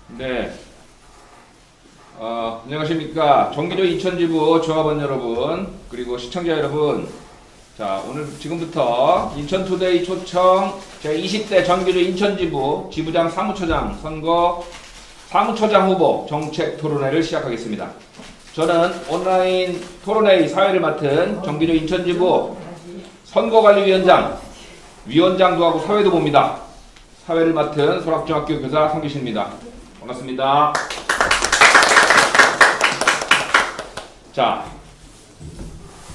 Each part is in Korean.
네. 안녕하십니까. 정기조 인천지부 조합원 여러분, 그리고 시청자 여러분. 자, 오늘 지금부터 인천투데이 초청 제20대 정기조 인천지부 지부장 사무처장 선거 사무처장 후보 정책 토론회를 시작하겠습니다. 저는 온라인 토론회의 사회를 맡은 정기조 인천지부 선거관리위원장, 위원장도 하고 사회도 봅니다. 사회를 맡은 설악중학교 교사 성기신입니다. 반갑습니다. 자,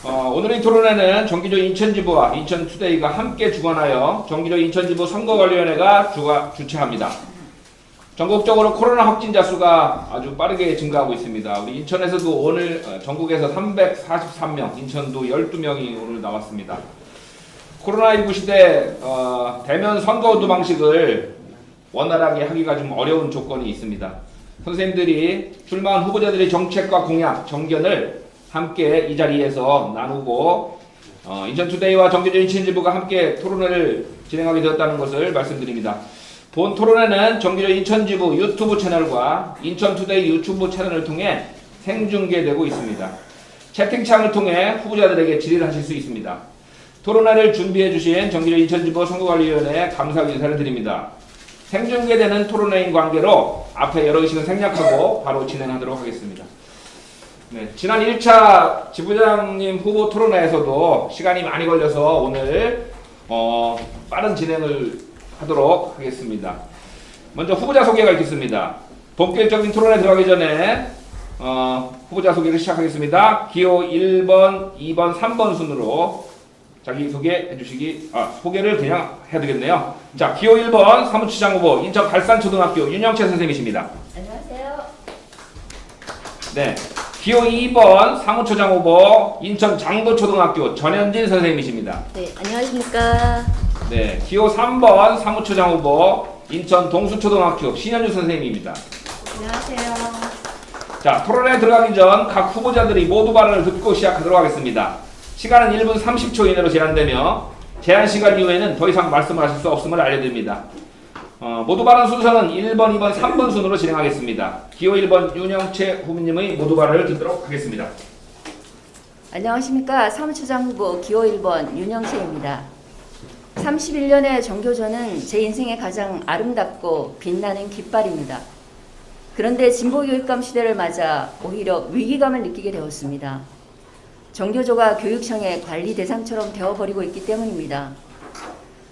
오늘의 토론회는 정기조 인천지부와 인천투데이가 함께 주관하여 정기조 인천지부 선거관리위원회가 주최합니다. 전국적으로 코로나 확진자 수가 아주 빠르게 증가하고 있습니다. 우리 인천에서도 오늘 전국에서 343명, 인천도 12명이 오늘 나왔습니다. 코로나19 시대 대면 선거운동 방식을 원활하게 하기가 좀 어려운 조건이 있습니다. 선생님들이 출마한 후보자들의 정책과 공약, 정견을 함께 이 자리에서 나누고 인천투데이와 정기조 인천지부가 함께 토론회를 진행하게 되었다는 것을 말씀드립니다. 본 토론회는 정기조 인천지부 유튜브 채널과 인천투데이 유튜브 채널을 통해 생중계되고 있습니다. 채팅창을 통해 후보자들에게 질의를 하실 수 있습니다. 토론회를 준비해 주신 정기조 인천지부 선거관리위원회에 감사 인사를 드립니다. 생중계되는 토론회인 관계로 앞에 여러 의식은 생략하고 바로 진행하도록 하겠습니다. 네, 지난 1차 지부장님 후보 토론회에서도 시간이 많이 걸려서 오늘 빠른 진행을 하도록 하겠습니다. 먼저 후보자 소개가 있겠습니다. 본격적인 토론에 들어가기 전에 후보자 소개를 시작하겠습니다. 기호 1번, 2번, 3번 순으로 자기 소개해 주시기, 소개를 그냥 해야 되겠네요. 자, 기호 1번 사무처장 후보 인천 발산초등학교 윤영채 선생님이십니다. 안녕하세요. 네. 기호 2번 사무처장 후보 인천 장도초등학교 전현진 선생님이십니다. 네, 안녕하십니까. 네. 기호 3번 사무처장 후보 인천 동수초등학교 신현주 선생님입니다. 안녕하세요. 자, 토론에 들어가기 전 각 후보자들이 모두 발언을 듣고 시작하도록 하겠습니다. 시간은 1분 30초 이내로 제한되며 제한 시간 이후에는 더 이상 말씀을 하실 수 없음을 알려드립니다. 모두 발언 순서는 1번, 2번, 3번 순으로 진행하겠습니다. 기호 1번 윤영채 후보님의 모두 발언을 듣도록 하겠습니다. 안녕하십니까. 사무처장 후보 기호 1번 윤영채입니다. 31년의 정교조는 제 인생의 가장 아름답고 빛나는 깃발입니다. 그런데 진보교육감 시대를 맞아 오히려 위기감을 느끼게 되었습니다. 정교조가 교육청의 관리 대상처럼 되어버리고 있기 때문입니다.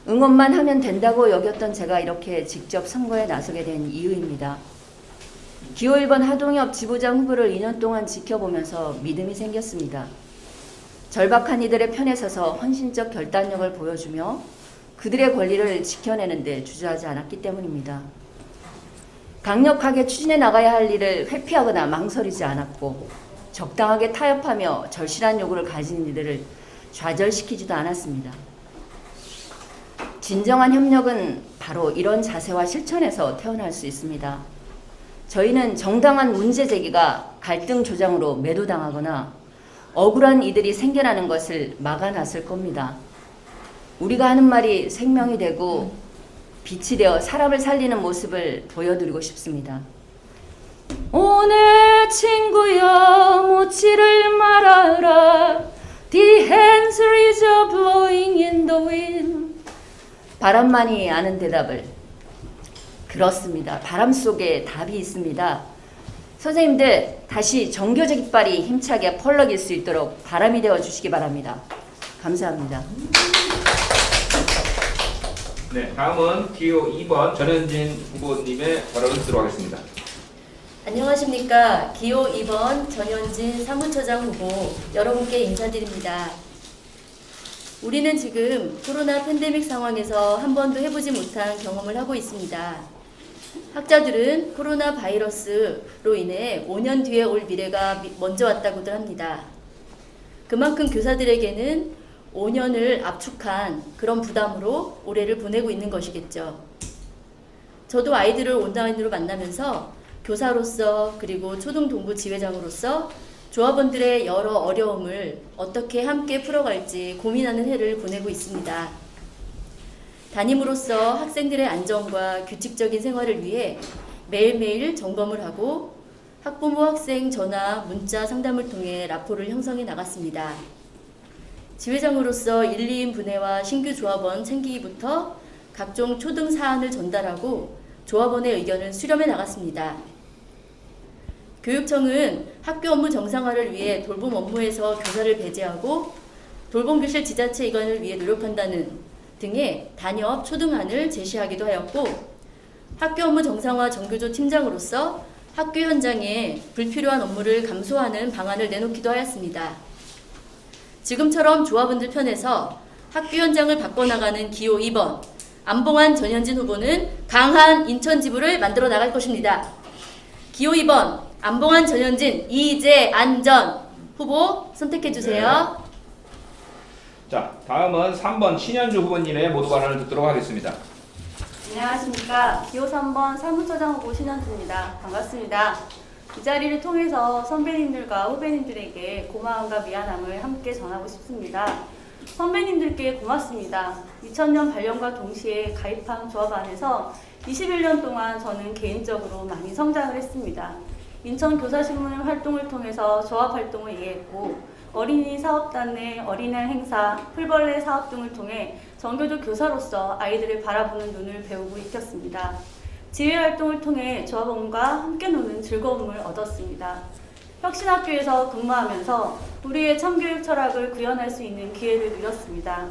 응원만 하면 된다고 여겼던 제가 이렇게 직접 선거에 나서게 된 이유입니다. 기호 1번 하동엽 지부장 후보를 2년 동안 지켜보면서 믿음이 생겼습니다. 절박한 이들의 편에 서서 헌신적 결단력을 보여주며 그들의 권리를 지켜내는 데 주저하지 않았기 때문입니다. 강력하게 추진해 나가야 할 일을 회피하거나 망설이지 않았고 적당하게 타협하며 절실한 요구를 가진 이들을 좌절시키지도 않았습니다. 진정한 협력은 바로 이런 자세와 실천에서 태어날 수 있습니다. 저희는 정당한 문제 제기가 갈등 조장으로 매도당하거나 억울한 이들이 생겨나는 것을 막아놨을 겁니다. 우리가 하는 말이 생명이 되고 빛이 되어 사람을 살리는 모습을 보여드리고 싶습니다. 오늘 친구여 묻지를 말아라. The hands is blowing in the wind. 바람만이 아는 대답을. 그렇습니다. 바람 속에 답이 있습니다. 선생님들 다시 정교조 깃발이 힘차게 펄럭일 수 있도록 바람이 되어 주시기 바랍니다. 감사합니다. 네, 다음은 기호 2번 전현진 후보님의 발언을 듣도록 하겠습니다. 안녕하십니까. 기호 2번 전현진 사무처장 후보 여러분께 인사드립니다. 우리는 지금 코로나 팬데믹 상황에서 한 번도 해보지 못한 경험을 하고 있습니다. 학자들은 코로나 바이러스로 인해 5년 뒤에 올 미래가 먼저 왔다고들 합니다. 그만큼 교사들에게는 5년을 압축한 그런 부담으로 올해를 보내고 있는 것이겠죠. 저도 아이들을 온라인으로 만나면서 교사로서 그리고 초등동부 지회장으로서 조합원들의 여러 어려움을 어떻게 함께 풀어갈지 고민하는 해를 보내고 있습니다. 담임으로서 학생들의 안전과 규칙적인 생활을 위해 매일매일 점검을 하고 학부모 학생 전화, 문자 상담을 통해 라포를 형성해 나갔습니다. 지회장으로서 1, 2인 분해와 신규 조합원 챙기기부터 각종 초등 사안을 전달하고 조합원의 의견을 수렴해 나갔습니다. 교육청은 학교 업무 정상화를 위해 돌봄 업무에서 교사를 배제하고 돌봄교실 지자체 이관을 위해 노력한다는 등의 단협 초등안을 제시하기도 하였고, 학교 업무 정상화 정교조 팀장으로서 학교 현장에 불필요한 업무를 감소하는 방안을 내놓기도 하였습니다. 지금처럼 조합원들 편에서 학교 현장을 바꿔나가는 기호 2번 안봉환 전현진 후보는 강한 인천 지부를 만들어 나갈 것입니다. 기호 2번 안봉환 전현진 이재 안전 후보 선택해 주세요. 자, 다음은 3번 신현주 후보님의 모두 발언을 듣도록 하겠습니다. 안녕하십니까. 기호 3번 사무처장 후보 신현주입니다. 반갑습니다. 이 자리를 통해서 선배님들과 후배님들에게 고마움과 미안함을 함께 전하고 싶습니다. 선배님들께 고맙습니다. 2000년 발령과 동시에 가입한 조합 안에서 21년 동안 저는 개인적으로 많이 성장을 했습니다. 인천 교사신문 활동을 통해서 조합 활동을 이해했고, 어린이 사업단 내 어린이날 행사, 풀벌레 사업 등을 통해 정교조 교사로서 아이들을 바라보는 눈을 배우고 익혔습니다. 지휘 활동을 통해 조합원과 함께 노는 즐거움을 얻었습니다. 혁신학교에서 근무하면서 우리의 참교육 철학을 구현할 수 있는 기회를 누렸습니다.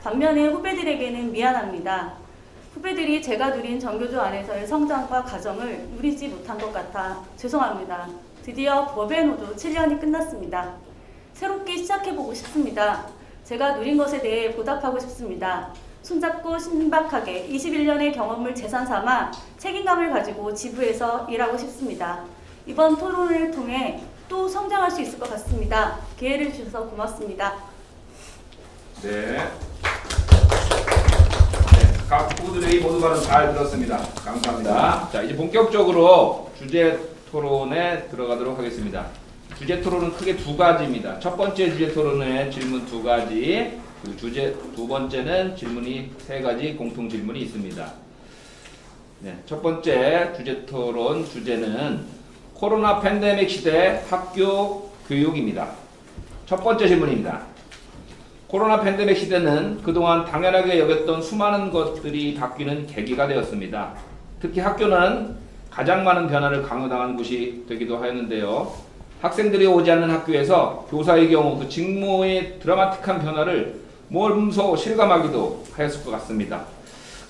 반면에 후배들에게는 미안합니다. 후배들이 제가 누린 정교조 안에서의 성장과 과정을 누리지 못한 것 같아 죄송합니다. 드디어 법외노도 7년이 끝났습니다. 새롭게 시작해보고 싶습니다. 제가 누린 것에 대해 보답하고 싶습니다. 손잡고 신박하게 21년의 경험을 재산 삼아 책임감을 가지고 지부에서 일하고 싶습니다. 이번 토론을 통해 또 성장할 수 있을 것 같습니다. 기회를 주셔서 고맙습니다. 네. 각 후보들의 모두 발언 잘 들었습니다. 감사합니다. 자, 이제 본격적으로 주제 토론에 들어가도록 하겠습니다. 주제 토론은 크게 두 가지입니다. 첫 번째 주제 토론은 질문 두 가지, 그리고 두 번째는 질문이 세 가지 공통 질문이 있습니다. 네, 첫 번째 주제 토론 주제는 코로나 팬데믹 시대 학교 교육입니다. 첫 번째 질문입니다. 코로나 팬데믹 시대는 그동안 당연하게 여겼던 수많은 것들이 바뀌는 계기가 되었습니다. 특히 학교는 가장 많은 변화를 강요당한 곳이 되기도 하였는데요. 학생들이 오지 않는 학교에서 교사의 경우 그 직무의 드라마틱한 변화를 몸소 실감하기도 하였을 것 같습니다.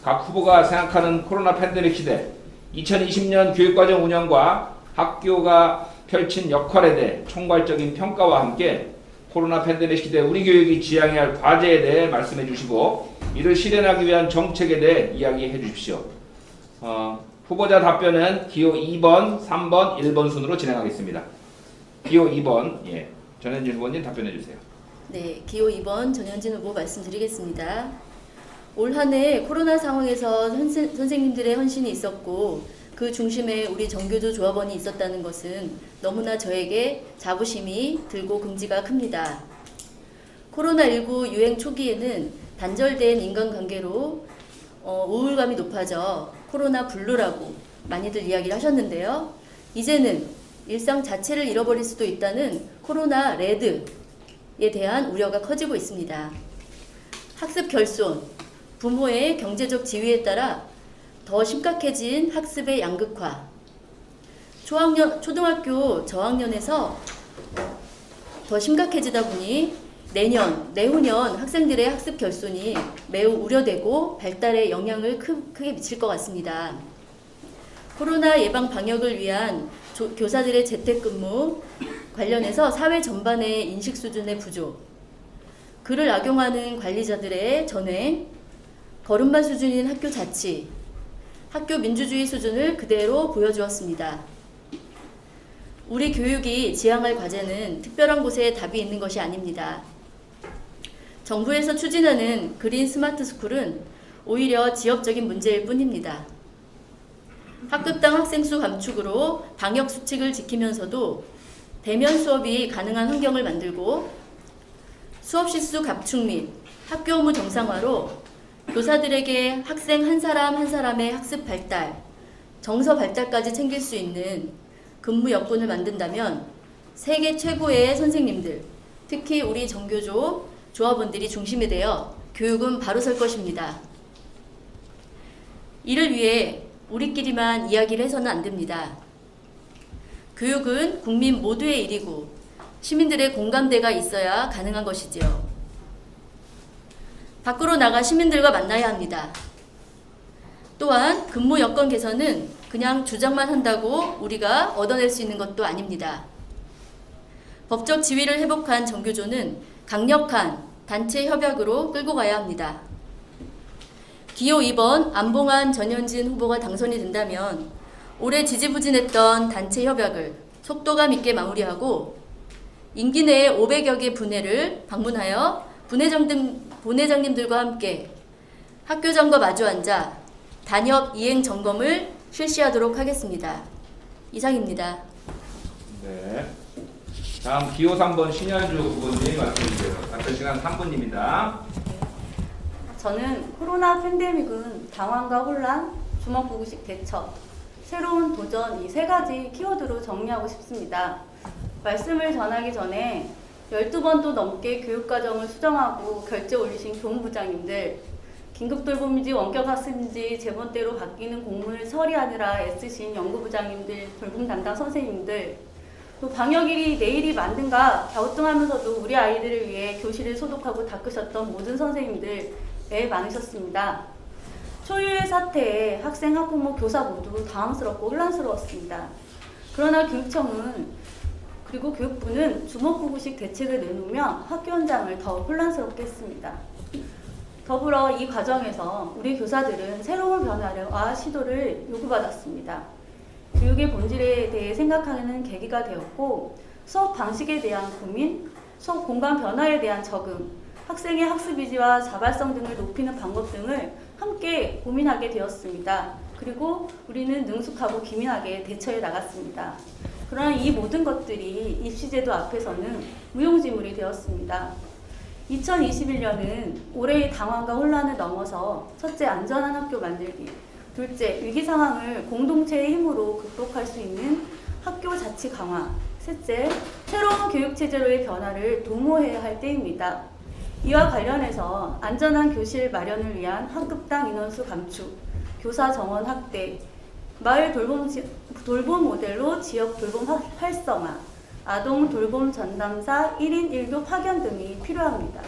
각 후보가 생각하는 코로나 팬데믹 시대 2020년 교육과정 운영과 학교가 펼친 역할에 대해 총괄적인 평가와 함께 코로나 팬데믹 시대 우리 교육이 지향해야 할 과제에 대해 말씀해 주시고, 이를 실현하기 위한 정책에 대해 이야기해 주십시오. 후보자 답변은 기호 2번, 3번, 1번 순으로 진행하겠습니다. 기호 2번, 전현진 후보님 답변해 주세요. 네, 기호 2번 전현진 후보 말씀드리겠습니다. 올 한 해 코로나 상황에서 선생님들의 헌신이 있었고, 그 중심에 우리 정교조 조합원이 있었다는 것은 너무나 저에게 자부심이 들고 긍지가 큽니다. 코로나19 유행 초기에는 단절된 인간관계로 우울감이 높아져 코로나 블루라고 많이들 이야기를 하셨는데요. 이제는 일상 자체를 잃어버릴 수도 있다는 코로나 레드에 대한 우려가 커지고 있습니다. 학습 결손, 부모의 경제적 지위에 따라 더 심각해진 학습의 양극화, 초등학교 저학년에서 더 심각해지다 보니 내후년 학생들의 학습 결손이 매우 우려되고 발달에 영향을 크게 미칠 것 같습니다. 코로나 예방 방역을 위한 교사들의 재택근무 관련해서 사회 전반의 인식 수준의 부족, 그를 악용하는 관리자들의 전횡, 걸음마 수준인 학교 자치, 학교 민주주의 수준을 그대로 보여주었습니다. 우리 교육이 지향할 과제는 특별한 곳에 답이 있는 것이 아닙니다. 정부에서 추진하는 그린 스마트 스쿨은 오히려 지역적인 문제일 뿐입니다. 학급당 학생 수 감축으로 방역 수칙을 지키면서도 대면 수업이 가능한 환경을 만들고, 수업 실수 감축 및 학교 업무 정상화로 교사들에게 학생 한 사람 한 사람의 학습 발달, 정서 발달까지 챙길 수 있는 근무 여건을 만든다면 세계 최고의 선생님들, 특히 우리 정교조 조합원들이 중심이 되어 교육은 바로 설 것입니다. 이를 위해 우리끼리만 이야기를 해서는 안 됩니다. 교육은 국민 모두의 일이고 시민들의 공감대가 있어야 가능한 것이지요. 밖으로 나가 시민들과 만나야 합니다. 또한 근무 여건 개선은 그냥 주장만 한다고 우리가 얻어낼 수 있는 것도 아닙니다. 법적 지위를 회복한 정교조는 강력한 단체 협약으로 끌고 가야 합니다. 기호 2번 안봉환 전현진 후보가 당선이 된다면 올해 지지부진했던 단체 협약을 속도감 있게 마무리하고 임기 내에 500여 개 분회를 방문하여 부회장님들과 함께 학교장과 마주 앉아 단협 이행 점검을 실시하도록 하겠습니다. 이상입니다. 네. 다음 기호 3번 신현주 후보님 말씀주세요. 답변 시간 3분입니다. 저는 코로나 팬데믹은 당황과 혼란, 주먹구구식 대처, 새로운 도전 이 세 가지 키워드로 정리하고 싶습니다. 말씀을 전하기 전에 12번도 넘게 교육과정을 수정하고 결제 올리신 교무부장님들, 긴급돌봄인지 원격학습인지 제멋대로 바뀌는 공문을 처리하느라 애쓰신 연구부장님들, 돌봄 담당 선생님들, 또 방역일이 내일이 맞는가 갸우뚱하면서도 우리 아이들을 위해 교실을 소독하고 닦으셨던 모든 선생님들 애 많으셨습니다. 초유의 사태에 학생, 학부모, 교사 모두 당황스럽고 혼란스러웠습니다. 그러나 교육청은 그리고 교육부는 주먹구구식 대책을 내놓으며 학교 현장을 더 혼란스럽게 했습니다. 더불어 이 과정에서 우리 교사들은 새로운 변화와 시도를 요구받았습니다. 교육의 본질에 대해 생각하는 계기가 되었고 수업 방식에 대한 고민, 수업 공간 변화에 대한 적응, 학생의 학습 의지와 자발성 등을 높이는 방법 등을 함께 고민하게 되었습니다. 그리고 우리는 능숙하고 기민하게 대처해 나갔습니다. 그러나 이 모든 것들이 입시제도 앞에서는 무용지물이 되었습니다. 2021년은 올해의 당황과 혼란을 넘어서 첫째, 안전한 학교 만들기, 둘째, 위기 상황을 공동체의 힘으로 극복할 수 있는 학교 자치 강화, 셋째, 새로운 교육체제로의 변화를 도모해야 할 때입니다. 이와 관련해서 안전한 교실 마련을 위한 학급당 인원수 감축, 교사 정원 확대, 마을 돌봄 모델로 지역 돌봄 활성화, 아동 돌봄 전담사 1인 1도 파견 등이 필요합니다.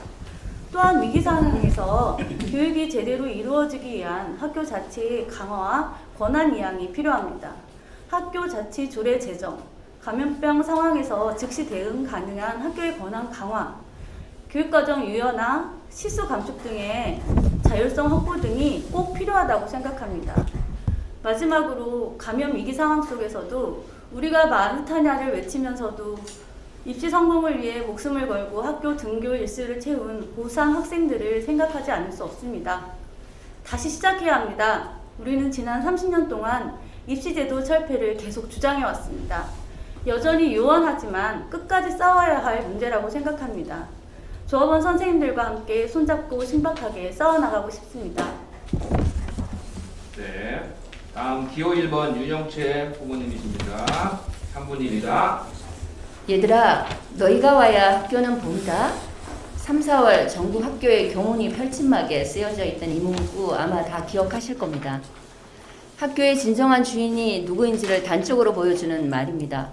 또한 위기 상황에서 교육이 제대로 이루어지기 위한 학교 자치의 강화와 권한 이양이 필요합니다. 학교 자치 조례 제정, 감염병 상황에서 즉시 대응 가능한 학교의 권한 강화, 교육과정 유연화, 시수 감축 등의 자율성 확보 등이 꼭 필요하다고 생각합니다. 마지막으로 감염 위기 상황 속에서도 우리가 마르타냐를 외치면서도 입시 성공을 위해 목숨을 걸고 학교 등교 일수를 채운 고3 학생들을 생각하지 않을 수 없습니다. 다시 시작해야 합니다. 우리는 지난 30년 동안 입시제도 철폐를 계속 주장해왔습니다. 여전히 요원하지만 끝까지 싸워야 할 문제라고 생각합니다. 조합원 선생님들과 함께 손잡고 신박하게 싸워나가고 싶습니다. 네. 다음 기호 1번 윤영채 후보님이십니다. 3분입니다. 얘들아, 너희가 와야 학교는 봄이다. 3, 4월 전국 학교의 교문이 펼침막에 쓰여져 있던 이 문구 아마 다 기억하실 겁니다. 학교의 진정한 주인이 누구인지를 단적으로 보여주는 말입니다.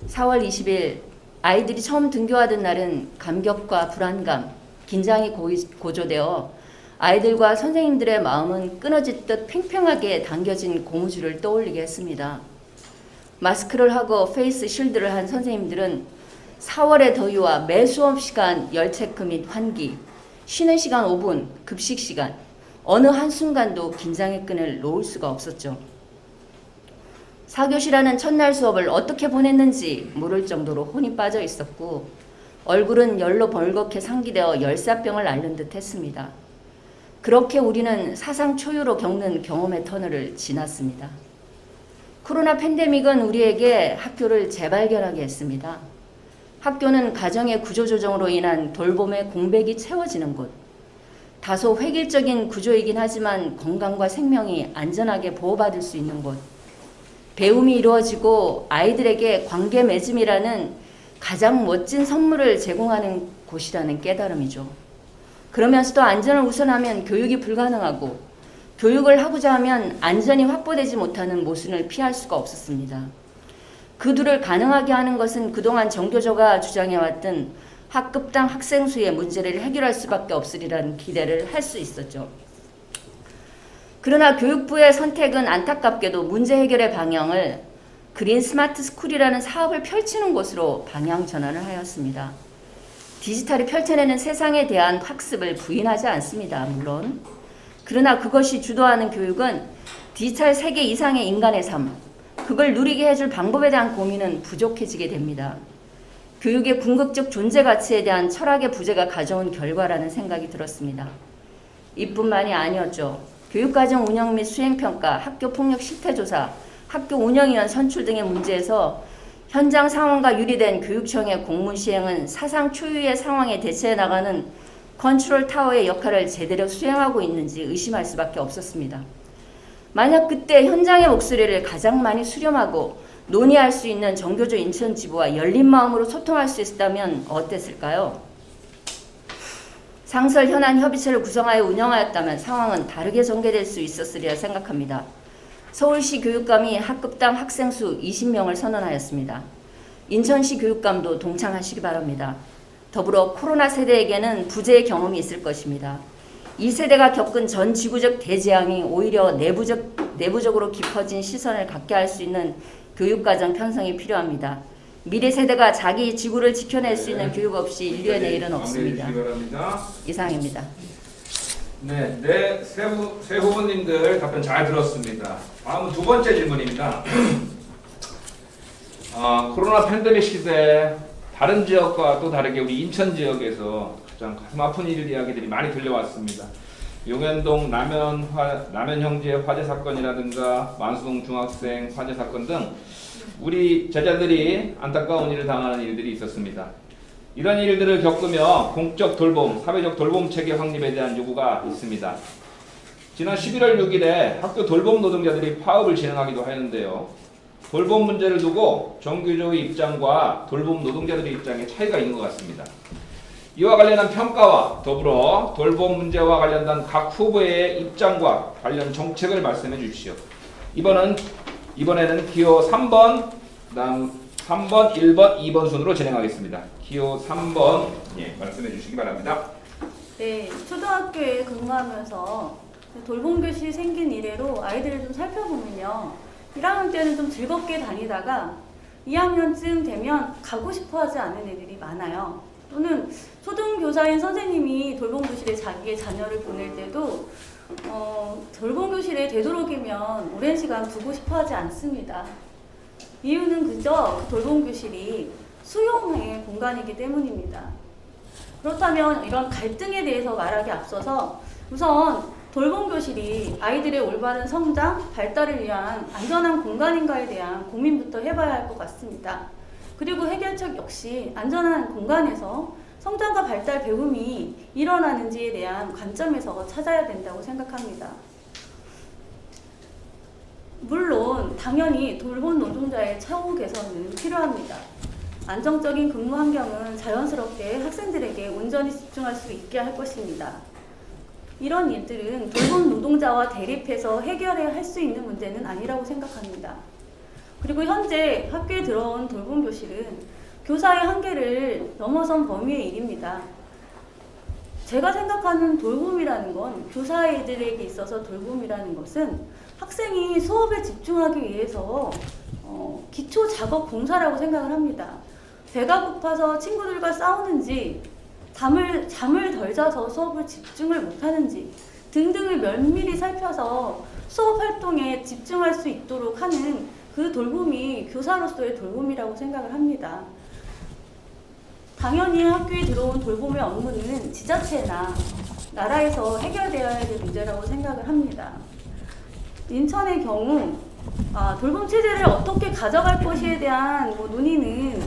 4월 20일 아이들이 처음 등교하던 날은 감격과 불안감, 긴장이 고조되어 아이들과 선생님들의 마음은 끊어질 듯 팽팽하게 당겨진 고무줄을 떠올리게 했습니다. 마스크를 하고 페이스 쉴드를 한 선생님들은 4월의 더위와 매 수업 시간 열 체크 및 환기, 쉬는 시간 5분, 급식 시간, 어느 한순간도 긴장의 끈을 놓을 수가 없었죠. 4교시라는 첫날 수업을 어떻게 보냈는지 모를 정도로 혼이 빠져 있었고 얼굴은 열로 벌겋게 상기되어 열사병을 앓는 듯 했습니다. 그렇게 우리는 사상 초유로 겪는 경험의 터널을 지났습니다. 코로나 팬데믹은 우리에게 학교를 재발견하게 했습니다. 학교는 가정의 구조조정으로 인한 돌봄의 공백이 채워지는 곳, 다소 획일적인 구조이긴 하지만 건강과 생명이 안전하게 보호받을 수 있는 곳, 배움이 이루어지고 아이들에게 관계 맺음이라는 가장 멋진 선물을 제공하는 곳이라는 깨달음이죠. 그러면서도 안전을 우선하면 교육이 불가능하고 교육을 하고자 하면 안전이 확보되지 못하는 모순을 피할 수가 없었습니다. 그 둘을 가능하게 하는 것은 그동안 정교조가 주장해왔던 학급당 학생 수의 문제를 해결할 수밖에 없으리라는 기대를 할 수 있었죠. 그러나 교육부의 선택은 안타깝게도 문제 해결의 방향을 그린 스마트 스쿨이라는 사업을 펼치는 곳으로 방향 전환을 하였습니다. 디지털이 펼쳐내는 세상에 대한 학습을 부인하지 않습니다. 물론. 그러나 그것이 주도하는 교육은 디지털 세계 이상의 인간의 삶, 그걸 누리게 해줄 방법에 대한 고민은 부족해지게 됩니다. 교육의 궁극적 존재 가치에 대한 철학의 부재가 가져온 결과라는 생각이 들었습니다. 이뿐만이 아니었죠. 교육과정 운영 및 수행평가, 학교폭력 실태조사, 학교 운영위원 선출 등의 문제에서 현장 상황과 유리된 교육청의 공문 시행은 사상 초유의 상황에 대처해 나가는 컨트롤 타워의 역할을 제대로 수행하고 있는지 의심할 수밖에 없었습니다. 만약 그때 현장의 목소리를 가장 많이 수렴하고 논의할 수 있는 정교조 인천지부와 열린 마음으로 소통할 수 있었다면 어땠을까요? 상설 현안 협의체를 구성하여 운영하였다면 상황은 다르게 전개될 수 있었으리라 생각합니다. 서울시 교육감이 학급당 학생 수 20명을 선언하였습니다. 인천시 교육감도 동참하시기 바랍니다. 더불어 코로나 세대에게는 부재의 경험이 있을 것입니다. 이 세대가 겪은 전 지구적 대재앙이 오히려 내부적으로 깊어진 시선을 갖게 할 수 있는 교육과정 편성이 필요합니다. 미래 세대가 자기 지구를 지켜낼 수 있는 교육 없이 인류의 내일은 없습니다. 이상입니다. 네, 세 후보님들 답변 잘 들었습니다. 다음은 두 번째 질문입니다. 코로나 팬데믹 시대 다른 지역과 또 다르게 우리 인천 지역에서 가장 가슴 아픈 이야기들이 많이 들려왔습니다. 용현동 라면 형제 화재 사건이라든가 만수동 중학생 화재 사건 등 우리 제자들이 안타까운 일을 당하는 일들이 있었습니다. 이런 일들을 겪으며 공적 돌봄, 사회적 돌봄 체계 확립에 대한 요구가 있습니다. 지난 11월 6일에 학교 돌봄 노동자들이 파업을 진행하기도 하였는데요. 돌봄 문제를 두고 정교조의 입장과 돌봄 노동자들의 입장에 차이가 있는 것 같습니다. 이와 관련한 평가와 더불어 돌봄 문제와 관련된 각 후보의 입장과 관련 정책을 말씀해 주십시오. 이번에는 기호 3번, 그다음 3번, 1번, 2번 순으로 진행하겠습니다. 기호 3번 말씀해 주시기 바랍니다. 네, 초등학교에 근무하면서 돌봄교실이 생긴 이래로 아이들을 좀 살펴보면요. 1학년 때는 좀 즐겁게 다니다가 2학년쯤 되면 가고 싶어 하지 않는 애들이 많아요. 또는 초등교사인 선생님이 돌봄교실에 자기의 자녀를 보낼 때도 돌봄교실에 되도록이면 오랜 시간 두고 싶어 하지 않습니다. 이유는 그저 돌봄교실이 수용의 공간이기 때문입니다. 그렇다면 이런 갈등에 대해서 말하기 앞서서 우선 돌봄교실이 아이들의 올바른 성장, 발달을 위한 안전한 공간인가에 대한 고민부터 해봐야 할 것 같습니다. 그리고 해결책 역시 안전한 공간에서 성장과 발달 배움이 일어나는지에 대한 관점에서 찾아야 된다고 생각합니다. 물론 당연히 돌봄 노동자의 처우 개선은 필요합니다. 안정적인 근무 환경은 자연스럽게 학생들에게 온전히 집중할 수 있게 할 것입니다. 이런 일들은 돌봄 노동자와 대립해서 해결해야 할 수 있는 문제는 아니라고 생각합니다. 그리고 현재 학교에 들어온 돌봄 교실은 교사의 한계를 넘어선 범위의 일입니다. 제가 생각하는 돌봄이라는 건 교사애들에게 있어서 돌봄이라는 것은 학생이 수업에 집중하기 위해서 기초 작업 공사라고 생각을 합니다. 배가 고파서 친구들과 싸우는지 잠을 덜 자서 수업을 집중을 못하는지 등등을 면밀히 살펴서 수업 활동에 집중할 수 있도록 하는 그 돌봄이 교사로서의 돌봄이라고 생각을 합니다. 당연히 학교에 들어온 돌봄의 업무는 지자체나 나라에서 해결되어야 될 문제라고 생각을 합니다. 인천의 경우 돌봄 체제를 어떻게 가져갈 것에 대한 논의는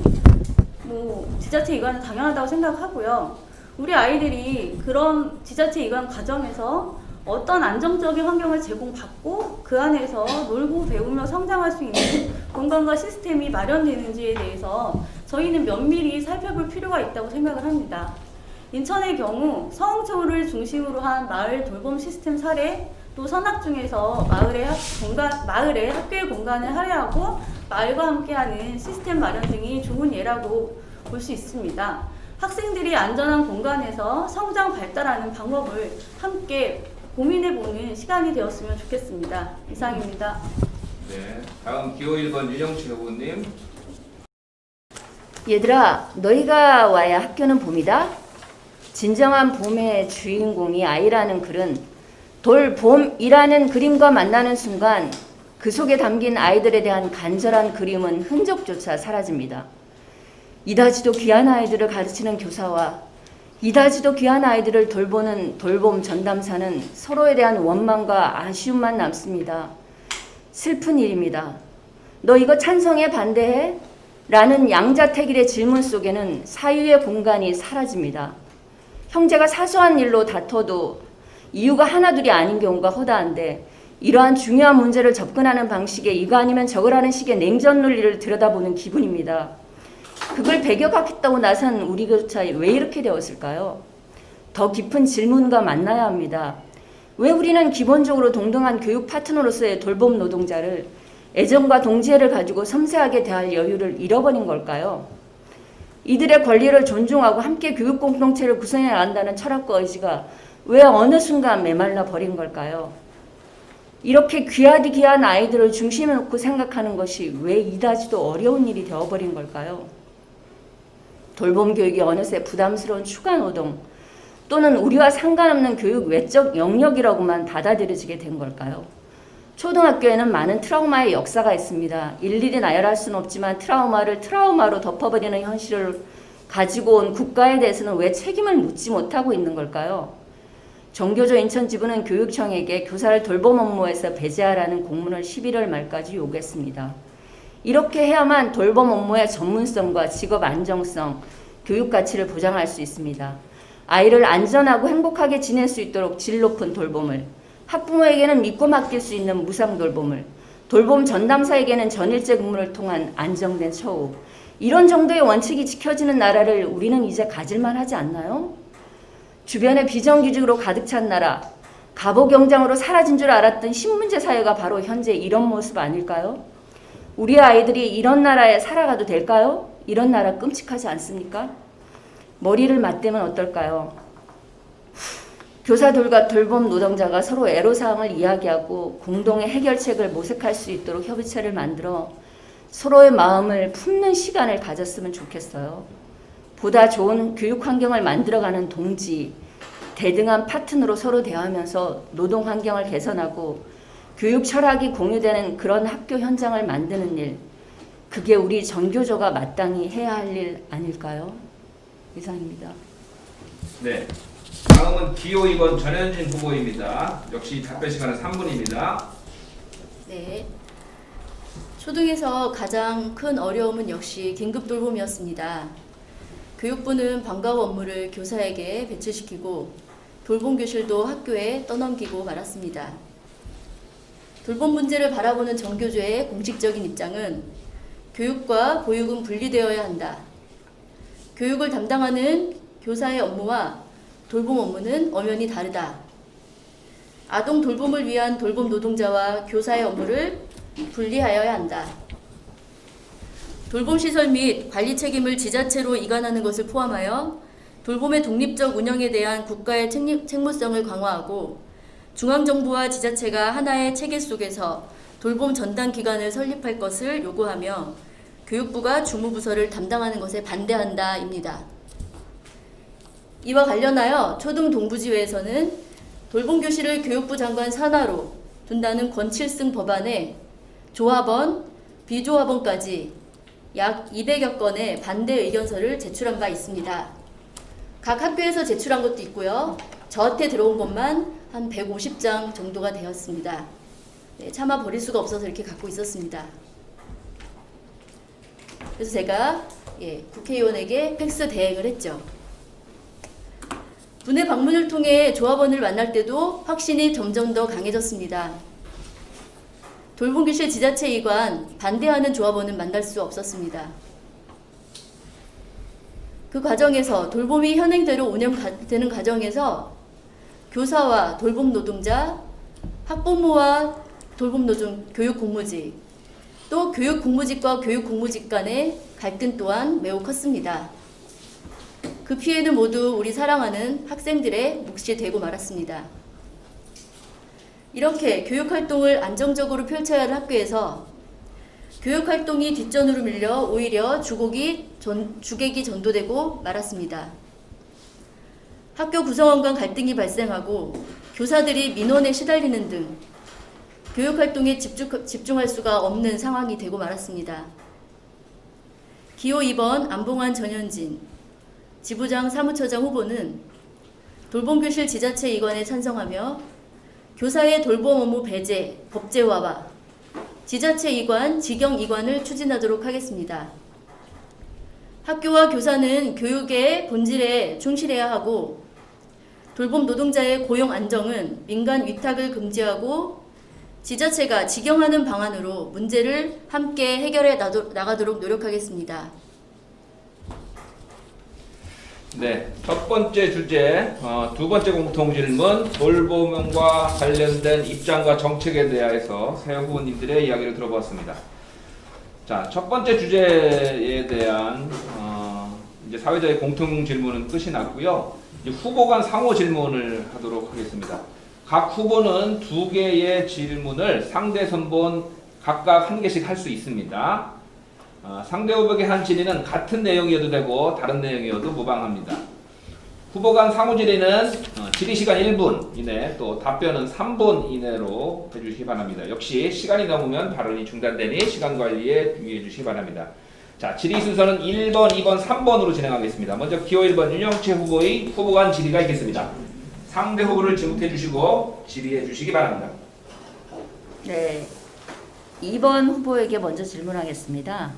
지자체 이관은 당연하다고 생각하고요. 우리 아이들이 그런 지자체 이관 과정에서 어떤 안정적인 환경을 제공받고 그 안에서 놀고 배우며 성장할 수 있는 공간과 시스템이 마련되는지에 대해서 저희는 면밀히 살펴볼 필요가 있다고 생각을 합니다. 인천의 경우 성흥초를 중심으로 한 마을 돌봄 시스템 사례, 또 선악 중에서 마을의 학교의 공간을 할애하고 마을과 함께하는 시스템 마련 등이 좋은 예라고 볼 수 있습니다. 학생들이 안전한 공간에서 성장 발달하는 방법을 함께 고민해보는 시간이 되었으면 좋겠습니다. 이상입니다. 네, 다음 기호 1번 윤영철 후보님. 얘들아, 너희가 와야 학교는 봄이다. 진정한 봄의 주인공이 아이라는 글은 돌봄이라는 그림과 만나는 순간 그 속에 담긴 아이들에 대한 간절한 그림은 흔적조차 사라집니다. 이다지도 귀한 아이들을 가르치는 교사와 이다지도 귀한 아이들을 돌보는 돌봄 전담사는 서로에 대한 원망과 아쉬움만 남습니다. 슬픈 일입니다. 너 이거 찬성해? 반대해? 라는 양자택일의 질문 속에는 사유의 공간이 사라집니다. 형제가 사소한 일로 다퉈도 이유가 하나둘이 아닌 경우가 허다한데 이러한 중요한 문제를 접근하는 방식에 이거 아니면 저거라는 식의 냉전 논리를 들여다보는 기분입니다. 그걸 배격하겠다고 나선 우리 교차 왜 이렇게 되었을까요? 더 깊은 질문과 만나야 합니다. 왜 우리는 기본적으로 동등한 교육 파트너로서의 돌봄 노동자를 애정과 동지애를 가지고 섬세하게 대할 여유를 잃어버린 걸까요? 이들의 권리를 존중하고 함께 교육 공동체를 구성해 나간다는 철학과 의지가 왜 어느 순간 메말라 버린 걸까요? 이렇게 귀한 아이들을 중심에 놓고 생각하는 것이 왜 이다지도 어려운 일이 되어버린 걸까요? 돌봄 교육이 어느새 부담스러운 추가 노동 또는 우리와 상관없는 교육 외적 영역이라고만 받아들여지게 된 걸까요? 초등학교에는 많은 트라우마의 역사가 있습니다. 일일이 나열할 수는 없지만 트라우마를 트라우마로 덮어버리는 현실을 가지고 온 국가에 대해서는 왜 책임을 묻지 못하고 있는 걸까요? 정교조 인천지부는 교육청에게 교사를 돌봄 업무에서 배제하라는 공문을 11월 말까지 요구했습니다. 이렇게 해야만 돌봄 업무의 전문성과 직업 안정성, 교육 가치를 보장할 수 있습니다. 아이를 안전하고 행복하게 지낼 수 있도록 질 높은 돌봄을, 학부모에게는 믿고 맡길 수 있는 무상 돌봄을, 돌봄 전담사에게는 전일제 근무를 통한 안정된 처우, 이런 정도의 원칙이 지켜지는 나라를 우리는 이제 가질만 하지 않나요? 주변에 비정규직으로 가득 찬 나라, 가보경장으로 사라진 줄 알았던 신문제 사회가 바로 현재 이런 모습 아닐까요? 우리 아이들이 이런 나라에 살아가도 될까요? 이런 나라 끔찍하지 않습니까? 머리를 맞대면 어떨까요? 교사들과 돌봄 노동자가 서로 애로사항을 이야기하고 공동의 해결책을 모색할 수 있도록 협의체를 만들어 서로의 마음을 품는 시간을 가졌으면 좋겠어요. 보다 좋은 교육 환경을 만들어가는 동지, 대등한 파트너로 서로 대화하면서 노동 환경을 개선하고 교육 철학이 공유되는 그런 학교 현장을 만드는 일, 그게 우리 전교조가 마땅히 해야 할 일 아닐까요? 이상입니다. 네, 다음은 기호 2번 전현진 후보입니다. 역시 답변 시간은 3분입니다. 네. 초등에서 가장 큰 어려움은 역시 긴급 돌봄이었습니다. 교육부는 방과후 업무를 교사에게 배치시키고 돌봄 교실도 학교에 떠넘기고 말았습니다. 돌봄 문제를 바라보는 정교조의 공식적인 입장은 교육과 보육은 분리되어야 한다. 교육을 담당하는 교사의 업무와 돌봄 업무는 엄연히 다르다. 아동 돌봄을 위한 돌봄 노동자와 교사의 업무를 분리하여야 한다. 돌봄 시설 및 관리 책임을 지자체로 이관하는 것을 포함하여 돌봄의 독립적 운영에 대한 국가의 책무성을 강화하고 중앙정부와 지자체가 하나의 체계 속에서 돌봄 전담 기관을 설립할 것을 요구하며 교육부가 주무부서를 담당하는 것에 반대한다입니다. 이와 관련하여 초등 동부지회에서는 돌봄 교실을 교육부 장관 산하로 둔다는 권칠승 법안에 조합원, 비조합원까지 약 200여 건의 반대 의견서를 제출한 바 있습니다. 각 학교에서 제출한 것도 있고요. 저한테 들어온 것만 한 150장 정도가 되었습니다. 네, 차마 버릴 수가 없어서 이렇게 갖고 있었습니다. 그래서 제가 국회의원에게 팩스 대행을 했죠. 분의 방문을 통해 조합원을 만날 때도 확신이 점점 더 강해졌습니다. 돌봄교실 지자체 이관 반대하는 조합원은 만날 수 없었습니다. 그 과정에서 돌봄이 현행대로 운영되는 과정에서 교사와 돌봄 노동자, 학부모와 돌봄 노동 교육 공무직, 또 교육 공무직과 교육 공무직 간의 갈등 또한 매우 컸습니다. 그 피해는 모두 우리 사랑하는 학생들의 몫이 되고 말았습니다. 이렇게 교육활동을 안정적으로 펼쳐야 할 학교에서 교육활동이 뒷전으로 밀려 오히려 주객이 전도되고 말았습니다. 학교 구성원 간 갈등이 발생하고 교사들이 민원에 시달리는 등 교육활동에 집중할 수가 없는 상황이 되고 말았습니다. 기호 2번 안봉환 전현진 지부장 사무처장 후보는 돌봄교실 지자체 이관에 찬성하며 교사의 돌봄 업무 배제, 법제화와 지자체 이관, 직영 이관을 추진하도록 하겠습니다. 학교와 교사는 교육의 본질에 충실해야 하고 돌봄 노동자의 고용 안정은 민간 위탁을 금지하고 지자체가 직영하는 방안으로 문제를 함께 해결해 나가도록 노력하겠습니다. 네, 첫 번째 주제, 두 번째 공통 질문, 돌봄과 관련된 입장과 정책에 대해서 새 후보님들의 이야기를 들어보았습니다. 자, 첫 번째 주제에 대한 이제 사회자의 공통 질문은 끝이 났고요. 이제 후보 간 상호 질문을 하도록 하겠습니다. 각 후보는 2개의 질문을 상대 선본 각각 1개씩 할 수 있습니다. 상대 후보에게 한 질의는 같은 내용이어도 되고 다른 내용이어도 무방합니다. 후보 간 상호 질의는 질의 시간 1분 이내, 또 답변은 3분 이내로 해주시기 바랍니다. 역시 시간이 넘으면 발언이 중단되니 시간 관리에 유의해 주시기 바랍니다. 자, 질의 순서는 1번, 2번, 3번으로 진행하겠습니다. 먼저 기호 1번 윤영채 후보의 후보 간 질의가 있겠습니다. 상대 후보를 지목해 주시고 질의해 주시기 바랍니다. 네, 2번 후보에게 먼저 질문하겠습니다.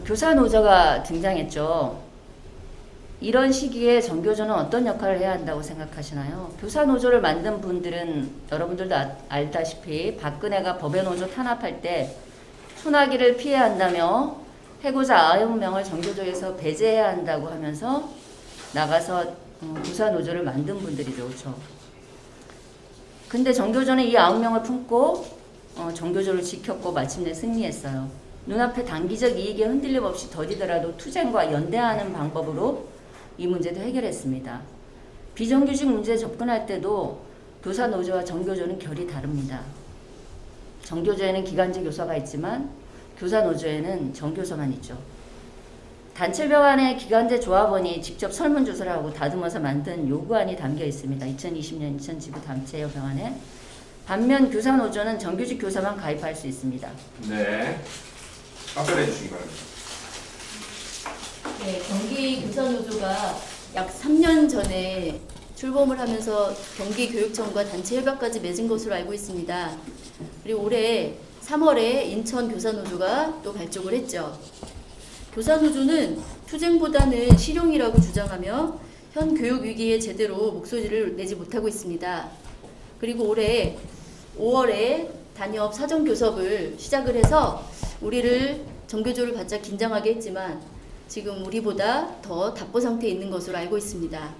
교사 노조가 등장했죠. 이런 시기에 정교조는 어떤 역할을 해야 한다고 생각하시나요? 교사 노조를 만든 분들은 여러분들도 알다시피 박근혜가 법의 노조 탄압할 때 소나기를 피해야 한다며 해고자 9명을 정교조에서 배제해야 한다고 하면서 나가서 교사 노조를 만든 분들이죠. 그렇죠? 근데 정교조는 이 9명을 품고 정교조를 지켰고 마침내 승리했어요. 눈앞에 단기적 이익에 흔들림 없이 더디더라도 투쟁과 연대하는 방법으로 이 문제도 해결했습니다. 비정규직 문제에 접근할 때도 교사 노조와 정교조는 결이 다릅니다. 정교조에는 기간제 교사가 있지만 교사 노조에는 정교사만 있죠. 단체별 안에 기간제 조합원이 직접 설문조사를 하고 다듬어서 만든 요구안이 담겨 있습니다. 2020년 인천지부 단체협 병안에. 반면 교사 노조는 정규직 교사만 가입할 수 있습니다. 네, 답변해 주시기 바랍니다. 네, 경기교사노조가 약 3년 전에 출범을 하면서 경기교육청과 단체 협약까지 맺은 것으로 알고 있습니다. 그리고 올해 3월에 인천교사노조가 또 발족을 했죠. 교사노조는 투쟁보다는 실용이라고 주장하며 현 교육위기에 제대로 목소리를 내지 못하고 있습니다. 그리고 올해 5월에 단협 사전교섭을 시작을 해서 우리를 정교조를 바짝 긴장하게 했지만 지금 우리보다 더 답보 상태에 있는 것으로 알고 있습니다.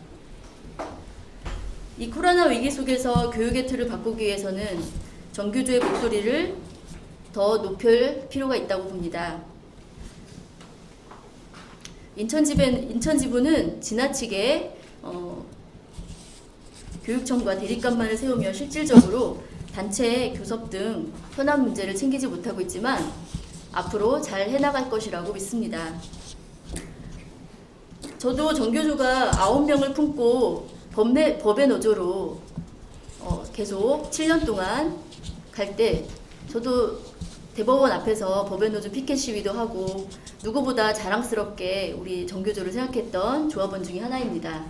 이 코로나 위기 속에서 교육의 틀을 바꾸기 위해서는 정교조의 목소리를 더 높일 필요가 있다고 봅니다. 인천지부는 지나치게 교육청과 대립간만을 세우며 실질적으로 단체 교섭 등 현안 문제를 챙기지 못하고 있지만 앞으로 잘 해나갈 것이라고 믿습니다. 저도 정교조가 9명을 품고 법의 노조로 계속 7년 동안 갈 때 저도 대법원 앞에서 법의 노조 피켓 시위도 하고 누구보다 자랑스럽게 우리 정교조를 생각했던 조합원 중에 하나입니다.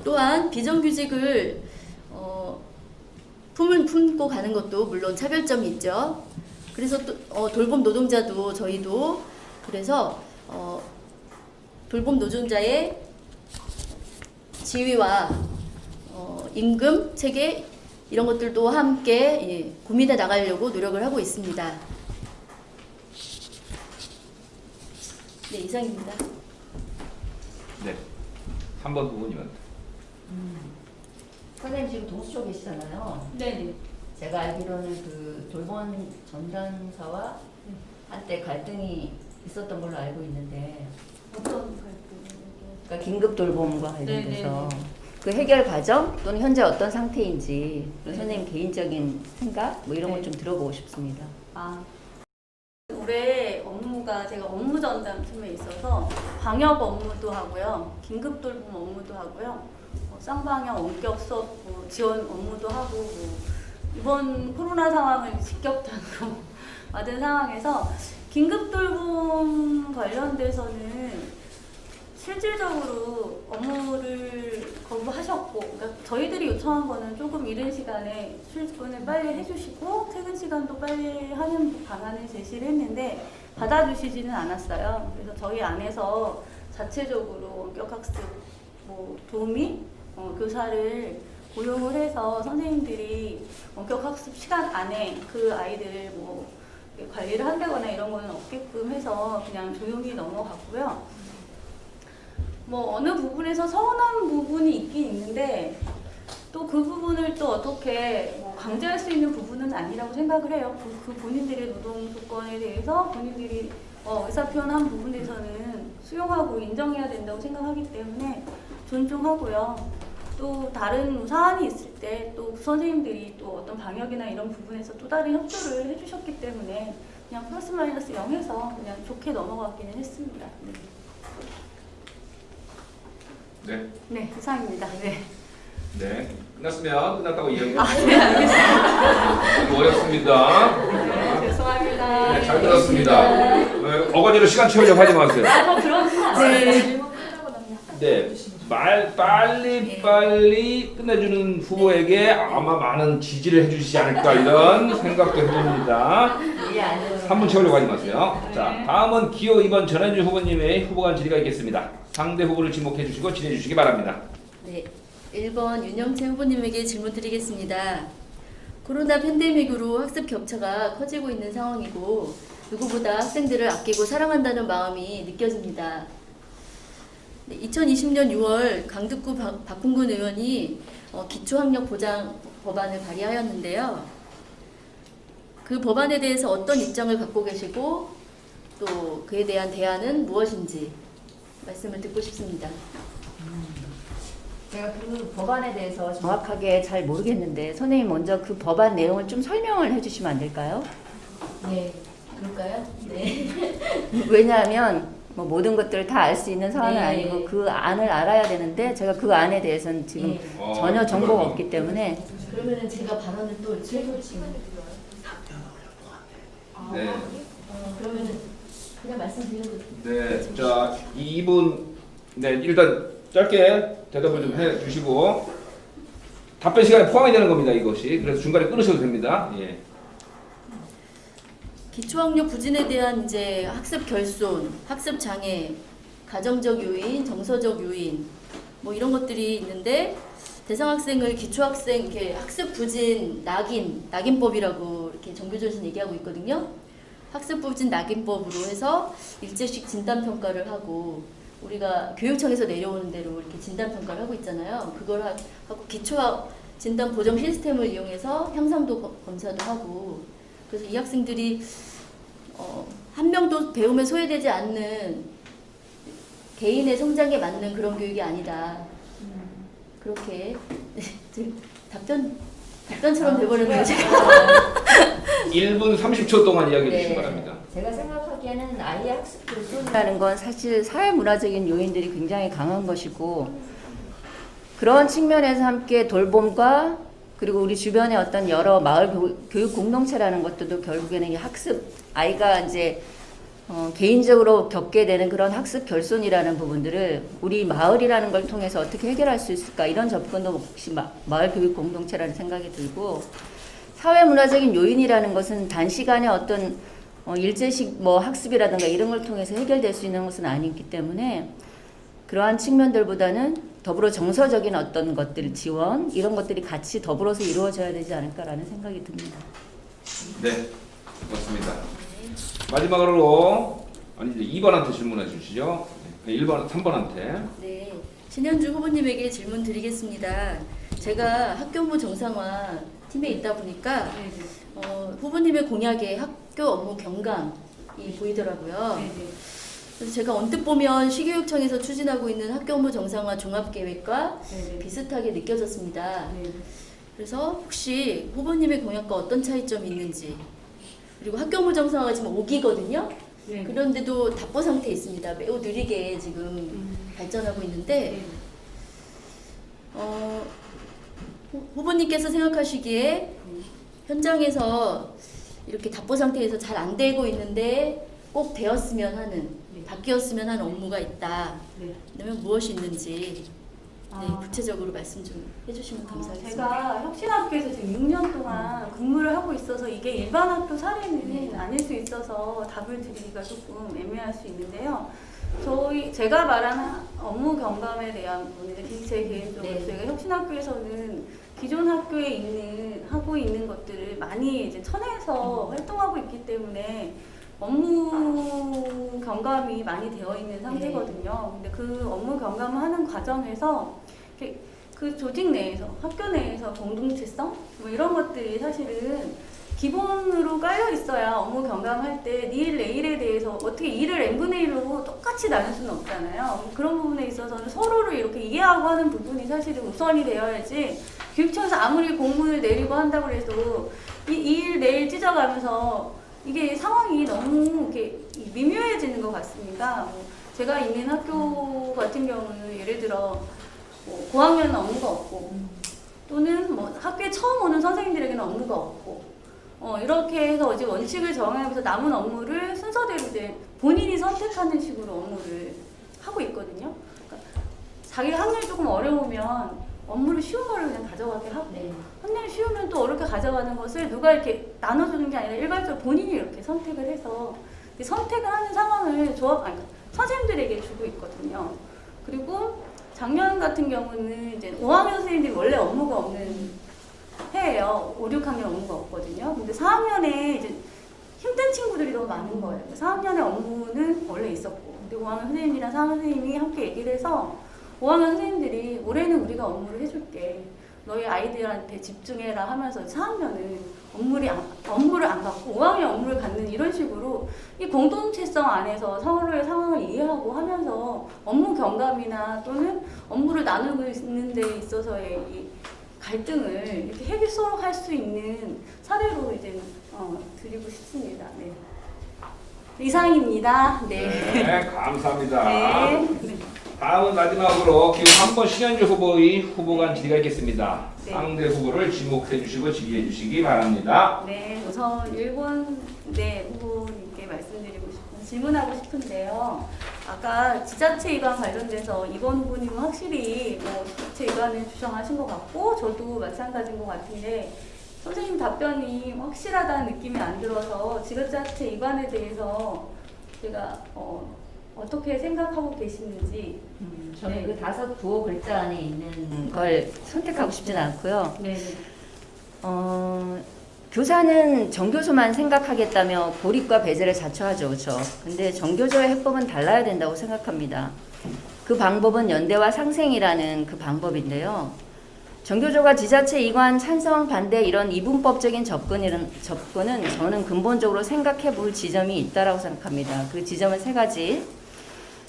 또한 비정규직을 품고 가는 것도 물론 차별점이 있죠. 그래서 또 돌봄 노동자도 저희도 그래서 돌봄 노동자의 지위와 임금 체계 이런 것들도 함께 고민해 나가려고 노력을 하고 있습니다. 네, 이상입니다. 네. 3번 부분이면. 선생님 지금 동수초 계시잖아요. 네. 제가 알기로는 그 돌봄 전담사와 한때 갈등이 있었던 걸로 알고 있는데, 어떤 갈등? 그러니까 긴급 돌봄과 관련돼서 네. 그 해결 과정 또는 현재 어떤 상태인지 선생님 개인적인 생각 뭐 이런 걸 좀 들어보고 싶습니다. 올해 업무가 제가 업무 전담 팀에 있어서 방역 업무도 하고요, 긴급 돌봄 업무도 하고요, 쌍방향 원격 수업 지원 업무도 하고 이번 코로나 상황을 직격탄으로 맞은 상황에서 긴급 돌봄 관련돼서는 실질적으로 업무를 거부하셨고, 그러니까 저희들이 요청한 거는 조금 이른 시간에 출근을 빨리 해주시고 퇴근 시간도 빨리 하는 방안을 제시를 했는데 받아주시지는 않았어요. 그래서 저희 안에서 자체적으로 원격학습 도우미 교사를 고용을 해서 선생님들이 원격학습 시간 안에 그 아이들 관리를 한다거나 이런 거는 없게끔 해서 그냥 조용히 넘어갔고요. 어느 부분에서 서운한 부분이 있긴 있는데 또 그 부분을 또 어떻게 강제할 수 있는 부분은 아니라고 생각을 해요. 그 본인들의 노동 조건에 대해서 본인들이 의사표현한 부분에서는 수용하고 인정해야 된다고 생각하기 때문에 존중하고요. 또 다른 사안이 있을 때 또 선생님들이 또 어떤 방역이나 이런 부분에서 또 다른 협조를 해주셨기 때문에 그냥 플러스 마이너스 0해서 그냥 좋게 넘어가기는 했습니다. 네. 네, 이상입니다. 네. 네. 끝났으면 끝났다고 이야기해요. 네, 알겠습니다. 어렵습니다. 네, 죄송합니다. 네, 잘 들었습니다. 어거지로 시간 채우려고 하지 마세요. 저 그런 네. 빨리 끝내주는 후보에게 아마 많은 지지를 해주시지 않을까 이런 생각도 해봅니다. 3분 채우려고 하지 마세요. 자, 다음은 기호 2번 전현주 후보님의 후보관 질의가 있겠습니다. 상대 후보를 지목해 주시고 질의해 주시기 바랍니다. 네, 1번 윤영채 후보님에게 질문 드리겠습니다. 코로나 팬데믹으로 학습 격차가 커지고 있는 상황이고 누구보다 학생들을 아끼고 사랑한다는 마음이 느껴집니다. 2020년 6월 강북구 박홍근 의원이 기초학력 보장 법안을 발의하였는데요. 그 법안에 대해서 어떤 입장을 갖고 계시고 또 그에 대한 대안은 무엇인지 말씀을 듣고 싶습니다. 제가 그 법안에 대해서 정확하게 잘 모르겠는데 선생님 먼저 그 법안 내용을 좀 설명을 해주시면 안 될까요? 네, 그럴까요? 네. 왜냐하면 모든 것들을 다 알 수 있는 상황은 네. 아니고 그 안을 알아야 되는데 제가 그 안에 대해서는 지금 네. 전혀 정보가 없기 때문에 그러면은 제가 발언을 또 해볼지만. 네. 그러면은 그냥 말씀드려도. 네. 자, 2분. 네, 일단 짧게 대답을 좀 해 주시고 답변 시간에 포함이 되는 겁니다, 이것이. 그래서 중간에 끊으셔도 됩니다. 예. 기초학력 부진에 대한 이제 학습 결손, 학습 장애, 가정적 요인, 정서적 요인 이런 것들이 있는데 대상 학생을 기초학생 이렇게 학습 부진 낙인법이라고 이렇게 정교조에서 얘기하고 있거든요. 학습 부진 낙인법으로 해서 일제식 진단 평가를 하고 우리가 교육청에서 내려오는 대로 이렇게 진단 평가를 하고 있잖아요. 그걸 하고 기초 진단 보정 시스템을 이용해서 향상도 검사도 하고 그래서 이 학생들이 한 명도 배움에 소외되지 않는 개인의 성장에 맞는 그런 교육이 아니다. 그렇게 답변처럼 돼버렸네요. 제가. 1분 30초 동안 이야기해 주시기 네. 바랍니다. 제가 생각하기에는 아이의 학습 결손이라는 건 사실 사회문화적인 요인들이 굉장히 강한 것이고 그런 측면에서 함께 돌봄과 그리고 우리 주변의 어떤 여러 마을 교육 공동체라는 것들도 결국에는 이 학습 아이가 이제 개인적으로 겪게 되는 그런 학습 결손이라는 부분들을 우리 마을이라는 걸 통해서 어떻게 해결할 수 있을까 이런 접근도 혹시 마을 교육 공동체라는 생각이 들고 사회 문화적인 요인이라는 것은 단시간에 어떤 일제식 학습이라든가 이런 걸 통해서 해결될 수 있는 것은 아니기 때문에 그러한 측면들보다는 더불어 정서적인 어떤 것들 지원 이런 것들이 같이 더불어서 이루어져야 되지 않을까라는 생각이 듭니다. 네, 고맙습니다. 마지막으로 아니 이제 2번한테 질문해 주시죠. 1번, 3번한테. 네, 신현주 후보님에게 질문 드리겠습니다. 제가 학교부 정상화 팀에 있다 보니까 후보님의 공약에 학교 업무 경감이 보이더라고요. 그래서 제가 언뜻 보면 시교육청에서 추진하고 있는 학교 업무 정상화 종합계획과 비슷하게 느껴졌습니다. 그래서 혹시 후보님의 공약과 어떤 차이점이 있는지, 그리고 학교 업무 정상화가 지금 5기거든요. 그런데도 답보 상태에 있습니다. 매우 느리게 지금 발전하고 있는데 후보님께서 생각하시기에 현장에서 이렇게 답보 상태에서 잘 안 되고 있는데 꼭 되었으면 하는, 바뀌었으면 하는 업무가 있다. 그러면 무엇이 있는지 구체적으로 말씀 좀 해주시면 감사하겠습니다. 제가 혁신학교에서 지금 6년 동안 근무를 하고 있어서 이게 일반 학교 사례는 아닐 수 있어서 답을 드리기가 조금 애매할 수 있는데요. 제가 말하는 업무 경감에 대한 부분은 제 개인적으로 저희가 혁신학교에서는 기존 학교에 하고 있는 것들을 많이 이제 쳐내서 활동하고 있기 때문에 업무 경감이 많이 되어 있는 상태거든요. 근데 그 업무 경감을 하는 과정에서 그 조직 내에서, 학교 내에서 공동체성 뭐 이런 것들이 사실은 기본으로 깔려 있어야 업무 경감할 때 일 내일에 대해서 어떻게 일을 n분의 1로 똑같이 나눌 수는 없잖아요. 그런 부분에 있어서는 서로를 이렇게 이해하고 하는 부분이 사실은 우선이 되어야지, 교육청에서 아무리 공문을 내리고 한다고 해도 이 일 내일 찢어가면서 이게 상황이 너무 이렇게 미묘해지는 것 같습니다. 제가 있는 학교 같은 경우는 예를 들어 고학년은 업무가 없고, 또는 학교에 처음 오는 선생님들에게는 업무가 없고, 이렇게 해서 이제 원칙을 정하면서 남은 업무를 순서대로 이제 본인이 선택하는 식으로 업무를 하고 있거든요. 그러니까 자기가 학년이 조금 어려우면 업무를 쉬운 거를 그냥 가져가게 하고, 학년이 쉬우면 또 어렵게 가져가는 것을 누가 이렇게 나눠주는 게 아니라 일괄적으로 본인이 이렇게 선택을 해서 선택을 하는 상황을 선생님들에게 주고 있거든요. 그리고 작년 같은 경우는 이제 5학년 선생님들이 원래 업무가 없는 해예요. 5, 6학년 업무가 없거든요. 근데 4학년에 이제 힘든 친구들이 너무 많은 거예요. 4학년의 업무는 원래 있었고, 근데 5학년 선생님이랑 4학년 선생님이 함께 얘기를 해서 5학년 선생님들이 올해는 우리가 업무를 해줄게, 너희 아이들한테 집중해라 하면서 4학년은 업무를 안 갖고 5학년 업무를 갖는 이런 식으로 이 공동체성 안에서 서로의 상황을 이해하고 하면서 업무 경감이나 또는 업무를 나누고 있는 데 있어서의 이 갈등을 이렇게 해소할 수 있는 사례로 이제 드리고 싶습니다. 네. 이상입니다. 네, 감사합니다. 네. 다음은 마지막으로 기호 3번 신현주 후보의 후보간 질의가 있겠습니다. 네. 상대 후보를 지목해 주시고 질의해 주시기 바랍니다. 네, 우선 일본 후보님께 질문하고 싶은데요. 아까 지자체 이관 관련돼서 이번 후보님은 확실히 지자체 이관을 주장하신 것 같고, 저도 마찬가지인 것 같은데, 선생님 답변이 확실하다는 느낌이 안 들어서 지자체 이관에 대해서 제가 어떻게 생각하고 계시는지. 저는 그 5 구호 글자 안에 있는 걸 선택하고 싶지는 않고요. 교사는 정교조만 생각하겠다며 고립과 배제를 자처하죠. 그렇죠? 근데 정교조의 해법은 달라야 된다고 생각합니다. 그 방법은 연대와 상생이라는 그 방법인데요. 정교조가 지자체 이관 찬성 반대 이런 이분법적인 접근은 저는 근본적으로 생각해 볼 지점이 있다라고 생각합니다. 그 지점은 3가지.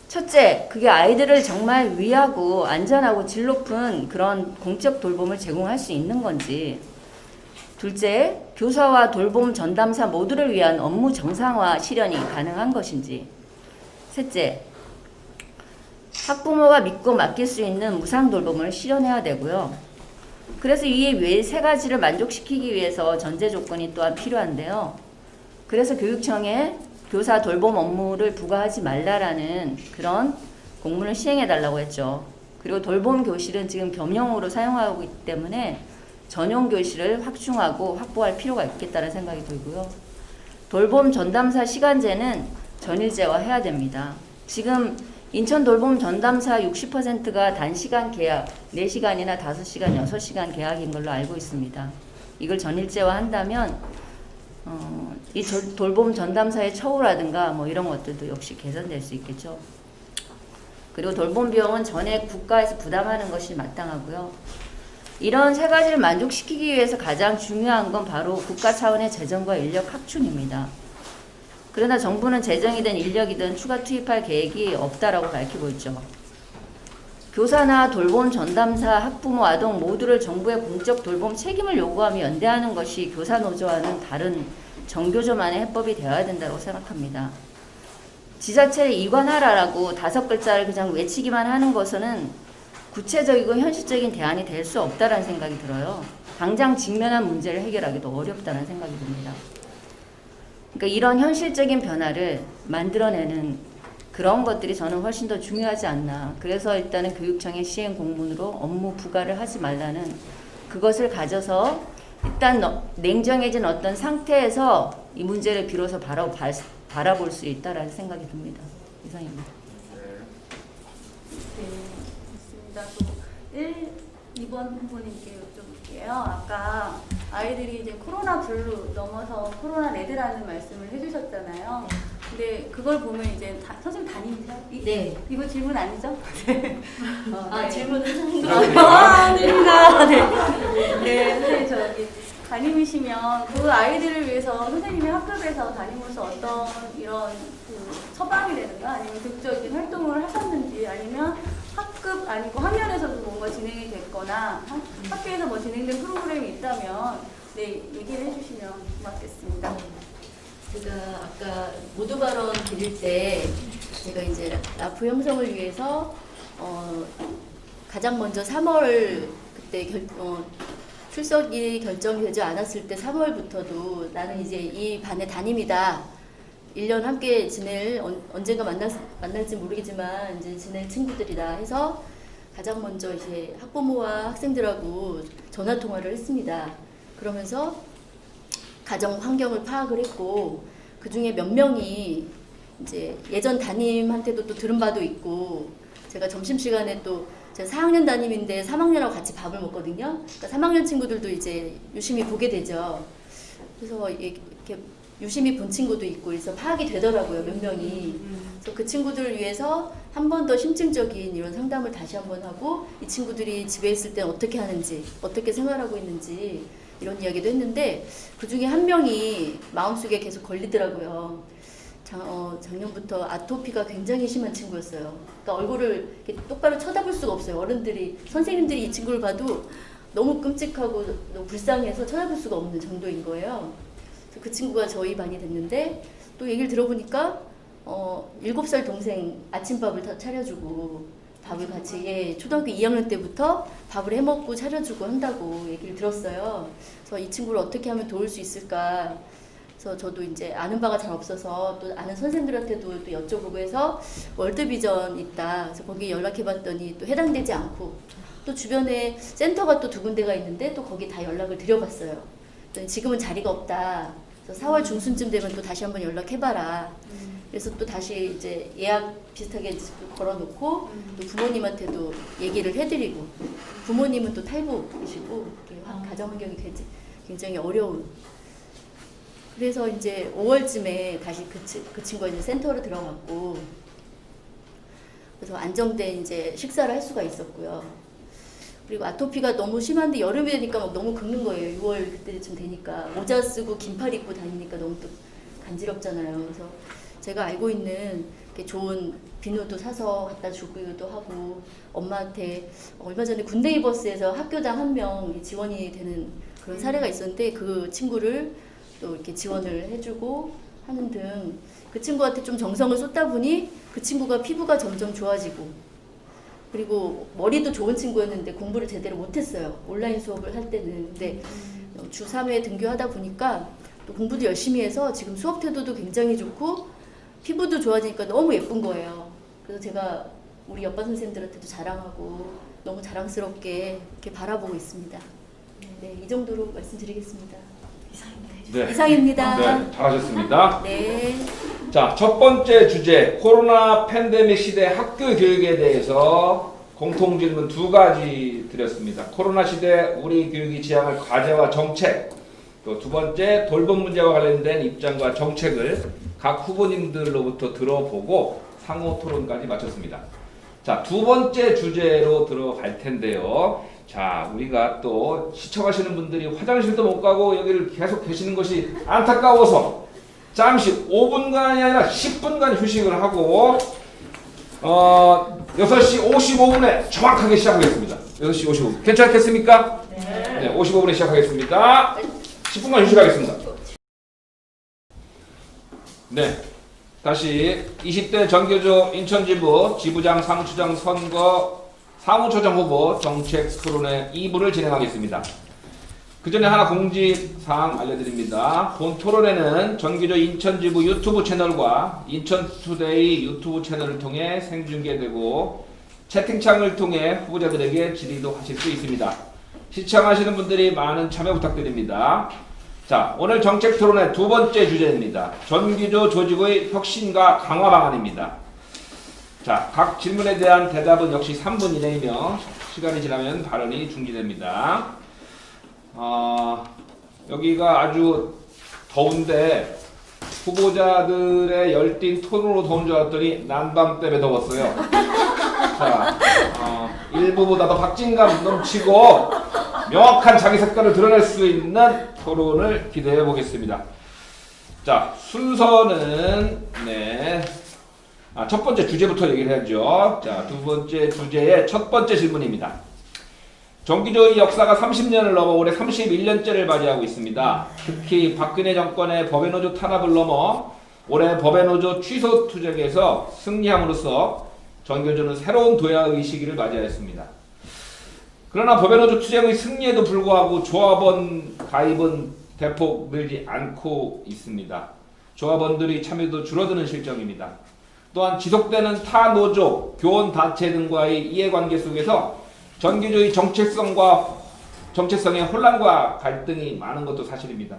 첫째, 그게 아이들을 정말 위하고 안전하고 질 높은 그런 공적 돌봄을 제공할 수 있는 건지. 둘째, 교사와 돌봄 전담사 모두를 위한 업무 정상화 실현이 가능한 것인지. 셋째, 학부모가 믿고 맡길 수 있는 무상 돌봄을 실현해야 되고요. 그래서 이 외 3가지를 만족시키기 위해서 전제 조건이 또한 필요한데요. 그래서 교육청에 교사 돌봄 업무를 부과하지 말라라는 그런 공문을 시행해달라고 했죠. 그리고 돌봄 교실은 지금 겸용으로 사용하고 있기 때문에 전용 교실을 확충하고 확보할 필요가 있겠다는 생각이 들고요. 돌봄 전담사 시간제는 전일제화해야 됩니다. 지금 인천 돌봄 전담사 60%가 단시간 계약, 4시간이나 5시간, 6시간 계약인 걸로 알고 있습니다. 이걸 전일제화 한다면 이 돌봄 전담사의 처우라든가 뭐 이런 것들도 역시 개선될 수 있겠죠. 그리고 돌봄 비용은 전액 국가에서 부담하는 것이 마땅하고요. 이런 세 가지를 만족시키기 위해서 가장 중요한 건 바로 국가 차원의 재정과 인력 확충입니다. 그러나 정부는 재정이든 인력이든 추가 투입할 계획이 없다라고 밝히고 있죠. 교사나 돌봄 전담사, 학부모, 아동 모두를 정부의 공적 돌봄 책임을 요구하며 연대하는 것이 교사노조와는 다른 정교조만의 해법이 되어야 된다고 생각합니다. 지자체를 이관하라라고 5글자를 그냥 외치기만 하는 것은 구체적이고 현실적인 대안이 될 수 없다는 생각이 들어요. 당장 직면한 문제를 해결하기도 어렵다는 생각이 듭니다. 그러니까 이런 현실적인 변화를 만들어내는 그런 것들이 저는 훨씬 더 중요하지 않나. 그래서 일단은 교육청의 시행 공문으로 업무 부과를 하지 말라는 그것을 가져서 일단 냉정해진 어떤 상태에서 이 문제를 비로소 바라볼 수 있다라는 생각이 듭니다. 이상입니다. 네, 있습니다. 또 2번 후보님께 여쭤볼게요. 아까 아이들이 이제 코로나 블루 넘어서 코로나 레드라는 말씀을 해주셨잖아요. 근데 그걸 보면 이제 선생님 담임이세요? 네. 이거 질문 아니죠? 네. 네. 질문은 아닙니다. 네. 네, 선생님 저기 담임이시면 그 아이들을 위해서 선생님이 학급에서 담임으로서 어떤 이런 그 처방이라든가 아니면 극적인 활동을 하셨는지 아니면 학급 아니고 학년에서도 뭔가 진행이 됐거나 학교에서 뭐 진행된 프로그램이 있다면 네 얘기를 해주시면 고맙겠습니다. 제가 아까 모두 발언 드릴 때 제가 이제 라프 형성을 위해서 가장 먼저 3월 그때 출석이 결정되지 않았을 때 3월부터도 나는 이제 이 반의 담임이다. 1년 함께 지낼 언젠가 만날지 모르겠지만 이제 지낼 친구들이다 해서 가장 먼저 이제 학부모와 학생들하고 전화 통화를 했습니다. 그러면서 가정 환경을 파악을 했고 그 중에 몇 명이 이제 예전 담임한테도 또 들은 바도 있고 제가 점심시간에 또 제가 4학년 담임인데 3학년하고 같이 밥을 먹거든요. 그러니까 3학년 친구들도 이제 유심히 보게 되죠. 그래서 이렇게 유심히 본 친구도 있고 그래서 파악이 되더라고요, 몇 명이. 그래서 그 친구들을 위해서 한 번 더 심층적인 이런 상담을 다시 한번 하고 이 친구들이 집에 있을 때 어떻게 하는지, 어떻게 생활하고 있는지 이런 이야기도 했는데 그 중에 한 명이 마음속에 계속 걸리더라고요. 작년부터 아토피가 굉장히 심한 친구였어요. 그러니까 얼굴을 이렇게 똑바로 쳐다볼 수가 없어요. 어른들이, 선생님들이 이 친구를 봐도 너무 끔찍하고 너무 불쌍해서 쳐다볼 수가 없는 정도인 거예요. 그래서 그 친구가 저희 반이 됐는데 또 얘기를 들어보니까 7살 동생 아침밥을 다 차려주고 밥을 같이 초등학교 2학년 때부터 밥을 해먹고 차려주고 한다고 얘기를 들었어요. 그래서 이 친구를 어떻게 하면 도울 수 있을까? 그래서 저도 이제 아는 바가 잘 없어서 또 아는 선생님들한테도 또 여쭤보고 해서 월드비전 있다. 그래서 거기 연락해봤더니 또 해당되지 않고 또 주변에 센터가 또 2군데가 있는데 또 거기 다 연락을 드려봤어요. 지금은 자리가 없다. 그래서 4월 중순쯤 되면 또 다시 한번 연락해봐라. 그래서 또 다시 이제 예약 비슷하게 걸어놓고 또 부모님한테도 얘기를 해드리고 부모님은 또 탈북이시고 가정 환경이 굉장히 어려운. 그래서 이제 5월쯤에 다시 그 친구가 이제 센터로 들어갔고 그래서 안정된 이제 식사를 할 수가 있었고요. 그리고 아토피가 너무 심한데 여름이 되니까 막 너무 긁는 거예요. 6월 그때쯤 되니까 모자 쓰고 긴팔 입고 다니니까 너무 또 간지럽잖아요. 그래서 제가 알고 있는 좋은 비누도 사서 갖다 주기도 하고 엄마한테 얼마 전에 군데이 버스에서 학교당 1명 지원이 되는 그런 사례가 있었는데 그 친구를 또 이렇게 지원을 해주고 하는 등 그 친구한테 좀 정성을 쏟다 보니 그 친구가 피부가 점점 좋아지고 그리고 머리도 좋은 친구였는데 공부를 제대로 못했어요. 온라인 수업을 할 때는. 근데 주 3회 등교하다 보니까 또 공부도 열심히 해서 지금 수업 태도도 굉장히 좋고 피부도 좋아지니까 너무 예쁜 거예요. 그래서 제가 우리 옆반 선생님들한테도 자랑하고 너무 자랑스럽게 이렇게 바라보고 있습니다. 네, 이 정도로 말씀드리겠습니다. 네. 이상입니다. 네, 잘하셨습니다. 네. 자, 첫 번째 주제, 코로나 팬데믹 시대 학교 교육에 대해서 공통 질문 두 가지 드렸습니다. 코로나 시대 우리 교육이 지향할 과제와 정책, 또 두 번째 돌봄 문제와 관련된 입장과 정책을 각 후보님들로부터 들어보고 상호 토론까지 마쳤습니다. 자, 두 번째 주제로 들어갈 텐데요. 자, 우리가 또 시청하시는 분들이 화장실도 못 가고 여기를 계속 계시는 것이 안타까워서 잠시 5분간이 아니라 10분간 휴식을 하고 6시 55분에 정확하게 시작하겠습니다. 6시 55분. 괜찮겠습니까? 네. 55분에 시작하겠습니다. 10분간 휴식하겠습니다. 네. 다시 20대 정교조 인천지부 지부장 사무처장 선거 사무처장 후보 정책 토론회 2부를 진행하겠습니다. 그 전에 하나 공지사항 알려드립니다. 본 토론회는 정교조 인천지부 유튜브 채널과 인천투데이 유튜브 채널을 통해 생중계되고 채팅창을 통해 후보자들에게 질의도 하실 수 있습니다. 시청하시는 분들이 많은 참여 부탁드립니다. 자, 오늘 정책 토론회 두 번째 주제입니다. 정교조 조직의 혁신과 강화 방안입니다. 자, 각 질문에 대한 대답은 역시 3분 이내이며 시간이 지나면 발언이 중지됩니다. 여기가 아주 더운데 후보자들의 열띤 토론으로 더운 줄 알았더니 난방 때문에 더웠어요. 자, 일부보다도 박진감 넘치고 명확한 자기 색깔을 드러낼 수 있는 토론을 기대해 보겠습니다. 자, 순서는 첫 번째 주제부터 얘기를 해야죠. 자, 두 번째 주제의 첫 번째 질문입니다. 정교조의 역사가 30년을 넘어 올해 31년째를 맞이하고 있습니다. 특히 박근혜 정권의 법외노조 탄압을 넘어 올해 법외노조 취소 투쟁에서 승리함으로써 정교조는 새로운 도약의 시기를 맞이하였습니다. 그러나 법외노조 투쟁의 승리에도 불구하고 조합원 가입은 대폭 늘지 않고 있습니다. 조합원들의 참여도 줄어드는 실정입니다. 또한 지속되는 타 노조, 교원 단체 등과의 이해관계 속에서 정교조의 정체성의 혼란과 갈등이 많은 것도 사실입니다.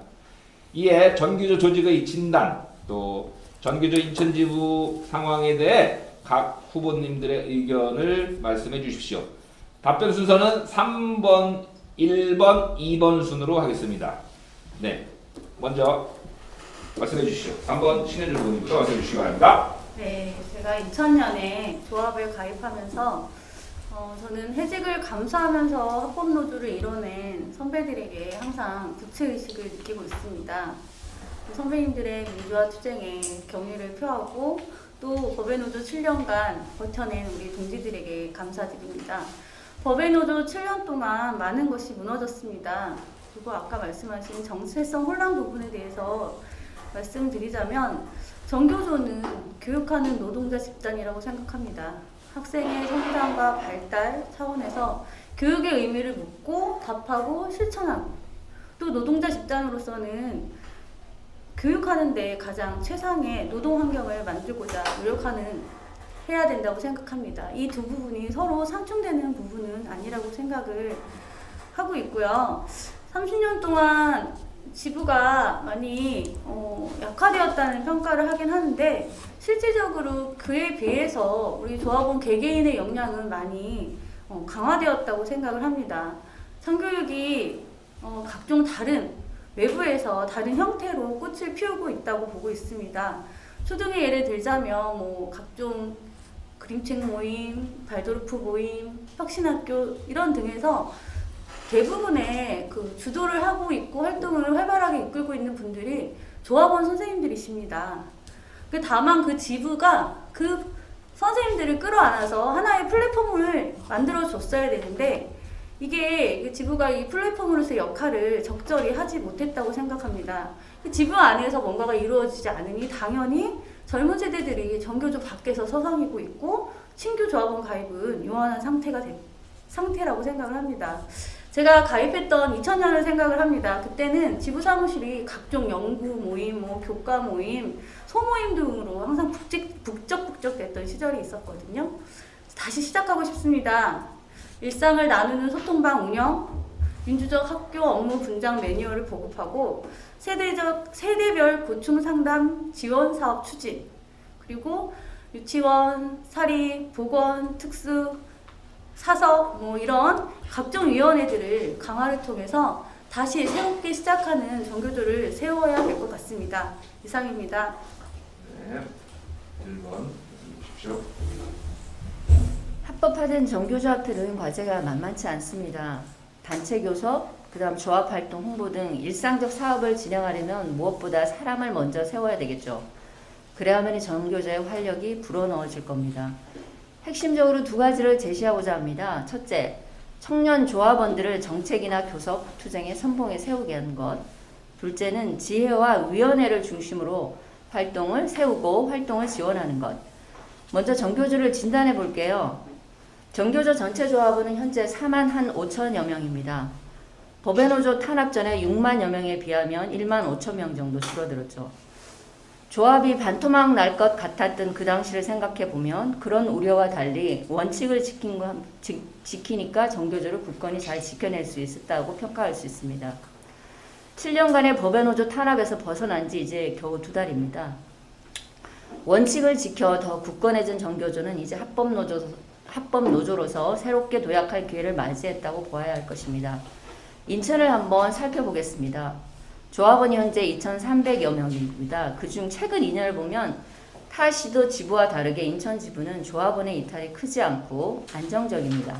이에 정교조 조직의 진단, 또 정교조 인천지부 상황에 대해 각 후보님들의 의견을 말씀해 주십시오. 답변 순서는 3번, 1번, 2번 순으로 하겠습니다. 네, 먼저 말씀해 주시죠. 3번 신혜주 후보님부터 말씀해 주시기 바랍니다. 네, 제가 2000년에 조합을 가입하면서 저는 해직을 감수하면서 합법노조를 이뤄낸 선배들에게 항상 부채의식을 느끼고 있습니다. 선배님들의 민주화 투쟁에 경의를 표하고 또 법외노조 7년간 버텨낸 우리 동지들에게 감사드립니다. 법외노조 7년 동안 많은 것이 무너졌습니다. 그리고 아까 말씀하신 정체성 혼란 부분에 대해서 말씀드리자면 정교조는 교육하는 노동자 집단이라고 생각합니다. 학생의 성장과 발달 차원에서 교육의 의미를 묻고 답하고 실천하고 또 노동자 집단으로서는 교육하는 데 가장 최상의 노동 환경을 만들고자 해야 된다고 생각합니다. 이 두 부분이 서로 상충되는 부분은 아니라고 생각을 하고 있고요. 30년 동안 지부가 많이 약화되었다는 평가를 하긴 하는데 실질적으로 그에 비해서 우리 조합원 개개인의 역량은 많이 강화되었다고 생각을 합니다. 성교육이 각종 다른 외부에서 다른 형태로 꽃을 피우고 있다고 보고 있습니다. 초등의 예를 들자면 각종 그림책 모임, 발도르프 모임, 혁신학교 이런 등에서 대부분의 그 주도를 하고 있고 활동을 활발하게 이끌고 있는 분들이 조합원 선생님들이십니다. 다만 그 지부가 그 선생님들을 끌어안아서 하나의 플랫폼을 만들어 줬어야 되는데 이게 지부가 이 플랫폼으로서의 역할을 적절히 하지 못했다고 생각합니다. 그 지부 안에서 뭔가가 이루어지지 않으니 당연히 젊은 세대들이 정교조 밖에서 서성이고 있고 신규 조합원 가입은 요원한 상태라고 생각을 합니다. 제가 가입했던 2000년을 생각을 합니다. 그때는 지부 사무실이 각종 연구 모임, 교과 모임, 소모임 등으로 항상 북적북적됐던 시절이 있었거든요. 다시 시작하고 싶습니다. 일상을 나누는 소통방 운영, 민주적 학교 업무 분장 매뉴얼을 보급하고 세대별 고충 상담 지원 사업 추진, 그리고 유치원, 사립, 보건, 특수, 사석 이런 각종 위원회들을 강화를 통해서 다시 새롭게 시작하는 정교조를 세워야 될 것 같습니다. 이상입니다. 네. 1번 주십시오. 합법화된 정교조 앞에 놓인 과제가 만만치 않습니다. 단체 교섭, 그다음 조합 활동 홍보 등 일상적 사업을 진행하려면 무엇보다 사람을 먼저 세워야 되겠죠. 그래야만 이 정교조의 활력이 불어넣어질 겁니다. 핵심적으로 두 가지를 제시하고자 합니다. 첫째, 청년 조합원들을 정책이나 교섭, 투쟁의 선봉에 세우게 하는 것. 둘째는 지혜와 위원회를 중심으로 활동을 세우고 활동을 지원하는 것. 먼저 정교조를 진단해 볼게요. 정교조 전체 조합원은 현재 4만 5천여 명입니다. 법외노조 탄압 전에 6만여 명에 비하면 1만 5천 명 정도 줄어들었죠. 조합이 반토막 날 것 같았던 그 당시를 생각해 보면 그런 우려와 달리 원칙을 지키니까 정교조를 굳건히 잘 지켜낼 수 있었다고 평가할 수 있습니다. 7년간의 법외노조 탄압에서 벗어난 지 이제 겨우 2달입니다. 원칙을 지켜 더 굳건해진 정교조는 이제 합법노조로서 새롭게 도약할 기회를 맞이했다고 보아야 할 것입니다. 인천을 한번 살펴보겠습니다. 조합원이 현재 2,300여 명입니다. 그중 최근 2년을 보면 타 시도 지부와 다르게 인천 지부는 조합원의 이탈이 크지 않고 안정적입니다.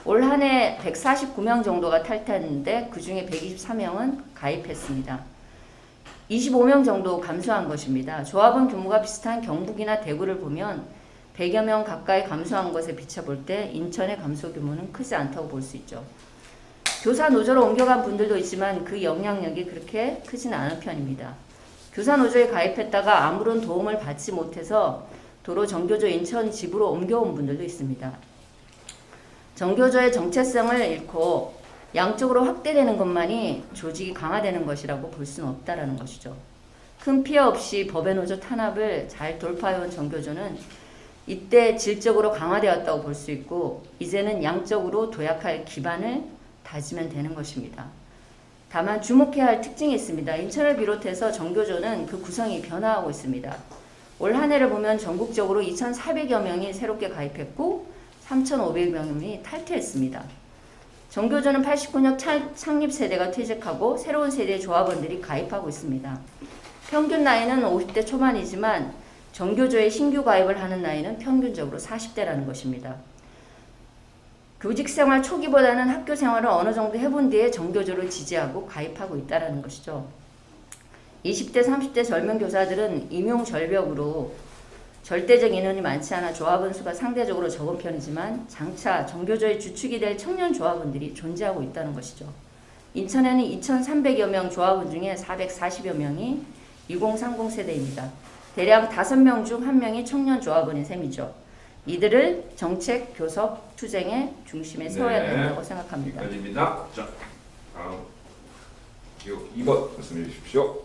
올 한 해 149명 정도가 탈퇴했는데 그중에 124명은 가입했습니다. 25명 정도 감소한 것입니다. 조합원 규모가 비슷한 경북이나 대구를 보면 100여 명 가까이 감소한 것에 비춰볼 때 인천의 감소 규모는 크지 않다고 볼 수 있죠. 교사 노조로 옮겨간 분들도 있지만 그 영향력이 그렇게 크지는 않은 편입니다. 교사 노조에 가입했다가 아무런 도움을 받지 못해서 도로 정교조 인천 지부로 옮겨온 분들도 있습니다. 정교조의 정체성을 잃고 양쪽으로 확대되는 것만이 조직이 강화되는 것이라고 볼 수는 없다라는 것이죠. 큰 피해 없이 법외노조 탄압을 잘 돌파해온 정교조는 이때 질적으로 강화되었다고 볼 수 있고 이제는 양적으로 도약할 기반을 다지면 되는 것입니다. 다만 주목해야 할 특징이 있습니다. 인천을 비롯해서 정교조는 그 구성이 변화하고 있습니다. 올 한 해를 보면 전국적으로 2,400여 명이 새롭게 가입했고 3,500명이 탈퇴했습니다. 정교조는 89년 창립 세대가 퇴직하고 새로운 세대의 조합원들이 가입하고 있습니다. 평균 나이는 50대 초반이지만 정교조에 신규 가입을 하는 나이는 평균적으로 40대라는 것입니다. 교직생활 초기보다는 학교 생활을 어느 정도 해본 뒤에 정교조를 지지하고 가입하고 있다는 것이죠. 20대, 30대 젊은 교사들은 임용 절벽으로 절대적 인원이 많지 않아 조합원 수가 상대적으로 적은 편이지만 장차 정교조의 주축이 될 청년 조합원들이 존재하고 있다는 것이죠. 인천에는 2,300여 명 조합원 중에 440여 명이 2030 세대입니다. 대략 5명 중 1명이 청년 조합원인 셈이죠. 이들을 정책, 교섭, 투쟁의 중심에 세워야 된다고 생각합니다. 여기까지입니다. 자, 다음 2번 말씀해 주십시오.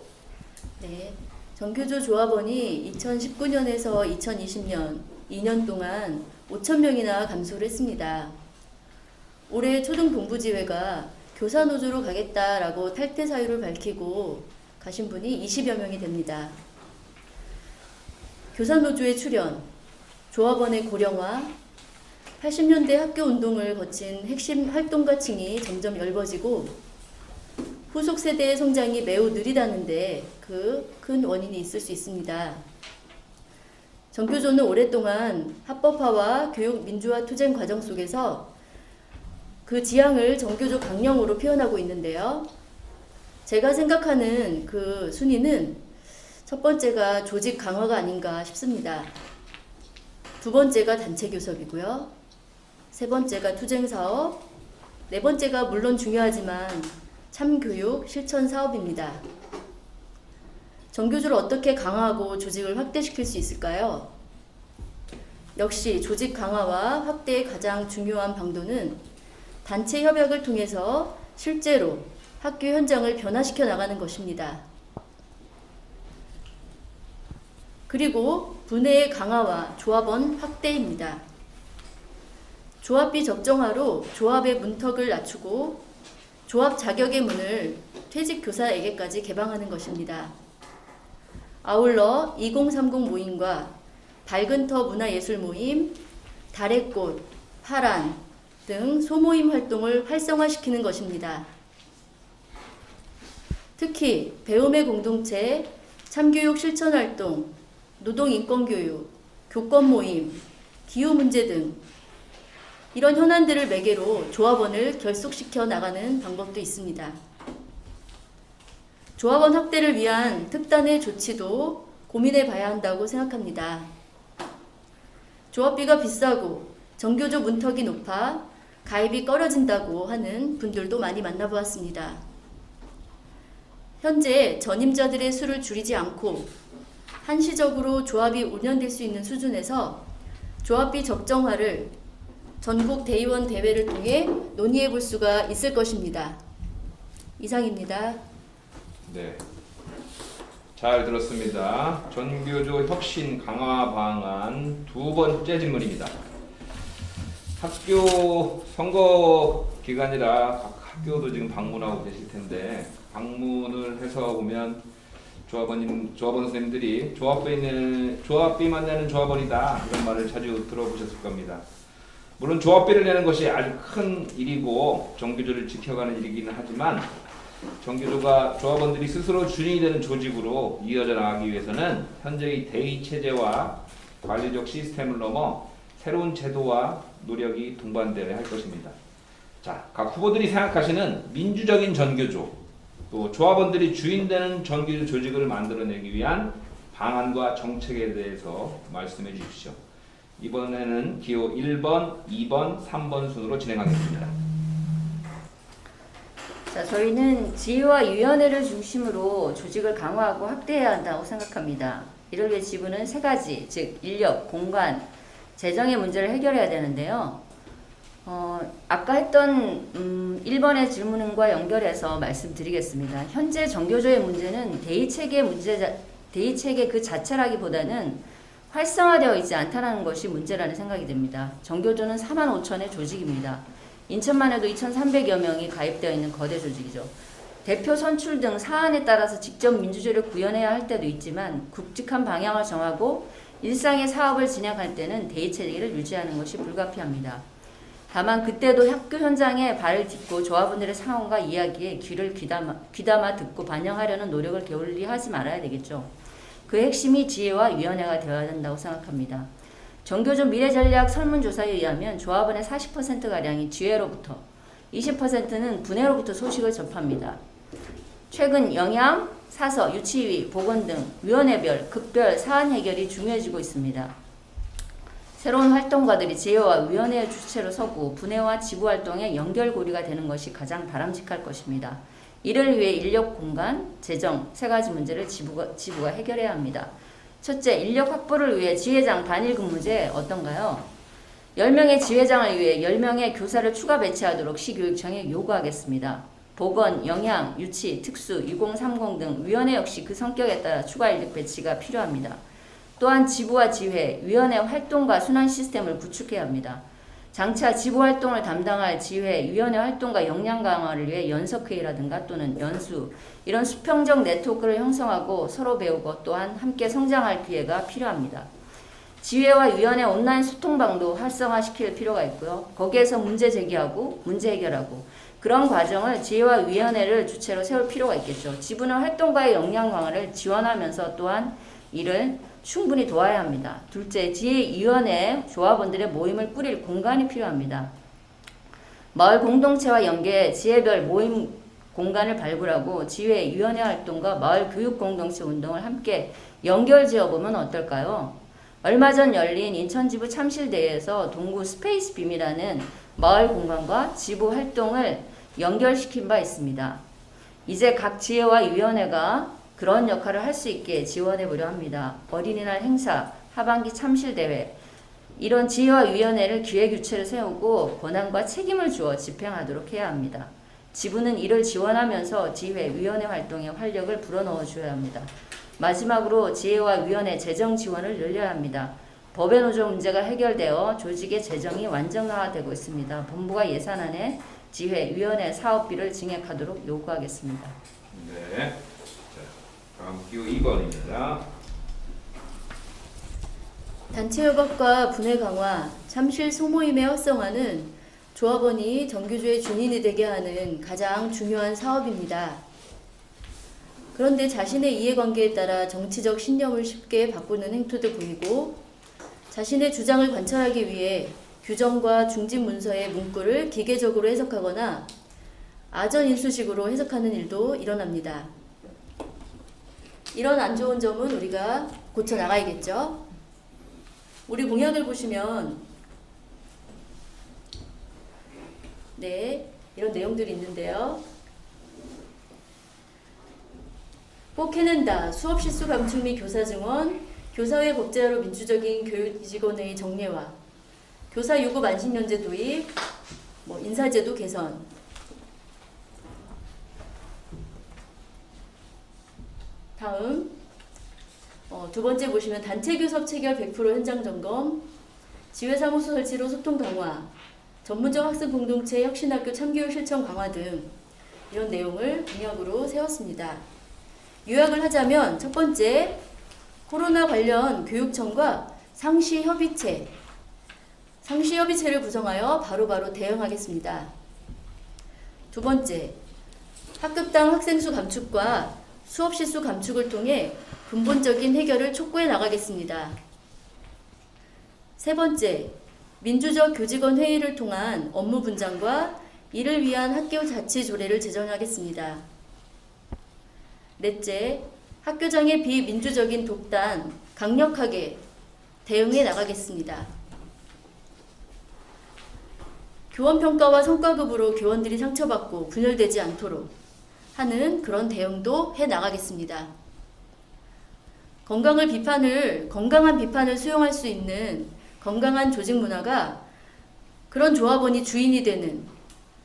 네, 정교조 조합원이 2019년에서 2020년 2년 동안 5,000명이나 감소를 했습니다. 올해 초등동부지회가 교사노조로 가겠다라고 탈퇴 사유를 밝히고 가신 분이 20여 명이 됩니다. 교사노조의 출현, 조합원의 고령화, 80년대 학교 운동을 거친 핵심 활동가층이 점점 엷어지고 후속 세대의 성장이 매우 느리다는데 그 큰 원인이 있을 수 있습니다. 정교조는 오랫동안 합법화와 교육 민주화 투쟁 과정 속에서 그 지향을 정교조 강령으로 표현하고 있는데요. 제가 생각하는 그 순위는 첫 번째가 조직 강화가 아닌가 싶습니다. 두 번째가 단체 교섭이고요. 세 번째가 투쟁 사업, 네 번째가 물론 중요하지만 참교육 실천 사업입니다. 정교조를 어떻게 강화하고 조직을 확대시킬 수 있을까요? 역시 조직 강화와 확대의 가장 중요한 방도는 단체 협약을 통해서 실제로 학교 현장을 변화시켜 나가는 것입니다. 그리고 분해의 강화와 조합원 확대입니다. 조합비 적정화로 조합의 문턱을 낮추고 조합 자격의 문을 퇴직 교사에게까지 개방하는 것입니다. 아울러 2030 모임과 밝은 터 문화예술 모임, 달의 꽃, 파란 등 소모임 활동을 활성화시키는 것입니다. 특히 배움의 공동체, 참교육 실천 활동, 노동인권교육, 교권 모임, 기후 문제 등 이런 현안들을 매개로 조합원을 결속시켜 나가는 방법도 있습니다. 조합원 확대를 위한 특단의 조치도 고민해 봐야 한다고 생각합니다. 조합비가 비싸고 정교조 문턱이 높아 가입이 꺼려진다고 하는 분들도 많이 만나보았습니다. 현재 전임자들의 수를 줄이지 않고 한시적으로 조합이 운영될 수 있는 수준에서 조합비 적정화를 전국 대의원 대회를 통해 논의해 볼 수가 있을 것입니다. 이상입니다. 네. 잘 들었습니다. 전교조 혁신 강화 방안 두 번째 질문입니다. 학교 선거 기간이라 각 학교도 지금 방문하고 계실 텐데 방문을 해서 보면 조합원 선생님들이 조합비만 내는 조합원이다 이런 말을 자주 들어보셨을 겁니다. 물론 조합비를 내는 것이 아주 큰 일이고 정규조를 지켜가는 일이기는 하지만 정규조가 조합원들이 스스로 주인이 되는 조직으로 이어져 나가기 위해서는 현재의 대의 체제와 관리적 시스템을 넘어 새로운 제도와 노력이 동반되어야 할 것입니다. 자, 각 후보들이 생각하시는 민주적인 전교조, 또 조합원들이 주인되는 전교조 조직을 만들어내기 위한 방안과 정책에 대해서 말씀해 주십시오. 이번에는 기호 1번, 2번, 3번 순으로 진행하겠습니다. 자, 저희는 지휘와 위원회를 중심으로 조직을 강화하고 확대해야 한다고 생각합니다. 이를 위해 지부는 세 가지, 즉 인력, 공간, 재정의 문제를 해결해야 되는데요. 아까 했던 1번의 질문과 연결해서 말씀드리겠습니다. 현재 정교조의 문제는 대의 체계 그 자체라기보다는 활성화되어 있지 않다는 것이 문제라는 생각이 듭니다. 정교조는 4만 5천의 조직입니다. 인천만 해도 2,300여 명이 가입되어 있는 거대 조직이죠. 대표 선출 등 사안에 따라서 직접 민주주의를 구현해야 할 때도 있지만 굵직한 방향을 정하고 일상의 사업을 진행할 때는 대의체계를 유지하는 것이 불가피합니다. 다만 그때도 학교 현장에 발을 딛고 조합원들의 상황과 이야기에 귀를 귀담아 듣고 반영하려는 노력을 게을리하지 말아야 되겠죠. 그 핵심이 지혜와 위원회가 되어야 된다고 생각합니다. 정교조 미래전략 설문조사에 의하면 조합원의 40%가량이 지혜로부터 20%는 분해로부터 소식을 접합니다. 최근 영양, 사서, 유치위, 보건 등 위원회별, 급별 사안 해결이 중요해지고 있습니다. 새로운 활동가들이 지혜와 위원회의 주체로 서고 분해와 지부 활동의 연결고리가 되는 것이 가장 바람직할 것입니다. 이를 위해 인력, 공간, 재정 세 가지 문제를 지부가 해결해야 합니다. 첫째, 인력 확보를 위해 지회장 단일 근무제 어떤가요? 10명의 지회장을 위해 10명의 교사를 추가 배치하도록 시교육청에 요구하겠습니다. 보건, 영양, 유치, 특수, 2030 등 위원회 역시 그 성격에 따라 추가 인력 배치가 필요합니다. 또한 지부와 지회, 위원회 활동과 순환 시스템을 구축해야 합니다. 장차 지부 활동을 담당할 지회, 위원회 활동과 역량 강화를 위해 연석회의라든가 또는 연수, 이런 수평적 네트워크를 형성하고 서로 배우고 또한 함께 성장할 기회가 필요합니다. 지회와 위원회 온라인 소통방도 활성화시킬 필요가 있고요. 거기에서 문제 제기하고 문제 해결하고 그런 과정을 지회와 위원회를 주체로 세울 필요가 있겠죠. 지부는 활동가의 역량 강화를 지원하면서 또한 이를 충분히 도와야 합니다. 둘째, 지혜위원회 조합원들의 모임을 꾸릴 공간이 필요합니다. 마을 공동체와 연계 지혜별 모임 공간을 발굴하고 지혜위원회 활동과 마을 교육 공동체 운동을 함께 연결지어보면 어떨까요? 얼마 전 열린 인천지부 참실대회에서 동구 스페이스 빔이라는 마을 공간과 지부 활동을 연결시킨 바 있습니다. 이제 각 지혜와 위원회가 그런 역할을 할 수 있게 지원해 보려 합니다. 어린이날 행사, 하반기 참실대회, 이런 지혜와 위원회를 기획유체를 세우고 권한과 책임을 주어 집행하도록 해야 합니다. 지부는 이를 지원하면서 지회, 위원회 활동에 활력을 불어넣어 줘야 합니다. 마지막으로 지혜와 위원회 재정 지원을 늘려야 합니다. 법의 노조 문제가 해결되어 조직의 재정이 완전화되고 있습니다. 본부가 예산안에 지회위원회 사업비를 증액하도록 요구하겠습니다. 네. 자, 다음 기호 2번입니다. 단체 협업과 분해 강화, 참실 소모임의 활성화는 조합원이 정규조의 준인이 되게 하는 가장 중요한 사업입니다. 그런데 자신의 이해관계에 따라 정치적 신념을 쉽게 바꾸는 행태도 보이고 자신의 주장을 관철하기 위해 규정과 중진 문서의 문구를 기계적으로 해석하거나 아전인수식으로 해석하는 일도 일어납니다. 이런 안 좋은 점은 우리가 고쳐 나가야겠죠. 우리 공약을 보시면 네, 이런 내용들이 있는데요. 꼭 해낸다. 수업 실수 감축 및 교사 증원, 교사회 법제화로 민주적인 교육 직원의 정례화, 교사 요구 만신년제 도입, 인사제도 개선. 다음 두 번째 보시면 단체 교섭 체결 100% 현장 점검, 지회사무소 설치로 소통 강화, 전문적 학생 공동체 혁신학교 참교육 실천 강화 등 이런 내용을 공약으로 세웠습니다. 요약을 하자면 첫 번째, 코로나 관련 교육청과 상시협의체를 구성하여 바로바로 대응하겠습니다. 두 번째, 학급당 학생수 감축과 수업 실수 감축을 통해 근본적인 해결을 촉구해 나가겠습니다. 세 번째, 민주적 교직원 회의를 통한 업무 분장과 이를 위한 학교 자치 조례를 제정하겠습니다. 넷째, 학교장의 비민주적인 독단 강력하게 대응해 나가겠습니다. 교원평가와 성과급으로 교원들이 상처받고 분열되지 않도록 하는 그런 대응도 해 나가겠습니다. 건강한 비판을 수용할 수 있는 건강한 조직 문화가 그런 조합원이 주인이 되는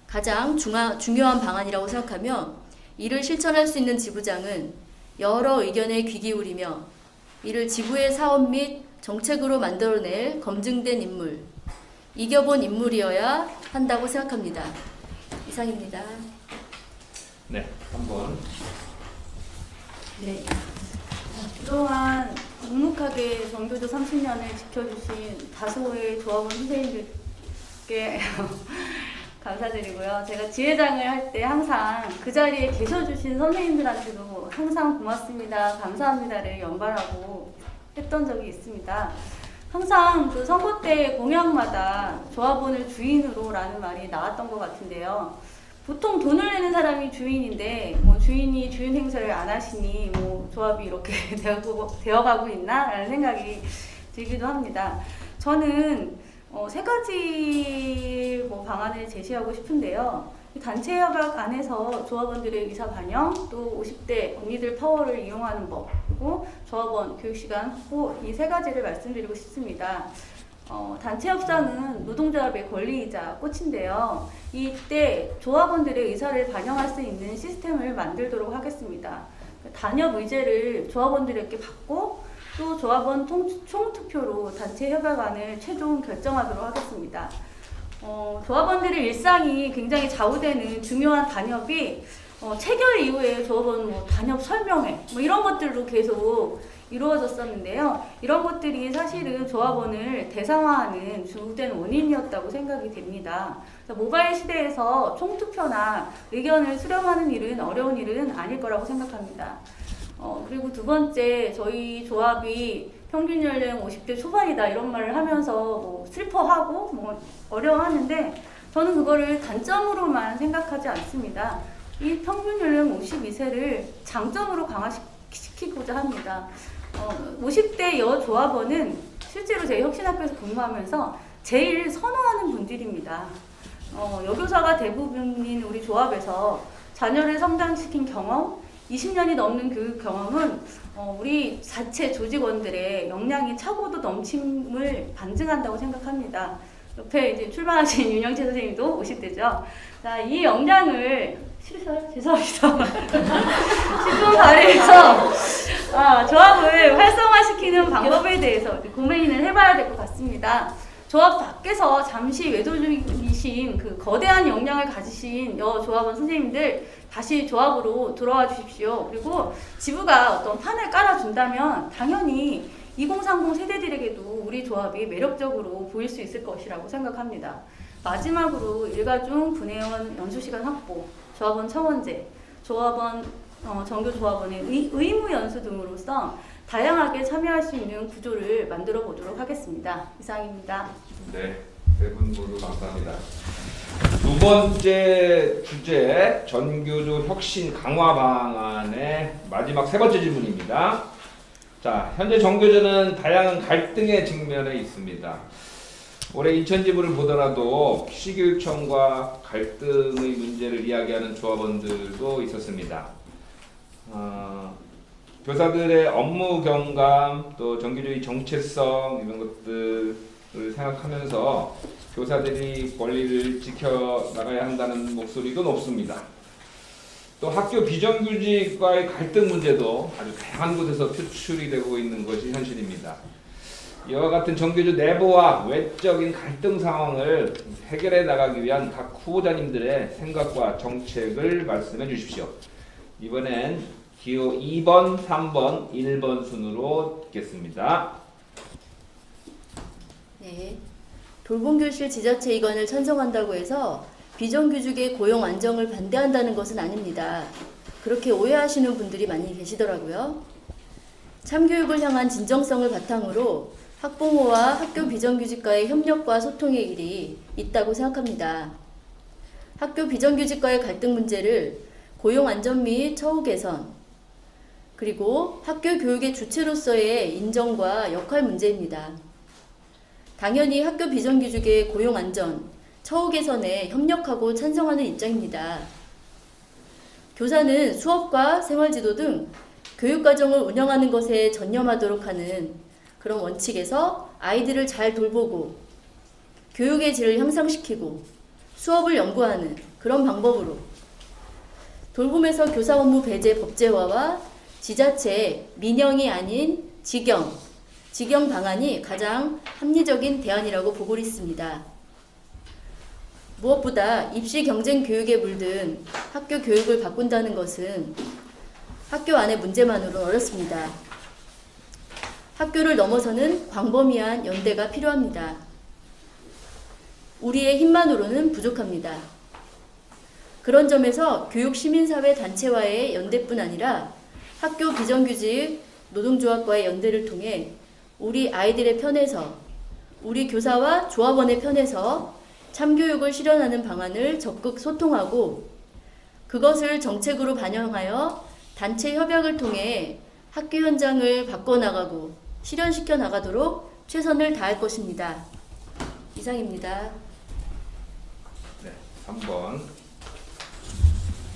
가장 중요한 방안이라고 생각하며 이를 실천할 수 있는 지부장은 여러 의견에 귀 기울이며 이를 지부의 사업 및 정책으로 만들어낼 검증된 인물, 이겨본 인물이어야 한다고 생각합니다. 이상입니다. 네, 한번. 네. 그동안 묵묵하게 정교조 30년을 지켜주신 다수의 조합원 선생님들께 감사드리고요. 제가 지회장을 할 때 항상 그 자리에 계셔주신 선생님들한테도 항상 고맙습니다, 감사합니다를 연발하고 했던 적이 있습니다. 항상 그 선거 때 공약마다 조합원을 주인으로 라는 말이 나왔던 것 같은데요. 보통 돈을 내는 사람이 주인인데 주인이 주인 행세를 안 하시니 조합이 이렇게 되어가고 있나 라는 생각이 들기도 합니다. 저는 세 가지 방안을 제시하고 싶은데요. 단체 협약 안에서 조합원들의 의사 반영, 또 50대 언니들 파워를 이용하는 법, 그리고 조합원 교육시간 확보, 이 세 가지를 말씀드리고 싶습니다. 단체 협상은 노동조합의 권리이자 꽃인데요. 이때 조합원들의 의사를 반영할 수 있는 시스템을 만들도록 하겠습니다. 단협 의제를 조합원들에게 받고 또 조합원 총투표로 단체 협약안을 최종 결정하도록 하겠습니다. 조합원들의 일상이 굉장히 좌우되는 중요한 단협이 체결 이후에 조합원 단협 설명회 이런 것들로 계속 이루어졌었는데요. 이런 것들이 사실은 조합원을 대상화하는 주된 원인이었다고 생각이 됩니다. 모바일 시대에서 총투표나 의견을 수렴하는 일은 어려운 일은 아닐 거라고 생각합니다. 그리고 두 번째, 저희 조합이 평균 연령 50대 초반이다 이런 말을 하면서 슬퍼하고 어려워하는데 저는 그거를 단점으로만 생각하지 않습니다. 이 평균 연령 52세를 장점으로 강화시키고자 합니다. 50대 여조합원은 실제로 제 혁신학교에서 근무하면서 제일 선호하는 분들입니다. 여교사가 대부분인 우리 조합에서 자녀를 성장시킨 경험, 20년이 넘는 교육 경험은 우리 자체 조직원들의 역량이 차고도 넘침을 반증한다고 생각합니다. 옆에 이제 출마하신 윤영채 선생님도 50대죠. 자, 이 역량을 죄송합니다. 10분 발휘해서 조합을 활성화시키는 방법에 대해서 고민을 해봐야 될 것 같습니다. 조합 밖에서 잠시 외도 중이신 그 거대한 역량을 가지신 조합원 선생님들 다시 조합으로 돌아와 주십시오. 그리고 지부가 어떤 판을 깔아준다면 당연히 2030 세대들에게도 우리 조합이 매력적으로 보일 수 있을 것이라고 생각합니다. 마지막으로 일가중 분회원 연수시간 확보, 조합원 청원제, 조합원 정교 조합원의 의무 연수 등으로서 다양하게 참여할 수 있는 구조를 만들어 보도록 하겠습니다. 이상입니다. 네, 세 분 모두 감사합니다. 두 번째 주제 전교조 혁신 강화 방안의 마지막 세 번째 질문입니다. 자, 현재 전교조는 다양한 갈등의 직면에 있습니다. 올해 인천지부를 보더라도 시교육청과 갈등의 문제를 이야기하는 조합원들도 있었습니다. 교사들의 업무 경감, 또 전교조의 정체성 이런 것들을 생각하면서 교사들이 권리를 지켜나가야 한다는 목소리도 높습니다. 또 학교 비정규직과의 갈등 문제도 아주 다양한 곳에서 표출이 되고 있는 것이 현실입니다. 이와 같은 전교조 내부와 외적인 갈등 상황을 해결해 나가기 위한 각 후보자님들의 생각과 정책을 말씀해 주십시오. 이번엔 기호 2번, 3번, 1번 순으로 듣겠습니다. 네. 돌봄교실 지자체 이관을 찬성한다고 해서 비정규직의 고용 안정을 반대한다는 것은 아닙니다. 그렇게 오해하시는 분들이 많이 계시더라고요. 참교육을 향한 진정성을 바탕으로 학부모와 학교 비정규직과의 협력과 소통의 길이 있다고 생각합니다. 학교 비정규직과의 갈등 문제를 고용 안전 및 처우 개선, 그리고 학교 교육의 주체로서의 인정과 역할 문제입니다. 당연히 학교 비정규직의 고용 안전, 처우 개선에 협력하고 찬성하는 입장입니다. 교사는 수업과 생활지도 등 교육과정을 운영하는 것에 전념하도록 하는 그런 원칙에서 아이들을 잘 돌보고 교육의 질을 향상시키고 수업을 연구하는 그런 방법으로 돌봄에서 교사 업무 배제 법제화와 지자체 민영이 아닌 직영 방안이 가장 합리적인 대안이라고 보고 있습니다. 무엇보다 입시 경쟁 교육에 물든 학교 교육을 바꾼다는 것은 학교 안의 문제만으로는 어렵습니다. 학교를 넘어서는 광범위한 연대가 필요합니다. 우리의 힘만으로는 부족합니다. 그런 점에서 교육 시민사회 단체와의 연대뿐 아니라 학교 비정규직 노동조합과의 연대를 통해 우리 아이들의 편에서 우리 교사와 조합원의 편에서 참교육을 실현하는 방안을 적극 소통하고 그것을 정책으로 반영하여 단체 협약을 통해 학교 현장을 바꿔나가고 실현시켜 나가도록 최선을 다할 것입니다. 이상입니다. 네, 3번.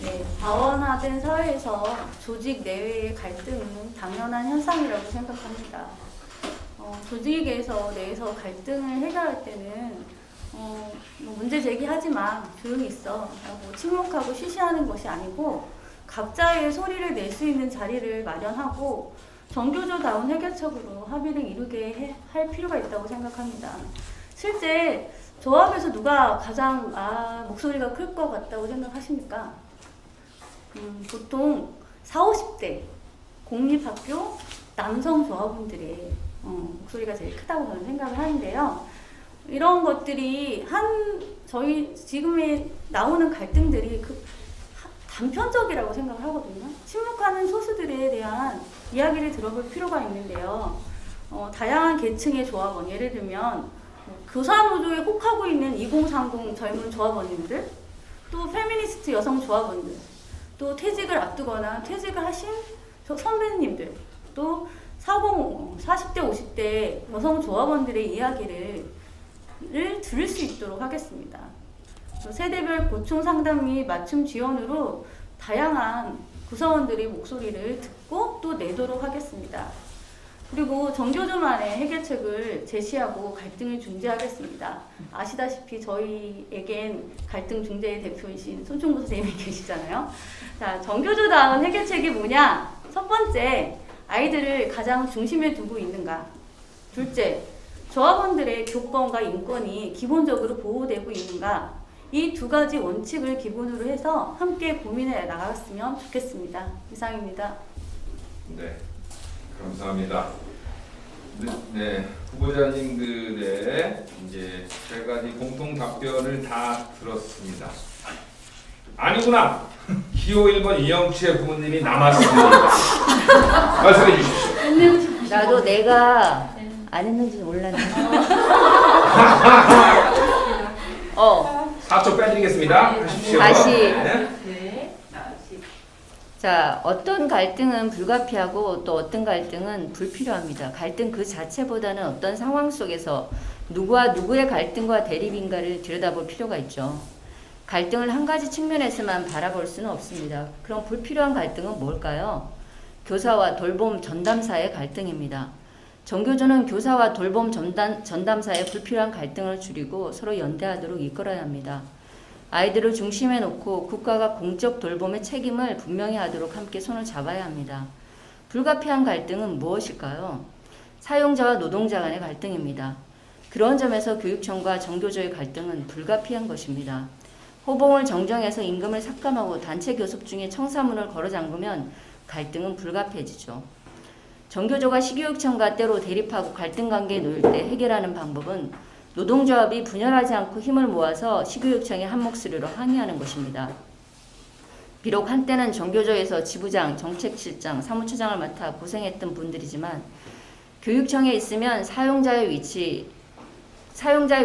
네, 다원화된 사회에서 조직 내외의 갈등은 당연한 현상이라고 생각합니다. 조직에서 내에서 갈등을 해결할 때는 문제 제기하지 마, 조용히 있어 라고 침묵하고 쉬쉬하는 것이 아니고 각자의 소리를 낼 수 있는 자리를 마련하고 전교조다운 해결책으로 합의를 이루게 할 필요가 있다고 생각합니다. 실제 조합에서 누가 가장 목소리가 클 것 같다고 생각하십니까? 보통 40, 50대 공립학교 남성 조합원들의 목소리가 제일 크다고 저는 생각을 하는데요. 이런 것들이 저희 지금에 나오는 갈등들이 단편적이라고 생각을 하거든요. 침묵하는 소수들에 대한 이야기를 들어볼 필요가 있는데요. 다양한 계층의 조합원, 예를 들면 교사노조에 혹하고 있는 2030 젊은 조합원님들, 또 페미니스트 여성 조합원들, 또 퇴직을 앞두거나 퇴직을 하신 선배님들, 또 40대, 50대 여성 조합원들의 이야기를 들을 수 있도록 하겠습니다. 세대별 고충 상담 및 맞춤 지원으로 다양한 구성원들의 목소리를 듣고 또 내도록 하겠습니다. 그리고 전교조만의 해결책을 제시하고 갈등을 중재하겠습니다. 아시다시피 저희에겐 갈등 중재의 대표이신 손충구 선생님이 계시잖아요. 자, 전교조다운 해결책이 뭐냐? 첫 번째, 아이들을 가장 중심에 두고 있는가? 둘째, 조합원들의 교권과 인권이 기본적으로 보호되고 있는가? 이 두 가지 원칙을 기본으로 해서 함께 고민해 나갔으면 좋겠습니다. 이상입니다. 네, 감사합니다. 네, 후보자님들의 이제 세 가지 공통 답변을 다 들었습니다. 아니구나. 기호 1번 이영채 부모님이 남았습니다. 말씀해 주십시오. 나도 내가 안 했는지 몰랐네. 4초 빼드리겠습니다. 하십시오. 다시. 네. 자, 어떤 갈등은 불가피하고 또 어떤 갈등은 불필요합니다. 갈등 그 자체보다는 어떤 상황 속에서 누구와 누구의 갈등과 대립인가를 들여다볼 필요가 있죠. 갈등을 한 가지 측면에서만 바라볼 수는 없습니다. 그럼 불필요한 갈등은 뭘까요? 교사와 돌봄 전담사의 갈등입니다. 정교조는 교사와 돌봄 전담사의 불필요한 갈등을 줄이고 서로 연대하도록 이끌어야 합니다. 아이들을 중심에 놓고 국가가 공적 돌봄의 책임을 분명히 하도록 함께 손을 잡아야 합니다. 불가피한 갈등은 무엇일까요? 사용자와 노동자 간의 갈등입니다. 그런 점에서 교육청과 정교조의 갈등은 불가피한 것입니다. 호봉을 정정해서 임금을 삭감하고 단체 교섭 중에 청사문을 걸어 잠그면 갈등은 불가피해지죠. 정교조가 시교육청과 때로 대립하고 갈등 관계에 놓일 때 해결하는 방법은 노동조합이 분열하지 않고 힘을 모아서 시교육청에 한 목소리로 항의하는 것입니다. 비록 한때는 정교조에서 지부장, 정책실장, 사무처장을 맡아 고생했던 분들이지만 교육청에 있으면 사용자의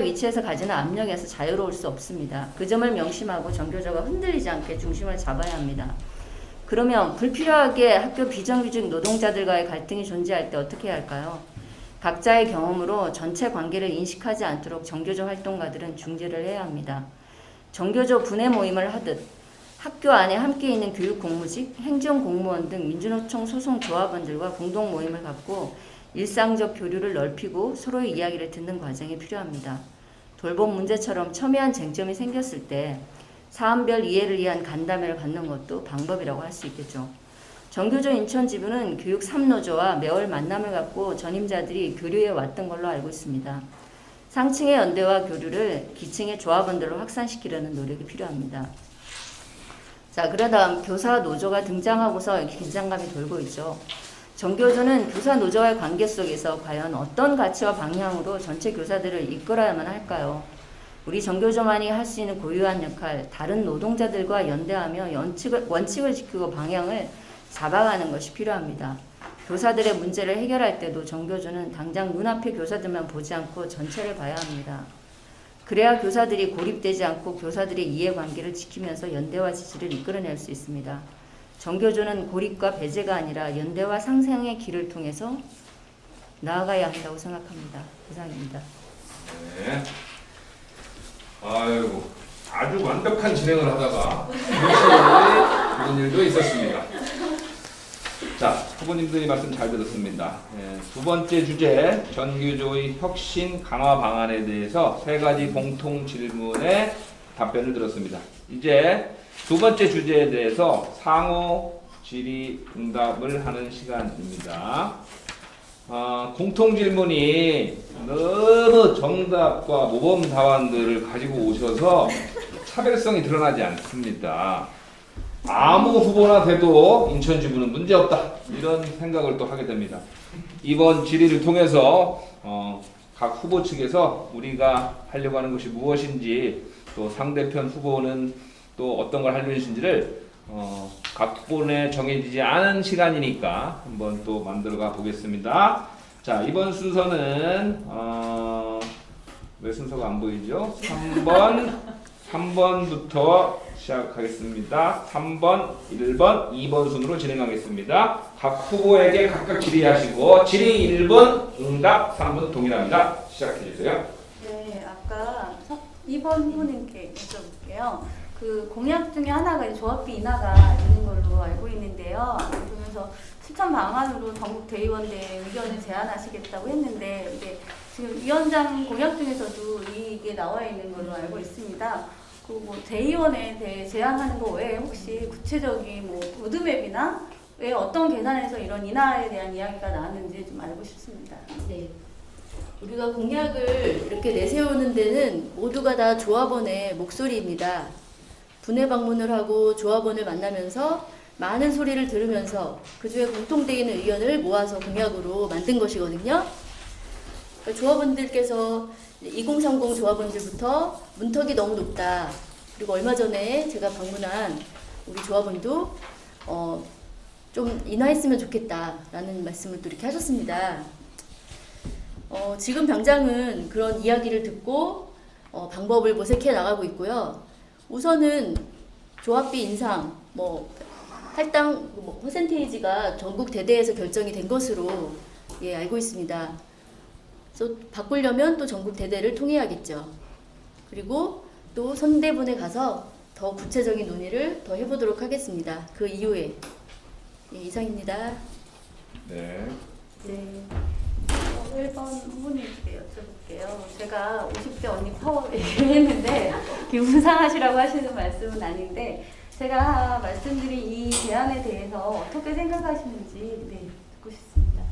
위치에서 가지는 압력에서 자유로울 수 없습니다. 그 점을 명심하고 정교조가 흔들리지 않게 중심을 잡아야 합니다. 그러면 불필요하게 학교 비정규직 노동자들과의 갈등이 존재할 때 어떻게 해야 할까요? 각자의 경험으로 전체 관계를 인식하지 않도록 정교조 활동가들은 중재를 해야 합니다. 정교조 분해 모임을 하듯 학교 안에 함께 있는 교육 공무직, 행정 공무원 등 민주노총 소속 조합원들과 공동 모임을 갖고 일상적 교류를 넓히고 서로의 이야기를 듣는 과정이 필요합니다. 돌봄 문제처럼 첨예한 쟁점이 생겼을 때 사안별 이해를 위한 간담회를 갖는 것도 방법이라고 할 수 있겠죠. 정교조 인천지부는 교육 3노조와 매월 만남을 갖고 전임자들이 교류해 왔던 걸로 알고 있습니다. 상층의 연대와 교류를 기층의 조합원들로 확산시키려는 노력이 필요합니다. 자, 그러다 교사 노조가 등장하고서 긴장감이 돌고 있죠. 정교조는 교사 노조와의 관계 속에서 과연 어떤 가치와 방향으로 전체 교사들을 이끌어야만 할까요? 우리 정교조만이 할 수 있는 고유한 역할, 다른 노동자들과 연대하며 원칙을 지키고 방향을 잡아가는 것이 필요합니다. 교사들의 문제를 해결할 때도 정교조는 당장 눈앞의 교사들만 보지 않고 전체를 봐야 합니다. 그래야 교사들이 고립되지 않고 교사들의 이해관계를 지키면서 연대와 지지를 이끌어낼 수 있습니다. 정교조는 고립과 배제가 아니라 연대와 상생의 길을 통해서 나아가야 한다고 생각합니다. 이상입니다. 네. 아이고, 아주 완벽한 진행을 하다가 그런 일도 있었습니다. 자, 후보님들이 말씀 잘 들었습니다. 두 번째 주제, 전교조의 혁신 강화 방안에 대해서 세 가지 공통 질문에 답변을 들었습니다. 이제 두 번째 주제에 대해서 상호 질의 응답을 하는 시간입니다. 공통 질문이 너무 정답과 모범 답안들을 가지고 오셔서 차별성이 드러나지 않습니다. 아무 후보나 돼도 인천지부는 문제없다, 이런 생각을 또 하게 됩니다. 이번 질의를 통해서 각 후보 측에서 우리가 하려고 하는 것이 무엇인지, 또 상대편 후보는 또 어떤 걸 하려는 것인지를 각 후보에 정해지지 않은 시간이니까 한번 또 만들어가 보겠습니다. 자, 이번 순서는 왜 순서가 안 보이죠? 3번부터 시작하겠습니다. 3번, 1번, 2번 순으로 진행하겠습니다. 각 후보에게 각각 질의하시고 질의 1분, 응답 3분 동일합니다. 시작해주세요. 네, 아까 2번 후보님께 여쭤볼게요. 그 공약 중에 하나가 조합비 인하가 있는 걸로 알고 있는데요. 그러면서 실천 방안으로 전국 대의원대 의견을 제안하시겠다고 했는데, 이게 지금 위원장 공약 중에서도 이게 나와 있는 걸로 알고 있습니다. 그 뭐 대의원에 대해 제안하는 거 외에 혹시 구체적인 뭐 로드맵이나 왜 어떤 계산에서 이런 인하에 대한 이야기가 나왔는지 좀 알고 싶습니다. 네. 우리가 공약을 이렇게 내세우는 데는 모두가 다 조합원의 목소리입니다. 분회 방문을 하고 조합원을 만나면서 많은 소리를 들으면서 그 중에 공통되는 의견을 모아서 공약으로 만든 것이거든요. 그러니까 조합원들께서 2030 조합원들부터 문턱이 너무 높다. 그리고 얼마 전에 제가 방문한 우리 조합원도 좀 인하했으면 좋겠다라는 말씀을 또 이렇게 하셨습니다. 지금 당장은 그런 이야기를 듣고 방법을 모색해 나가고 있고요. 우선은 조합비 인상, 할당 퍼센테이지가 전국 대대에서 결정이 된 것으로 알고 있습니다. 그래서 바꾸려면 또 전국 대대를 통해야겠죠. 그리고 또 선대본에 가서 더 구체적인 논의를 더 해보도록 하겠습니다. 그 이후에 이상입니다. 네. 네. 1번 후보님께 여쭤볼게요. 제가 50대 언니 파워 얘기했는데 기분 상하시라고 하시는 말씀은 아닌데 제가 말씀드린 이 제안에 대해서 어떻게 생각하시는지 듣고 싶습니다.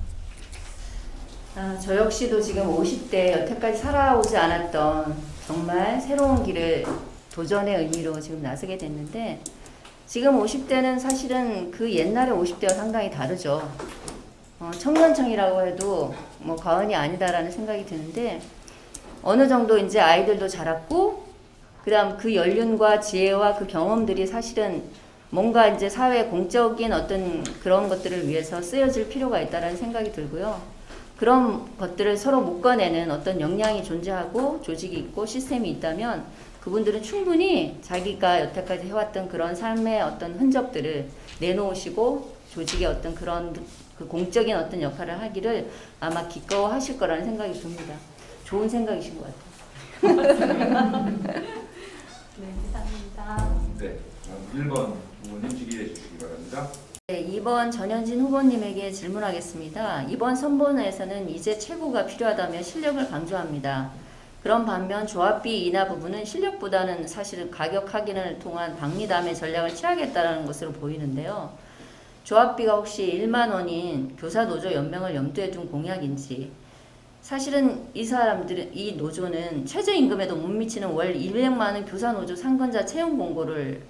저 역시도 지금 50대 여태까지 살아오지 않았던 정말 새로운 길을 도전의 의미로 지금 나서게 됐는데 지금 50대는 사실은 그 옛날의 50대와 상당히 다르죠. 청년층이라고 해도 과언이 아니다라는 생각이 드는데 어느 정도 이제 아이들도 자랐고 그다음 그 연륜과 지혜와 그 경험들이 사실은 뭔가 이제 사회 공적인 어떤 그런 것들을 위해서 쓰여질 필요가 있다라는 생각이 들고요. 그런 것들을 서로 묶어내는 어떤 역량이 존재하고 조직이 있고 시스템이 있다면 그분들은 충분히 자기가 여태까지 해왔던 그런 삶의 어떤 흔적들을 내놓으시고 조직의 어떤 그런 그 공적인 어떤 역할을 하기를 아마 기꺼워하실 거라는 생각이 듭니다. 좋은 생각이신 것 같아요. 네, 이상입니다. 네. 1번 후보님 질의해 주시기 바랍니다. 네, 2번 전현진 후보님에게 질문하겠습니다. 이번 선본에서는 이제 최고가 필요하다며 실력을 강조합니다. 그런 반면 조합비 인하 부분은 실력보다는 사실은 가격 확인을 통한 박리담의 전략을 취하겠다는 것으로 보이는데요. 조합비가 혹시 1만 원인 교사노조 연맹을 염두에 둔 공약인지 사실은 이 노조는 최저임금에도 못 미치는 월 200만 원 교사노조 상권자 채용 공고를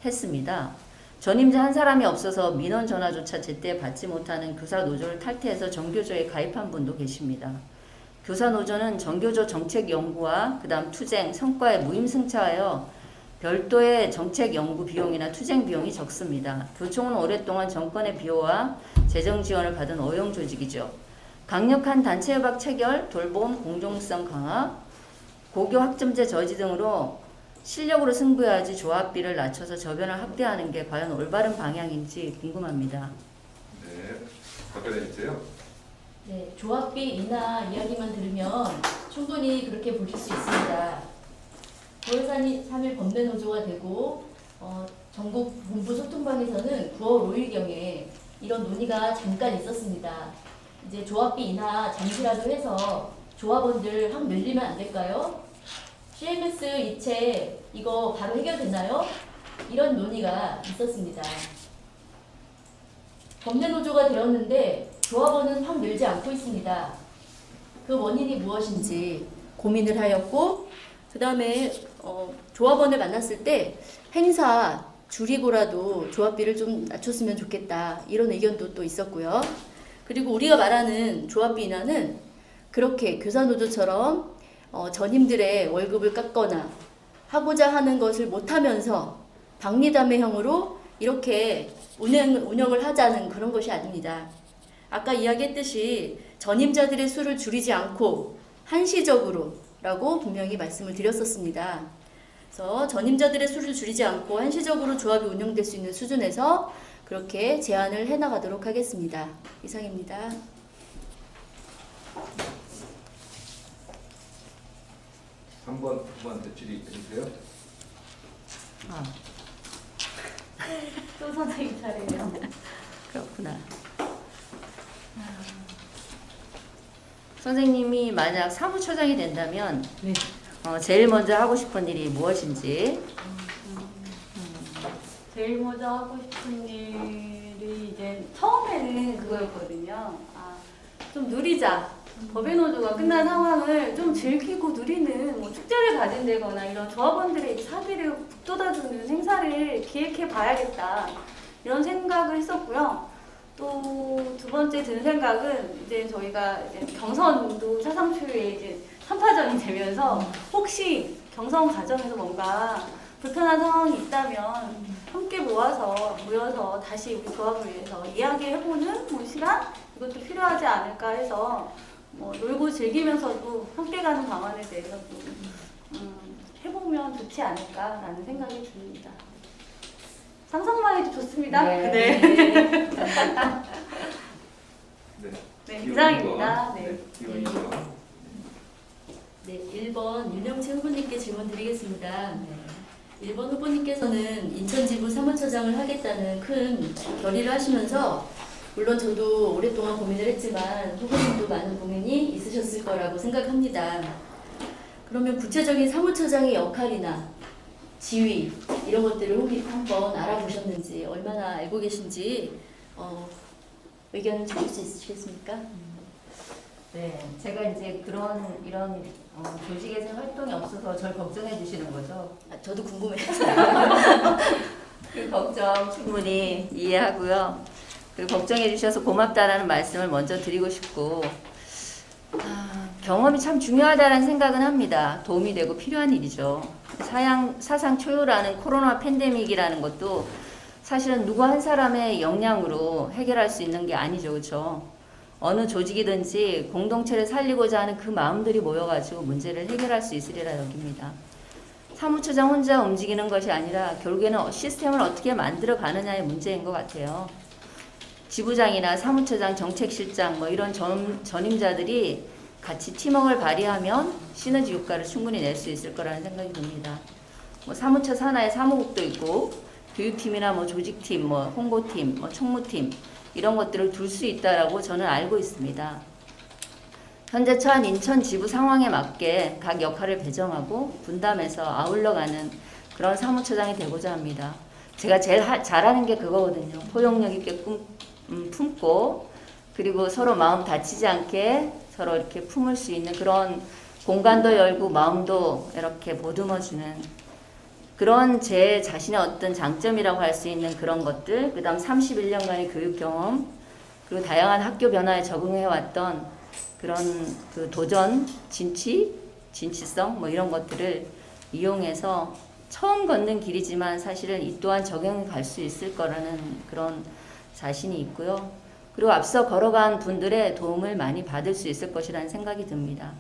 했습니다. 전임자 한 사람이 없어서 민원 전화조차 제때 받지 못하는 교사노조를 탈퇴해서 정교조에 가입한 분도 계십니다. 교사노조는 정교조 정책 연구와 그다음 투쟁, 성과에 무임승차하여 별도의 정책 연구 비용이나 투쟁 비용이 적습니다. 교총은 오랫동안 정권의 비호와 재정 지원을 받은 어용 조직이죠. 강력한 단체 협약 체결, 돌봄, 공정성 강화, 고교 학점제 저지 등으로 실력으로 승부해야지 조합비를 낮춰서 저변을 확대하는 게 과연 올바른 방향인지 궁금합니다. 네. 답변해 주세요. 네, 조합비 인하 이야기만 들으면 충분히 그렇게 보실 수 있습니다. 9월 3일 범대노조가 되고 전국 본부 소통방에서는 9월 5일경에 이런 논의가 잠깐 있었습니다. 이제 조합비 인하 잠시라도 해서 조합원들 확 늘리면 안 될까요? CMS 이체 이거 바로 해결됐나요? 이런 논의가 있었습니다. 범대노조가 되었는데 조합원은 확 늘지 않고 있습니다. 그 원인이 무엇인지 고민을 하였고 그 다음에 조합원을 만났을 때 행사 줄이고라도 조합비를 좀 낮췄으면 좋겠다 이런 의견도 또 있었고요. 그리고 우리가 말하는 조합비 인하는 그렇게 교사노조처럼 전임들의 월급을 깎거나 하고자 하는 것을 못하면서 박리담회형으로 이렇게 운영을 하자는 그런 것이 아닙니다. 아까 이야기했듯이 전임자들의 수를 줄이지 않고 한시적으로 라고 분명히 말씀을 드렸었습니다. 그래서 전임자들의 수를 줄이지 않고 한시적으로 조합이 운영될 수 있는 수준에서 그렇게 제안을 해나가도록 하겠습니다. 이상입니다. 3번 후보한테 질의해 주세요. 또 선생님 차례예요. 그렇구나. 선생님이 만약 사무처장이 된다면 네. 제일 먼저 하고 싶은 일이 무엇인지. 제일 먼저 하고 싶은 일이 이제 처음에는 그거였거든요. 좀 누리자. 법인노조가 끝난 상황을 좀 즐기고 누리는 뭐 축제를 가진다거나 이런 조합원들의 사기를 북돋아주는 행사를 기획해 봐야겠다 이런 생각을 했었고요. 또 두 번째 든 생각은 이제 저희가 이제 경선도 사상 초유의 이제 3파전이 되면서 혹시 경선 과정에서 뭔가 불편한 상황이 있다면 함께 모여서 다시 우리 조합을 위해서 이야기해보는 뭐 시간 이것도 필요하지 않을까 해서 뭐 놀고 즐기면서도 함께 가는 방안에 대해서도 해보면 좋지 않을까라는 생각이 듭니다. 상상만 해도 좋습니다. 네. 네, 이상입니다. 네. 기호 2번. 네, 1번 윤영채 후보님께 질문 드리겠습니다. 1번 후보님께서는 인천지부 사무처장을 하겠다는 큰 결의를 하시면서 물론 저도 오랫동안 고민을 했지만 후보님도 많은 고민이 있으셨을 거라고 생각합니다. 그러면 구체적인 사무처장의 역할이나 지위 이런 것들을 혹시 한번 알아보셨는지 얼마나 알고 계신지 의견을 주실 수 있으시겠습니까? 네, 제가 이제 이런 조직에서 활동이 없어서 절 걱정해 주시는 거죠. 저도 궁금해요. 그 걱정 충분히 이해하고요. 그 걱정해 주셔서 고맙다라는 말씀을 먼저 드리고 싶고, 경험이 참 중요하다는 생각은 합니다. 도움이 되고 필요한 일이죠. 사상 초유라는 코로나 팬데믹이라는 것도 사실은 누구 한 사람의 역량으로 해결할 수 있는 게 아니죠, 그렇죠? 어느 조직이든지 공동체를 살리고자 하는 그 마음들이 모여가지고 문제를 해결할 수 있으리라 여깁니다. 사무처장 혼자 움직이는 것이 아니라 결국에는 시스템을 어떻게 만들어 가느냐의 문제인 것 같아요. 지부장이나 사무처장, 정책실장 뭐 이런 전임자들이 같이 팀워크를 발휘하면 시너지 효과를 충분히 낼 수 있을 거라는 생각이 듭니다. 뭐 사무처 산하에 사무국도 있고 교육팀이나 뭐 조직팀, 뭐 홍보팀, 뭐 총무팀 이런 것들을 둘 수 있다라고 저는 알고 있습니다. 현재 처한 인천 지부 상황에 맞게 각 역할을 배정하고 분담해서 아울러가는 그런 사무처장이 되고자 합니다. 제가 제일 잘하는 게 그거거든요. 포용력 있게 품고 그리고 서로 마음 다치지 않게 서로 이렇게 품을 수 있는 그런 공간도 열고 마음도 이렇게 보듬어주는 그런 제 자신의 어떤 장점이라고 할 수 있는 그런 것들, 그 다음 31년간의 교육 경험, 그리고 다양한 학교 변화에 적응해왔던 그런 그 도전, 진취성 뭐 이런 것들을 이용해서 처음 걷는 길이지만 사실은 이 또한 적용이 갈 수 있을 거라는 그런 자신이 있고요. 그리고 앞서 걸어간 분들의 도움을 많이 받을 수 있을 것이라는 생각이 듭니다.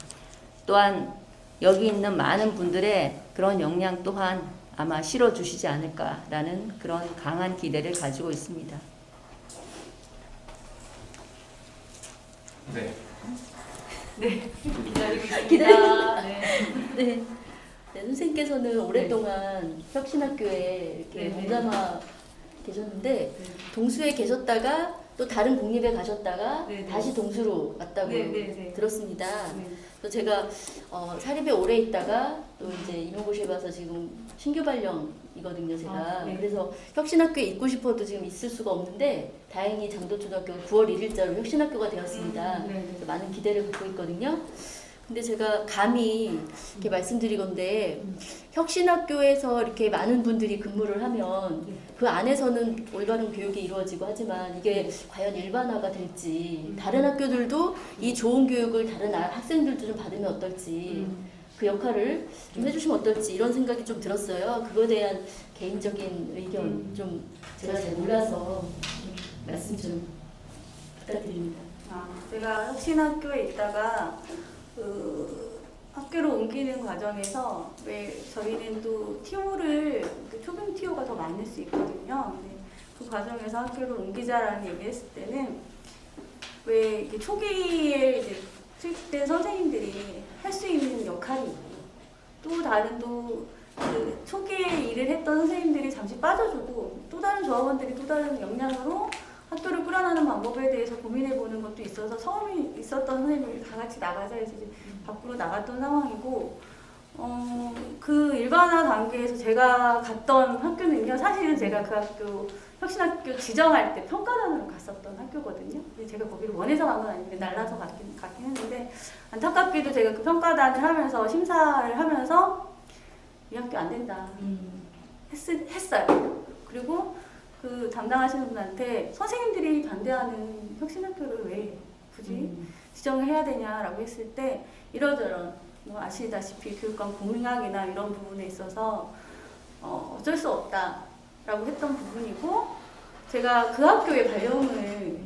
또한 여기 있는 많은 분들의 그런 역량 또한 아마 실어주시지 않을까라는 그런 강한 기대를 가지고 있습니다. 네. 네, 기다리고 있습니다. 기다립니다. 네. 네. 네, 선생님께서는 오랫동안 혁신학교에 이렇게 몸담아 계셨는데 동수에 계셨다가 또 다른 공립에 가셨다가 네, 네. 다시 동수로 왔다고 네, 네, 네. 들었습니다. 네. 그래서 제가 사립에 오래 있다가 또 이제 임용고시에 가서 지금 신규 발령이거든요, 제가. 네. 그래서 혁신학교에 있고 싶어도 지금 있을 수가 없는데 다행히 장도초등학교가 9월 1일자로 혁신학교가 되었습니다. 네, 네. 그래서 많은 기대를 갖고 있거든요. 근데 제가 감히 이렇게 말씀드리건데 혁신학교에서 이렇게 많은 분들이 근무를 하면 그 안에서는 올바른 교육이 이루어지고 하지만 이게 과연 일반화가 될지 다른 학교들도 이 좋은 교육을 다른 학생들도 좀 받으면 어떨지 그 역할을 좀 해주시면 어떨지 이런 생각이 좀 들었어요. 그거에 대한 개인적인 의견 좀 제가 잘 몰라서 말씀 좀 부탁드립니다. 제가 혁신학교에 있다가 학교로 옮기는 과정에서 왜 저희는 또 TO를 초빙 TO가 더 많을 수 있거든요. 근데 그 과정에서 학교를 옮기자라는 얘기를 했을 때는 왜 이렇게 초기에 이제 투입된 선생님들이 할 수 있는 역할이 있고 또 다른 그 초기에 일을 했던 선생님들이 잠시 빠져주고 또 다른 조합원들이 또 다른 역량으로 학교를 꾸려나가는 방법에 대해서 고민해보는 것도 있어서 처음에 있었던 선생님이 다 같이 나가자 해서 이제 밖으로 나갔던 상황이고 그 일반화 단계에서 제가 갔던 학교는요 사실은 제가 그 학교 혁신학교 지정할 때 평가단으로 갔었던 학교거든요. 근데 제가 거기를 원해서 간 건 아닌데 날라서 갔긴 했는데 안타깝게도 제가 그 평가단을 하면서 심사를 하면서 이 학교 안 된다 했어요. 그리고 그 담당하시는 분한테 선생님들이 반대하는 혁신학교를 왜 굳이 지정을 해야 되냐라고 했을 때 이러저런 뭐 아시다시피 교육감 공학이나 이런 부분에 있어서 어쩔 수 없다라고 했던 부분이고 제가 그 학교에 발령을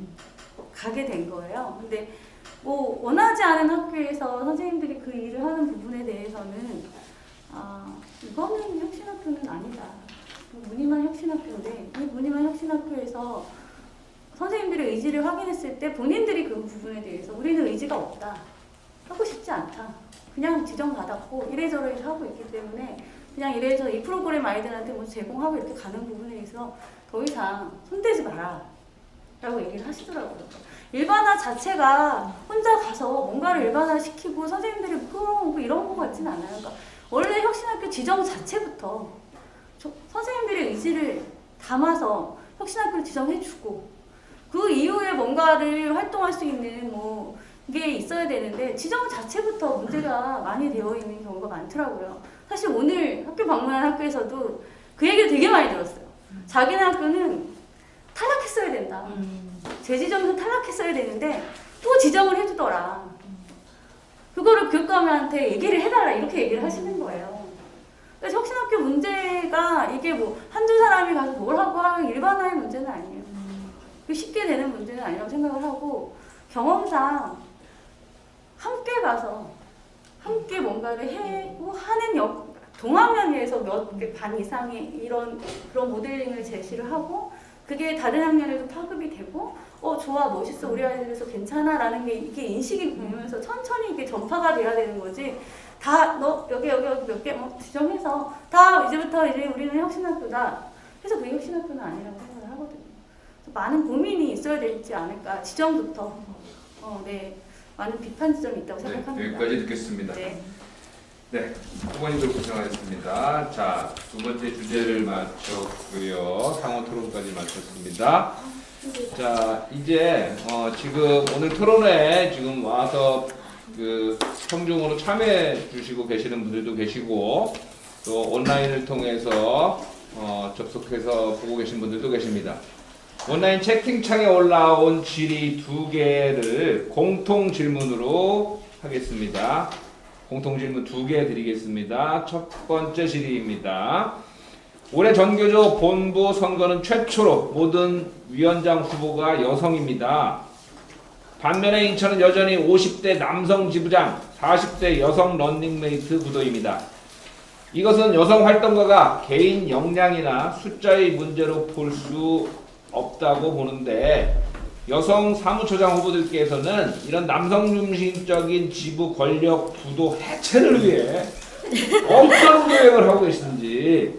가게 된 거예요. 근데 뭐 원하지 않은 학교에서 선생님들이 그 일을 하는 부분에 대해서는 이거는 혁신학교는 아니다. 무늬만 혁신학교인데 이 무늬만 혁신학교에서 선생님들의 의지를 확인했을 때 본인들이 그 부분에 대해서 우리는 의지가 없다. 하고 싶지 않다. 그냥 지정받았고 이래저래 하고 있기 때문에 그냥 이래저래 이 프로그램 아이들한테 뭐 제공하고 이렇게 가는 부분에 있어서 더 이상 손대지 마라 라고 얘기를 하시더라고요. 일반화 자체가 혼자 가서 뭔가를 일반화시키고 선생님들이 끌어오고 이런 것 같지는 않아요. 그러니까 원래 혁신학교 지정 자체부터 선생님들의 의지를 담아서 혁신학교를 지정해주고 그 이후에 뭔가를 활동할 수 있는 뭐 게 있어야 되는데 지정 자체부터 문제가 많이 되어 있는 경우가 많더라고요. 사실 오늘 학교 방문한 학교에서도 그 얘기를 되게 많이 들었어요. 자기네 학교는 탈락했어야 된다. 재지정에서 탈락했어야 되는데 또 지정을 해주더라. 그거를 교육감한테 얘기를 해달라 이렇게 얘기를 하시는 거예요. 그래서 혁신학교 문제가 이게 뭐 한두 사람이 가서 뭘 하고 하면 일반화의 문제는 아니에요. 쉽게 되는 문제는 아니라고 생각을 하고 경험상 함께 가서 함께 뭔가를 해고 하는 동학년에서 몇 개 반 이상의 그런 모델링을 제시를 하고 그게 다른 학년에도 파급이 되고 좋아 멋있어 우리 아이들에서 괜찮아 라는 게 이게 인식이 되면서 천천히 이게 전파가 돼야 되는 거지 다 너 여기 몇 개 지정해서 다 이제부터 이제 우리는 혁신학교다 해서 그게 혁신학교는 아니라고 생각을 하거든요. 그래서 많은 고민이 있어야 되지 않을까 지정부터 네 많은 비판 지점이 있다고 생각합니다. 네, 여기까지 듣겠습니다. 네, 후보님들 고생하셨습니다. 자, 두 번째 주제를 마쳤고요. 상호 토론까지 마쳤습니다. 자, 이제 지금 오늘 토론회 지금 와서 그 청중으로 참여해 주시고 계시는 분들도 계시고 또 온라인을 통해서 접속해서 보고 계신 분들도 계십니다. 온라인 채팅창에 올라온 질의 2개를 공통 질문으로 하겠습니다. 공통 질문 2개 드리겠습니다. 첫 번째 질의입니다. 올해 전교조 본부 선거는 최초로 모든 위원장 후보가 여성입니다. 반면에 인천은 여전히 50대 남성 지부장, 40대 여성 런닝메이트 구도입니다. 이것은 여성 활동가가 개인 역량이나 숫자의 문제로 볼 수 없다고 보는데 여성 사무처장 후보들께서는 이런 남성 중심적인 지부 권력 구도 해체를 위해 어떤 계획을 하고 계시는지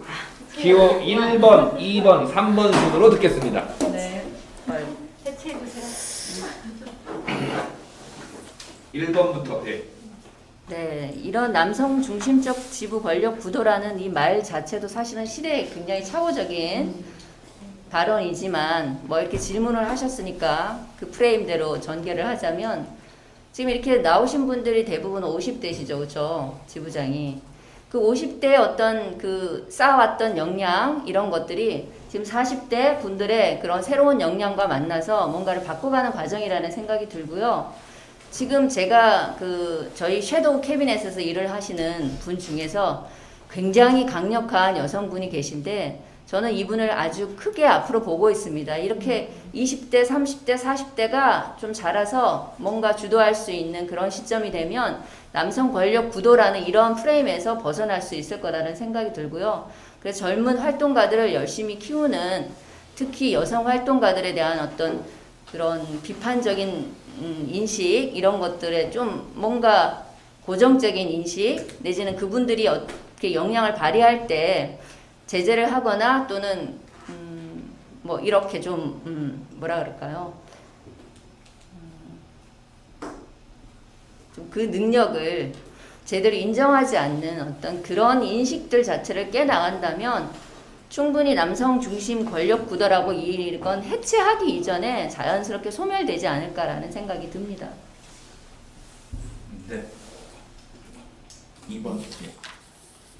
기호 1번, 2번, 3번 순으로 듣겠습니다. 네. 해체해주세요. 1번부터 네. 네, 이런 남성 중심적 지부 권력 구도라는 이 말 자체도 사실은 시대에 굉장히 착오적인 발언이지만 뭐 이렇게 질문을 하셨으니까 그 프레임대로 전개를 하자면 지금 이렇게 나오신 분들이 대부분 50대시죠, 그렇죠? 지부장이 그 50대의 어떤 그 쌓아왔던 역량 이런 것들이 지금 40대 분들의 그런 새로운 역량과 만나서 뭔가를 바꿔가는 과정이라는 생각이 들고요. 지금 제가 그 저희 섀도우 캐비넷에서 일을 하시는 분 중에서 굉장히 강력한 여성분이 계신데 저는 이분을 아주 크게 앞으로 보고 있습니다. 이렇게 20대, 30대, 40대가 좀 자라서 뭔가 주도할 수 있는 그런 시점이 되면 남성 권력 구도라는 이런 프레임에서 벗어날 수 있을 거라는 생각이 들고요. 그래서 젊은 활동가들을 열심히 키우는 특히 여성 활동가들에 대한 어떤 그런 비판적인 인식 이런 것들에 좀 뭔가 고정적인 인식 내지는 그분들이 어떻게 역량을 발휘할 때 제재를 하거나 또는 뭐 이렇게 좀 뭐라 그럴까요? 좀 그 능력을 제대로 인정하지 않는 어떤 그런 인식들 자체를 깨나간다면 충분히 남성 중심 권력 구도라고 이건 해체하기 이전에 자연스럽게 소멸되지 않을까라는 생각이 듭니다. 네. 2번.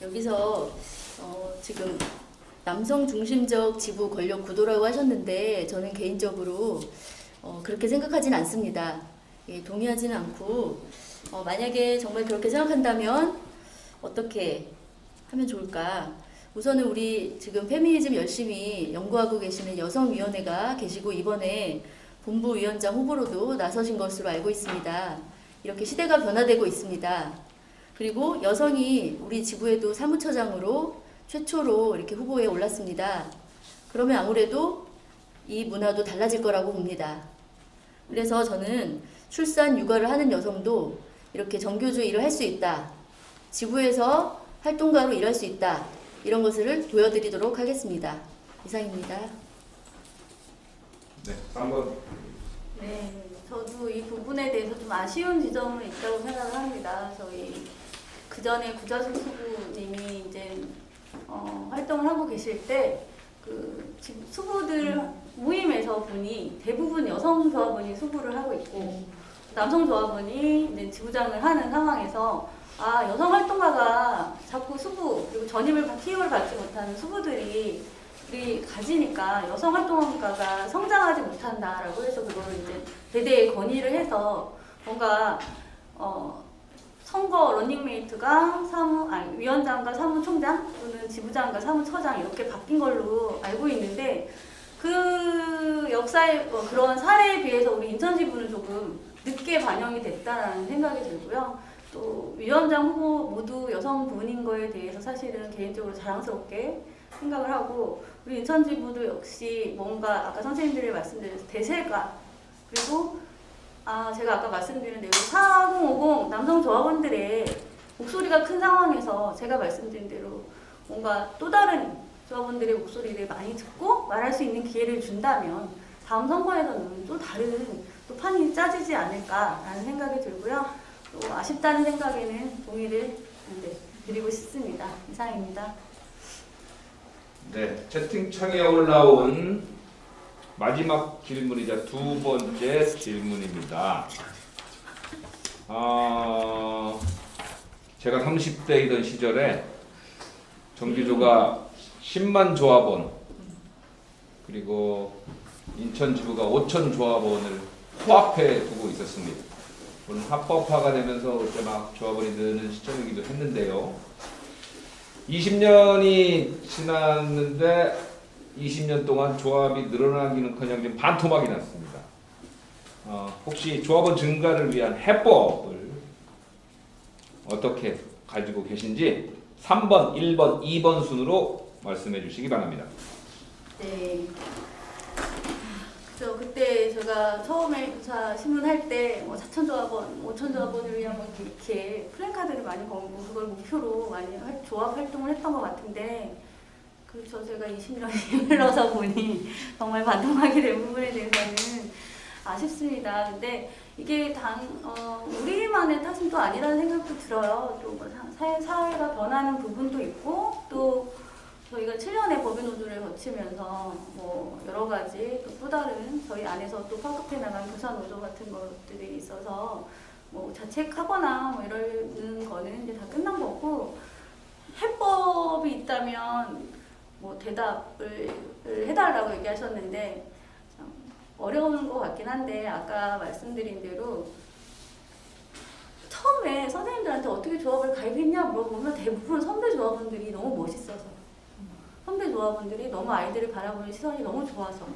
여기서 지금 남성 중심적 지부 권력 구도라고 하셨는데 저는 개인적으로 그렇게 생각하진 않습니다. 예, 동의하지는 않고 만약에 정말 그렇게 생각한다면 어떻게 하면 좋을까? 우선은 우리 지금 페미니즘 열심히 연구하고 계시는 여성위원회가 계시고 이번에 본부위원장 후보로도 나서신 것으로 알고 있습니다. 이렇게 시대가 변화되고 있습니다. 그리고 여성이 우리 지부에도 사무처장으로 최초로 이렇게 후보에 올랐습니다. 그러면 아무래도 이 문화도 달라질 거라고 봅니다. 그래서 저는 출산, 육아를 하는 여성도 이렇게 정교조 일을 할 수 있다. 지부에서 활동가로 일할 수 있다. 이런 것을 보여드리도록 하겠습니다. 이상입니다. 네. 3번. 네, 저도 이 부분에 대해서 좀 아쉬운 지점은 있다고 생각을 합니다. 저희 그 전에 구자숙 수부님이 이제 활동을 하고 계실 때 그 수부들 모임에서 보니 대부분 여성 조합원이 수부를 하고 있고 남성 조합원이 이제 지부장을 하는 상황에서 아 여성 활동가가 자꾸 수부 그리고 전임을 티오를 받지 못하는 수부들이 우리 가지니까 여성 활동가가 성장하지 못한다라고 해서 그거를 이제 대대에 건의를 해서 뭔가 선거 러닝메이트가 위원장과 사무총장 또는 지부장과 사무처장 이렇게 바뀐 걸로 알고 있는데 그 역사의 그런 사례에 비해서 우리 인천지부는 조금 늦게 반영이 됐다라는 생각이 들고요. 또 위원장 후보 모두 여성분인 거에 대해서 사실은 개인적으로 자랑스럽게 생각을 하고 우리 인천지부도 역시 뭔가 아까 선생님들이 말씀드린 대세가 그리고 제가 아까 말씀드린 대로 4050 남성 조합원들의 목소리가 큰 상황에서 제가 말씀드린 대로 뭔가 또 다른 조합원들의 목소리를 많이 듣고 말할 수 있는 기회를 준다면 다음 선거에서는 또 다른 또 판이 짜지지 않을까라는 생각이 들고요. 또 아쉽다는 생각에는 동의를 드리고 싶습니다. 이상입니다. 네. 채팅창에 올라온 마지막 질문이자 두 번째 질문입니다. 제가 30대이던 시절에 정기조가 10만 조합원 그리고 인천지부가 5천 조합원을 코앞에 두고 있었습니다. 물론 합법화가 되면서 그때 막 조합원이 느는 시점이기도 했는데요. 20년이 지났는데 20년 동안 조합이 늘어나기는커녕 지금 반토막이 났습니다. 혹시 조합원 증가를 위한 해법을 어떻게 가지고 계신지 3번, 1번, 2번 순으로 말씀해 주시기 바랍니다. 네. 그때 제가 처음에 교사 신문할 때 4천 조합원, 5천 조합원을 위한 이렇게 플랜카드를 많이 걸고 그걸 목표로 많이 조합 활동을 했던 것 같은데 그렇죠. 제가 20년이 흘러서 보니 정말 반토막이 된 부분에 대해서는 아쉽습니다. 근데 이게 우리만의 탓은 또 아니라는 생각도 들어요. 또 사회가 변하는 부분도 있고 또 저희가 7년의 법인노조를 거치면서 여러 가지 또 다른 저희 안에서 또 파급해 나간 교사노조 같은 것들이 있어서 자책하거나 이러는 거는 이제 다 끝난 거고 해법이 있다면 대답을 해달라고 얘기하셨는데 참 어려운 것 같긴 한데 아까 말씀드린 대로 처음에 선생님들한테 어떻게 조합을 가입했냐 물어보면 대부분 선배 조합원들이 너무 멋있어서 선배 조합원들이 너무 아이들을 바라보는 시선이 너무 좋아서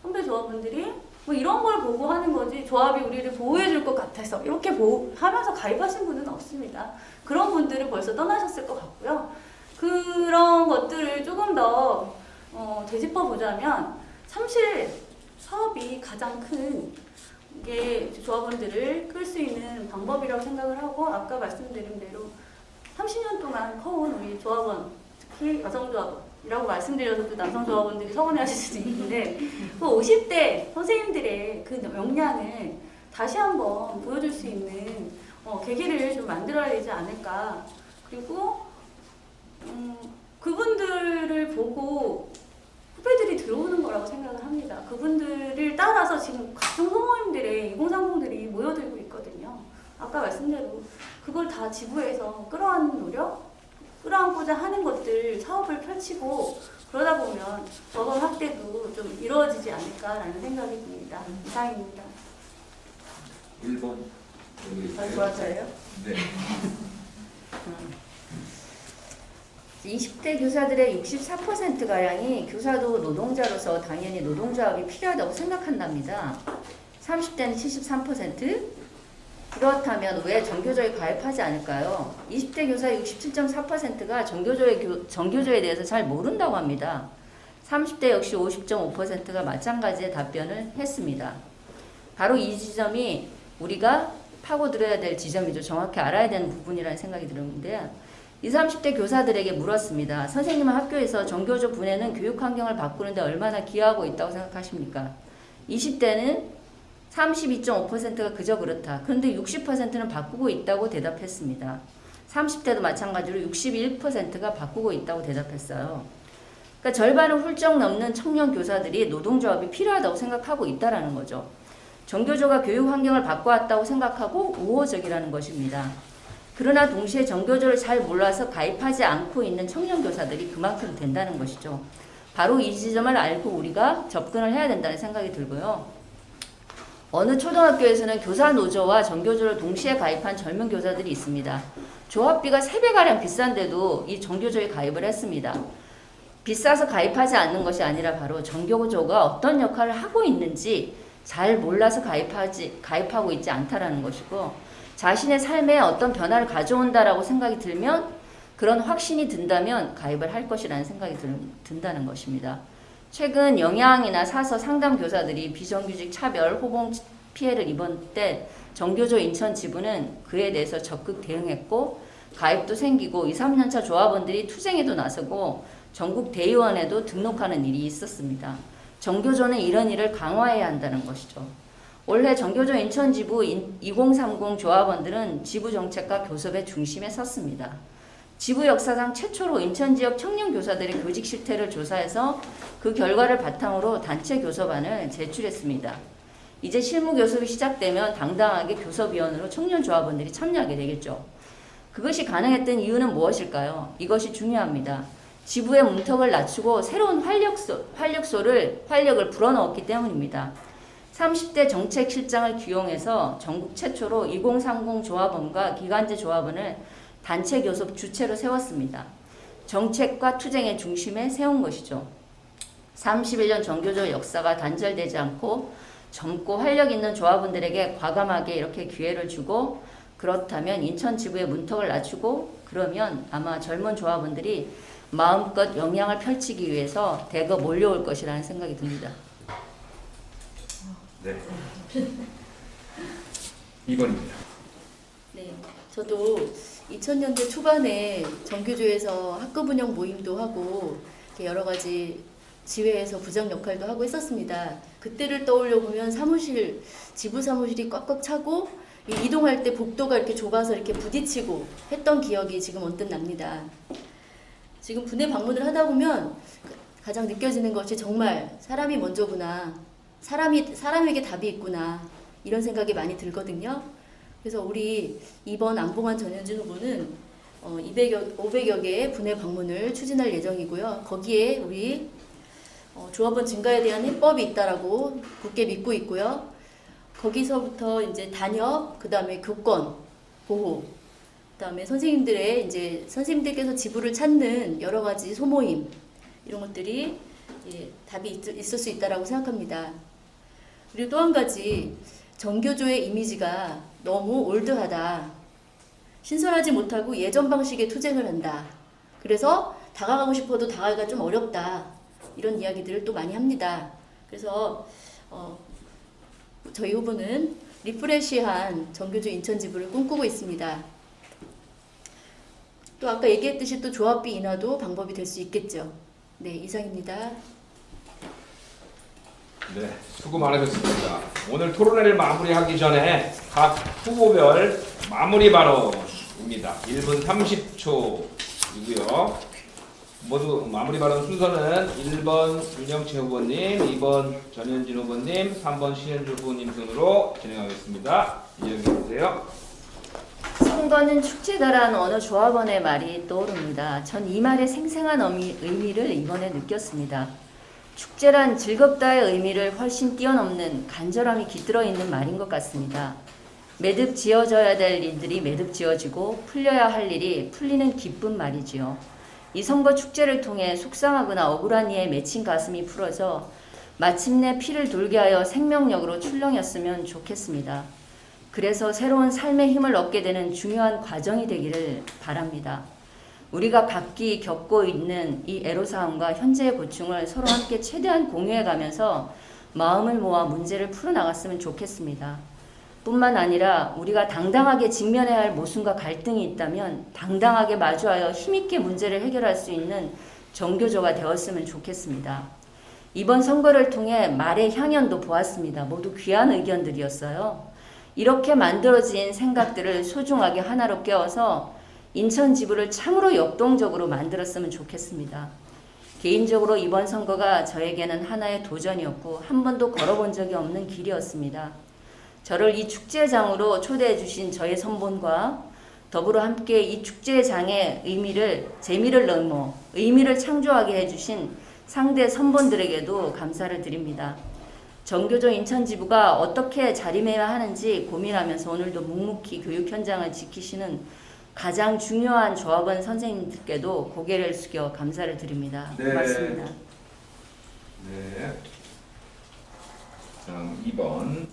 선배 조합원들이 이런 걸 보고 하는 거지 조합이 우리를 보호해 줄 것 같아서 이렇게 하면서 가입하신 분은 없습니다. 그런 분들은 벌써 떠나셨을 것 같고요. 그런 것들을 조금 더 되짚어 보자면 사실 사업이 가장 큰 게 조합원들을 끌 수 있는 방법이라고 생각을 하고 아까 말씀드린 대로 30년 동안 커온 우리 조합원 특히 여성 조합원이라고 말씀드려서 또 남성 조합원들이 서운해하실 수도 있는데 그 50대 선생님들의 그 역량을 다시 한번 보여줄 수 있는 계기를 좀 만들어야 되지 않을까. 그리고 그분들을 보고 후배들이 들어오는 거라고 생각을 합니다. 그분들을 따라서 지금 각종 소모임들에 2030들이 모여들고 있거든요. 아까 말씀대로 그걸 다 지부에서 끌어안고자 하는 것들 사업을 펼치고 그러다 보면 법원 확대도 좀 이루어지지 않을까라는 생각이 듭니다. 이상입니다. 1번. 맞아요? 네. 20대 교사들의 64%가량이 교사도 노동자로서 당연히 노동조합이 필요하다고 생각한답니다. 30대는 73%? 그렇다면 왜 정교조에 가입하지 않을까요? 20대 교사 67.4%가 정교조에 대해서 잘 모른다고 합니다. 30대 역시 50.5%가 마찬가지의 답변을 했습니다. 바로 이 지점이 우리가 파고들어야 될 지점이죠. 정확히 알아야 되는 부분이라는 생각이 드는데 20, 30대 교사들에게 물었습니다. 선생님은 학교에서 정교조 분해는 교육 환경을 바꾸는데 얼마나 기여하고 있다고 생각하십니까? 20대는 32.5%가 그저 그렇다. 그런데 60%는 바꾸고 있다고 대답했습니다. 30대도 마찬가지로 61%가 바꾸고 있다고 대답했어요. 그러니까 절반을 훌쩍 넘는 청년 교사들이 노동조합이 필요하다고 생각하고 있다는 거죠. 정교조가 교육 환경을 바꿔왔다고 생각하고 우호적이라는 것입니다. 그러나 동시에 정교조를 잘 몰라서 가입하지 않고 있는 청년 교사들이 그만큼 된다는 것이죠. 바로 이 지점을 알고 우리가 접근을 해야 된다는 생각이 들고요. 어느 초등학교에서는 교사 노조와 정교조를 동시에 가입한 젊은 교사들이 있습니다. 조합비가 3배가량 비싼데도 이 정교조에 가입을 했습니다. 비싸서 가입하지 않는 것이 아니라 바로 정교조가 어떤 역할을 하고 있는지 잘 몰라서 가입하고 있지 않다라는 것이고 자신의 삶에 어떤 변화를 가져온다라고 생각이 들면 그런 확신이 든다면 가입을 할 것이라는 생각이 든다는 것입니다. 최근 영양이나 사서 상담 교사들이 비정규직 차별, 호봉 피해를 입은 때 정교조 인천 지부는 그에 대해서 적극 대응했고 가입도 생기고 2, 3년차 조합원들이 투쟁에도 나서고 전국 대의원에도 등록하는 일이 있었습니다. 정교조는 이런 일을 강화해야 한다는 것이죠. 올해 정교조 인천지부 2030 조합원들은 지부 정책과 교섭의 중심에 섰습니다. 지부 역사상 최초로 인천지역 청년 교사들의 교직 실태를 조사해서 그 결과를 바탕으로 단체 교섭안을 제출했습니다. 이제 실무 교섭이 시작되면 당당하게 교섭위원으로 청년 조합원들이 참여하게 되겠죠. 그것이 가능했던 이유는 무엇일까요? 이것이 중요합니다. 지부의 문턱을 낮추고 새로운 활력을 불어넣었기 때문입니다. 30대 정책실장을 기용해서 전국 최초로 2030 조합원과 기간제 조합원을 단체 교섭 주체로 세웠습니다. 정책과 투쟁의 중심에 세운 것이죠. 31년 정교조 역사가 단절되지 않고 젊고 활력 있는 조합원들에게 과감하게 이렇게 기회를 주고 그렇다면 인천 지부의 문턱을 낮추고 그러면 아마 젊은 조합원들이 마음껏 영향을 펼치기 위해서 대거 몰려올 것이라는 생각이 듭니다. 네. 2번입니다. 네, 저도 2000년대 초반에 정교조에서 학급 운영 모임도 하고 이렇게 여러 가지 지회에서 부장 역할도 하고 했었습니다. 그때를 떠올려 보면 지부 사무실이 꽉꽉 차고 이동할 때 복도가 이렇게 좁아서 이렇게 부딪히고 했던 기억이 지금 언뜻 납니다. 지금 분해 방문을 하다 보면 가장 느껴지는 것이 정말 사람이 먼저구나. 사람에게 답이 있구나. 이런 생각이 많이 들거든요. 그래서 우리 이번 안봉환 전현진 후보는 500여 개의 분해 방문을 추진할 예정이고요. 거기에 우리 조합원 증가에 대한 해법이 있다라고 굳게 믿고 있고요. 거기서부터 이제 단협, 그 다음에 교권, 보호, 그 다음에 선생님들께서 지부를 찾는 여러 가지 소모임, 이런 것들이 답이 있을 수 있다라고 생각합니다. 그리고 또 한 가지, 정교조의 이미지가 너무 올드하다. 신선하지 못하고 예전 방식의 투쟁을 한다. 그래서 다가가고 싶어도 다가가기가 좀 어렵다. 이런 이야기들을 또 많이 합니다. 그래서 저희 후보는 리프레시한 정교조 인천지부를 꿈꾸고 있습니다. 또 아까 얘기했듯이 또 조합비 인하도 방법이 될 수 있겠죠. 네, 이상입니다. 네, 수고 많으셨습니다. 오늘 토론회를 마무리하기 전에 각 후보별 마무리 발언입니다. 1분 30초이고요. 모두 마무리 발언 순서는 1번 윤영채 후보님, 2번 전현진 후보님, 3번 신현주 후보님 순으로 진행하겠습니다. 이야기해 주세요. 선거는 축제다라는 어느 조합원의 말이 떠오릅니다. 전 이 말의 생생한 의미를 이번에 느꼈습니다. 축제란 즐겁다의 의미를 훨씬 뛰어넘는 간절함이 깃들어 있는 말인 것 같습니다. 매듭 지어져야 될 일들이 매듭 지어지고 풀려야 할 일이 풀리는 기쁜 말이지요. 이 선거 축제를 통해 속상하거나 억울한 이에 맺힌 가슴이 풀어져 마침내 피를 돌게 하여 생명력으로 출렁였으면 좋겠습니다. 그래서 새로운 삶의 힘을 얻게 되는 중요한 과정이 되기를 바랍니다. 우리가 각기 겪고 있는 이 애로사항과 현재의 고충을 서로 함께 최대한 공유해가면서 마음을 모아 문제를 풀어나갔으면 좋겠습니다. 뿐만 아니라 우리가 당당하게 직면해야 할 모순과 갈등이 있다면 당당하게 마주하여 힘있게 문제를 해결할 수 있는 정교조가 되었으면 좋겠습니다. 이번 선거를 통해 말의 향연도 보았습니다. 모두 귀한 의견들이었어요. 이렇게 만들어진 생각들을 소중하게 하나로 껴서 인천 지부를 참으로 역동적으로 만들었으면 좋겠습니다. 개인적으로 이번 선거가 저에게는 하나의 도전이었고 한 번도 걸어본 적이 없는 길이었습니다. 저를 이 축제장으로 초대해 주신 저의 선본과 더불어 함께 이 축제장의 재미를 넘어 의미를 창조하게 해주신 상대 선본들에게도 감사를 드립니다. 정교조 인천지부가 어떻게 자리매야 하는지 고민하면서 오늘도 묵묵히 교육 현장을 지키시는 가장 중요한 조합원 선생님들께도 고개를 숙여 감사를 드립니다. 네. 고맙습니다. 네. 다음 2번.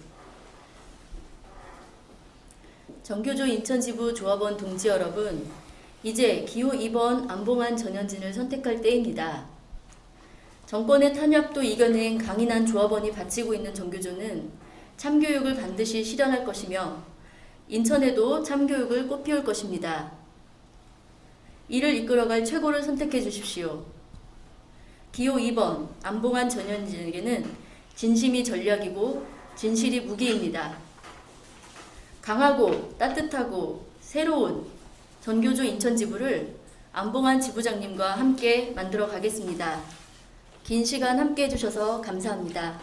정교조 인천지부 조합원 동지 여러분, 이제 기호 2번 안봉환 전현진을 선택할 때입니다. 정권의 탄압도 이겨낸 강인한 조합원이 바치고 있는 정교조는 참교육을 반드시 실현할 것이며 인천에도 참교육을 꽃피울 것입니다. 이를 이끌어갈 최고를 선택해 주십시오. 기호 2번 안봉환 전현진에게는 진심이 전략이고 진실이 무기입니다. 강하고 따뜻하고 새로운 전교조 인천지부를 안봉환 지부장님과 함께 만들어 가겠습니다. 긴 시간 함께 해주셔서 감사합니다.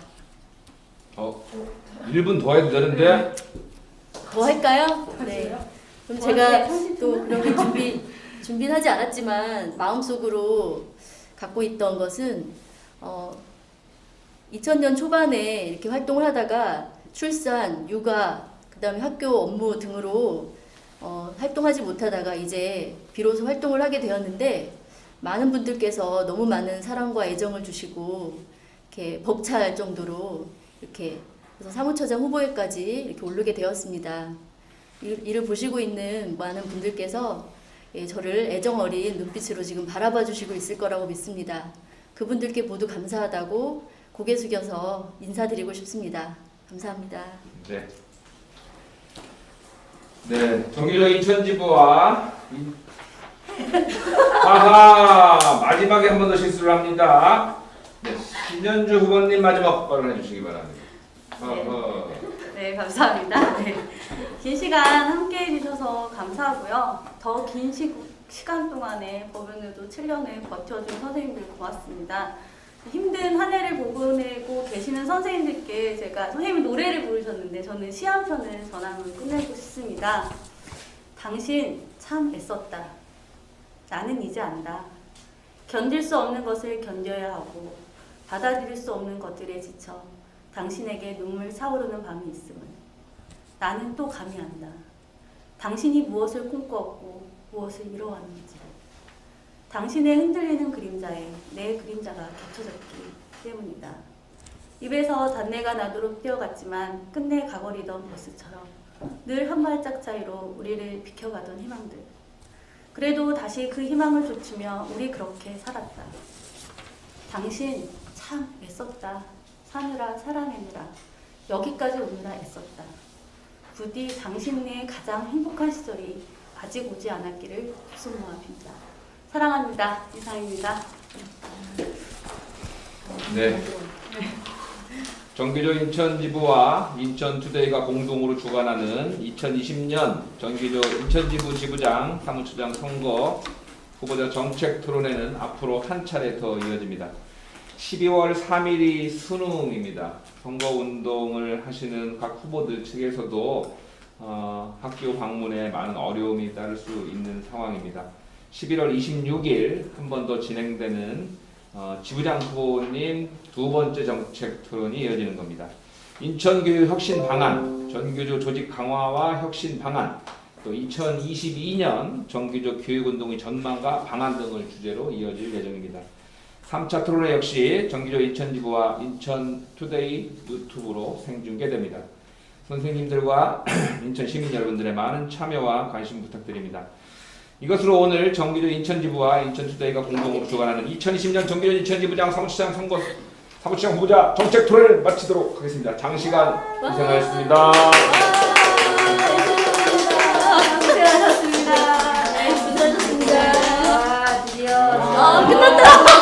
1분 더 해도 되는데? 더 할까요? 네. 그럼 제가 또 그렇게 준비는 하지 않았지만 마음속으로 갖고 있던 것은 2000년 초반에 이렇게 활동을 하다가 출산, 육아, 그 다음에 학교 업무 등으로 활동하지 못하다가 이제 비로소 활동을 하게 되었는데 많은 분들께서 너무 많은 사랑과 애정을 주시고 이렇게 벅찰 정도로 이렇게 그래서 사무처장 후보에까지 이렇게 오르게 되었습니다. 이를 보시고 있는 많은 분들께서 저를 애정 어린 눈빛으로 지금 바라봐 주시고 있을 거라고 믿습니다. 그분들께 모두 감사하다고 고개 숙여서 인사드리고 싶습니다. 감사합니다. 네. 네, 정교조 인천지부와 마지막에 한 번 더 실수를 합니다. 네, 신현주 후보님 마지막 발언해 주시기 바랍니다. 네, 감사합니다. 네. 긴 시간 함께 해주셔서 감사하고요. 더 긴 시간 동안에 법원에도 7년을 버텨준 선생님들 고맙습니다. 힘든 한 해를 보내고 계시는 선생님들께 제가 선생님이 노래를 부르셨는데 저는 시 한 편을 전하면 끝내고 싶습니다. 당신 참 애썼다. 나는 이제 안다. 견딜 수 없는 것을 견뎌야 하고 받아들일 수 없는 것들에 지쳐 당신에게 눈물 차오르는 밤이 있음을 나는 또 감이 안다. 당신이 무엇을 꿈꾸었고 무엇을 이뤄왔는지 당신의 흔들리는 그림자에 내 그림자가 겹쳐졌기 때문이다. 입에서 단내가 나도록 뛰어갔지만 끝내 가버리던 버스처럼 늘 한 발짝 차이로 우리를 비켜가던 희망들. 그래도 다시 그 희망을 쫓으며 우리 그렇게 살았다. 당신 참 애썼다. 사느라 살아내느라 여기까지 오느라 애썼다. 부디 당신의 가장 행복한 시절이 아직 오지 않았기를 두 손 모아 빈다. 사랑합니다. 이상입니다. 네. 정교조 인천지부와 인천투데이가 공동으로 주관하는 2020년 정교조 인천지부 지부장 사무처장 선거 후보자 정책 토론회는 앞으로 한 차례 더 이어집니다. 12월 3일이 수능입니다. 선거운동을 하시는 각 후보들 측에서도 학교 방문에 많은 어려움이 따를 수 있는 상황입니다. 11월 26일 한 번 더 진행되는 지부장 후보님 두 번째 정책 토론이 이어지는 겁니다. 인천교육 혁신 방안, 전교조 조직 강화와 혁신 방안, 또 2022년 정규조 교육운동의 전망과 방안 등을 주제로 이어질 예정입니다. 3차 토론회 역시 정규조 인천지부와 인천투데이 유튜브로 생중계됩니다. 선생님들과 인천 시민 여러분들의 많은 참여와 관심 부탁드립니다. 이것으로 오늘 정규조 인천지부와 인천투데이가 공동으로 주관하는 2020년 정규조 인천지부장 사무처장 선거 사무처장 후보자 정책 토론을 마치도록 하겠습니다. 장시간 고생하셨습니다. 고생하셨습니다. 네, 수고하셨습니다. 와, 드디어 끝났다.